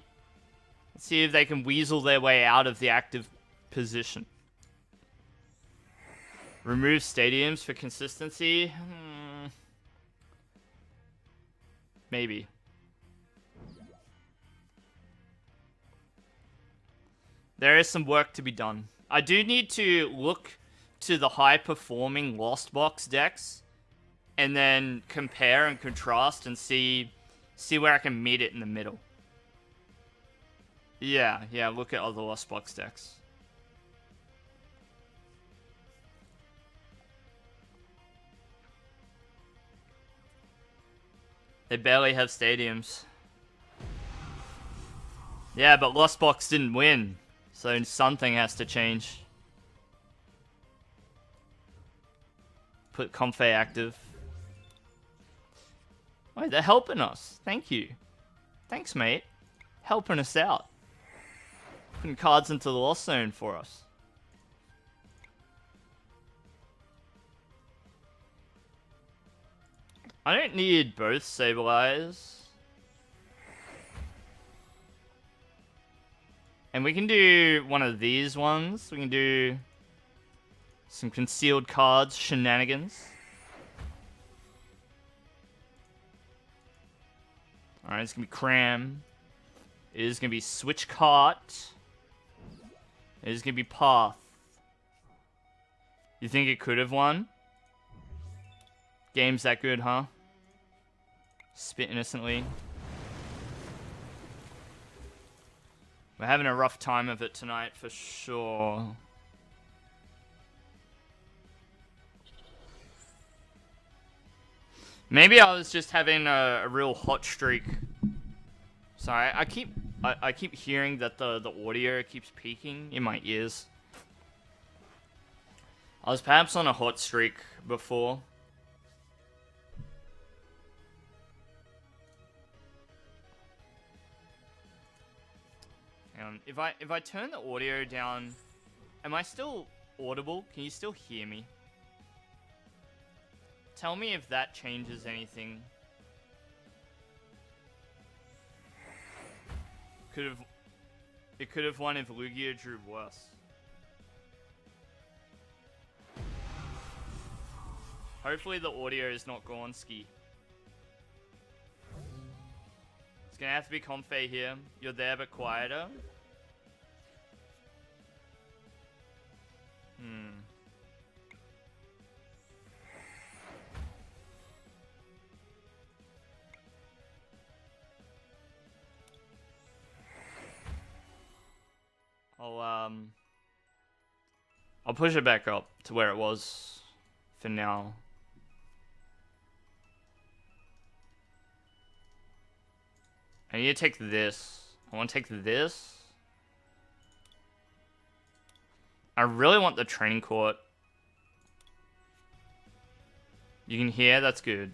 if they can weasel their way out of the active position. Remove stadiums for consistency? Maybe. There is some work to be done. I do need to look to the high-performing Lost Box decks and then compare and contrast and see where I can meet it in the middle. Yeah, look at other Lost Box decks. They barely have stadiums. Yeah, but Lost Box didn't win, so something has to change. Put Comfey active. Wait, they're helping us. Thank you. Thanks, mate. Helping us out. Putting cards into the Lost Zone for us. I don't need both Sableyes. And we can do one of these ones. We can do some concealed cards shenanigans. Alright, it's gonna be Cram. It is gonna be Switch Cart. It is gonna be Path. You think it could have won? Game's that good, huh? Spit innocently. We're having a rough time of it tonight, for sure. Maybe I was just having a real hot streak. Sorry, I keep hearing that the audio keeps peaking in my ears. I was perhaps on a hot streak before. If I turn the audio down, am I still audible? Can you still hear me? Tell me if that changes anything. It could have won if Lugia drew worse. Hopefully the audio is not Gornsky. It's gonna have to be Comfey here. You're there but quieter. I'll push it back up to where it was for now. I need to take this. I want to take this. I really want the training court. You can hear? That's good.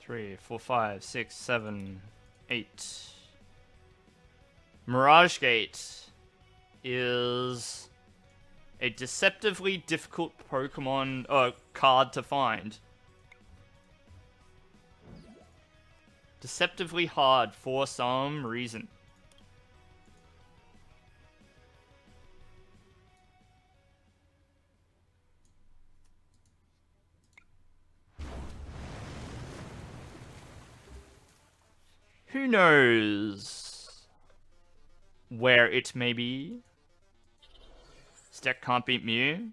Three, four, 5, 6, 7, 8. Mirage Gate is a deceptively difficult Pokemon card to find. Deceptively hard for some reason. Who knows where it may be? Stack can't beat Mew.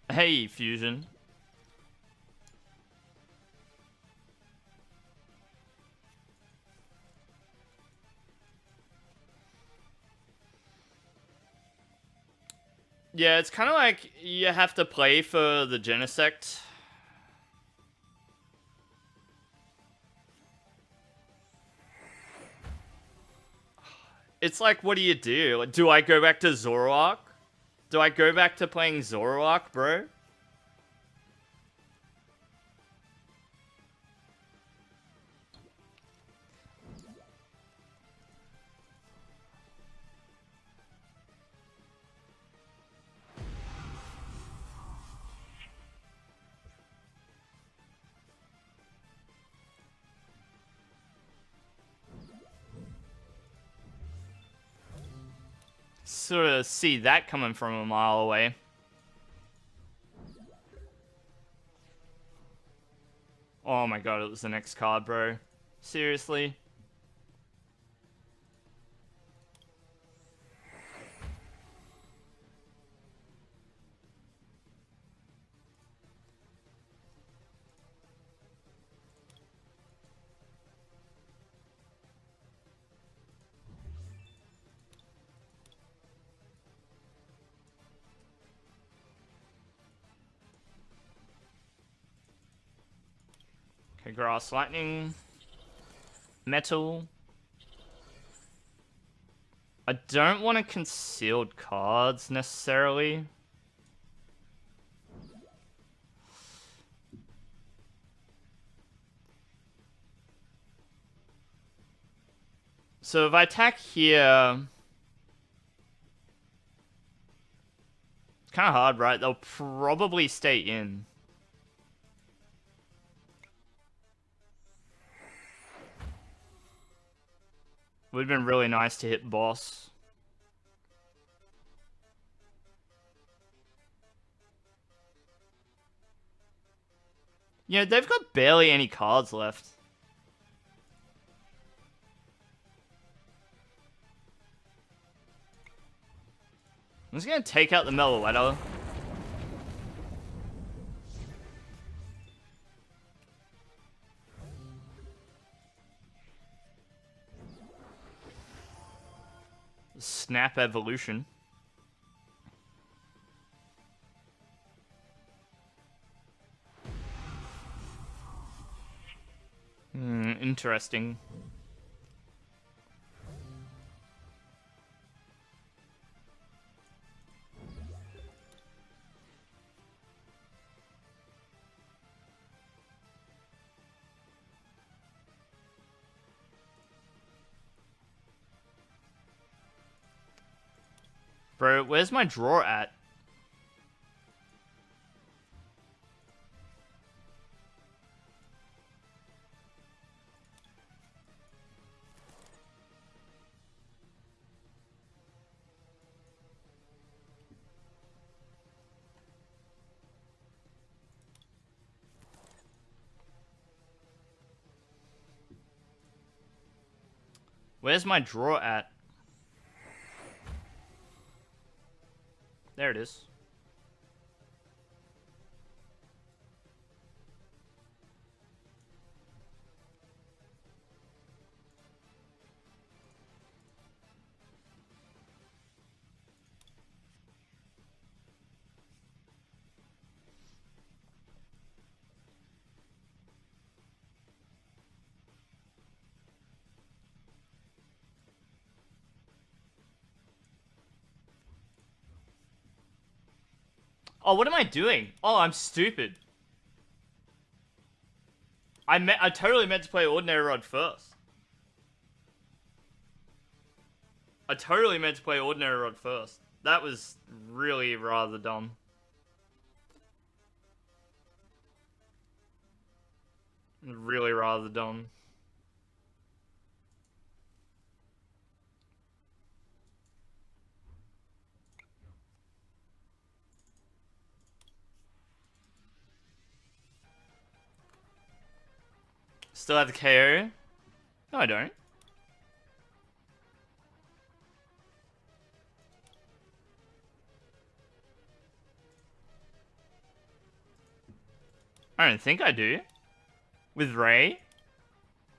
Hey, Fusion. Yeah, it's kind of like you have to play for the Genesect. It's like, what do you do? Do I go back to Zoroark? Do I go back to playing Zoroark, bro? Sort of see that coming from a mile away. Oh my god, it was the next card, bro. Seriously? Okay, Grass Lightning. Metal. I don't want to concealed cards necessarily. So if I attack here, it's kind of hard, right? They'll probably stay in. Would have been really nice to hit boss. Yeah, they've got barely any cards left. I'm just gonna take out the Meloetta. Snap Evolution. Interesting. bro. Where's my drawer at? Where's my drawer at? There it is. Oh, what am I doing? Oh, I'm stupid. I totally meant to play Ordinary Rod first. I totally meant to play Ordinary Rod first. That was really rather dumb. Really rather dumb. Still have the KO? No, I don't. I don't think I do. With Ray?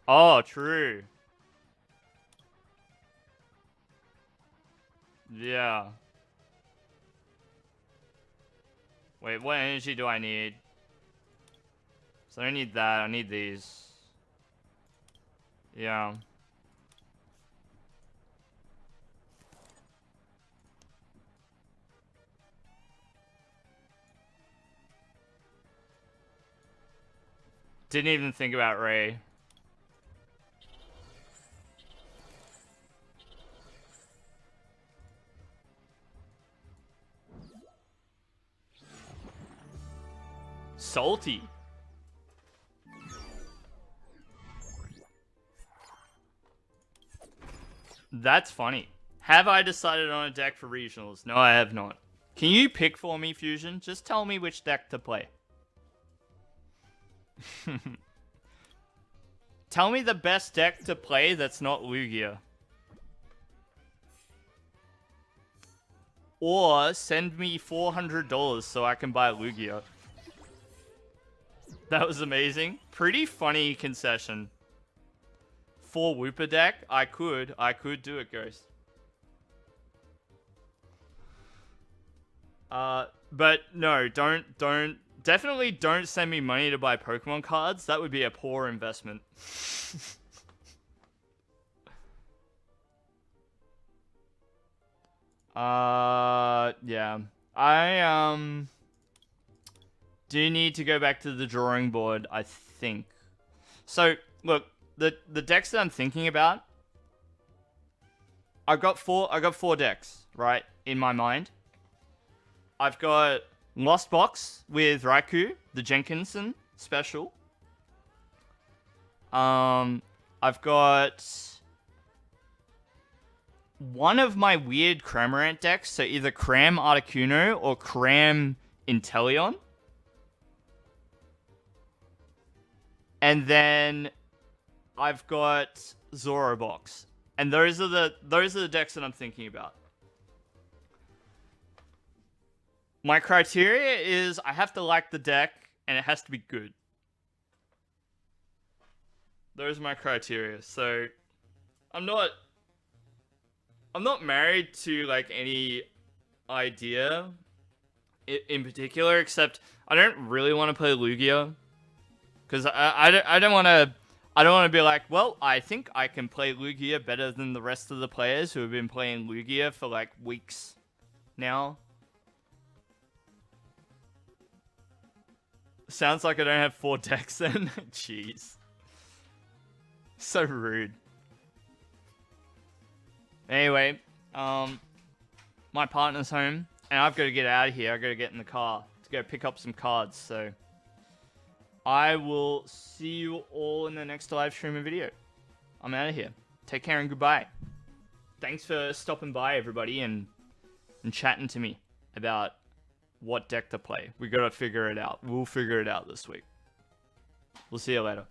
Oh, true. Yeah. Wait, what energy do I need? So I don't need that, I need these. Yeah. Didn't even think about Ray. Salty. That's funny. Have I decided on a deck for regionals? No, I have not. Can you pick for me, Fusion? Just tell me which deck to play. Tell me the best deck to play that's not Lugia. Or send me $400 so I can buy Lugia. That was amazing. Pretty funny concession. For Wooper deck, I could do it, Ghost. But no, definitely don't send me money to buy Pokemon cards. That would be a poor investment. Yeah. I do need to go back to the drawing board, I think. So, look, the decks that I'm thinking about, I've got four decks, right, in my mind. I've got Lost Box with Raikou, the Jenkinson special. I've got one of my weird Cramorant decks, so either Cram Articuno or Cram Inteleon. And then I've got Zorobox. And those are the decks that I'm thinking about. My criteria is I have to like the deck and it has to be good. Those are my criteria. So I'm not married to like any idea in particular, except I don't really want to play Lugia. Because I don't want to be like, well, I think I can play Lugia better than the rest of the players who have been playing Lugia for like weeks now. Sounds like I don't have 4 decks then. Jeez. So rude. Anyway, my partner's home, and I've got to get out of here. I've got to get in the car to go pick up some cards. So I will see you all in the next live stream and video. I'm out of here. Take care and goodbye. Thanks for stopping by, everybody, and chatting to me about what deck to play. We got to figure it out. We'll figure it out this week. We'll see you later.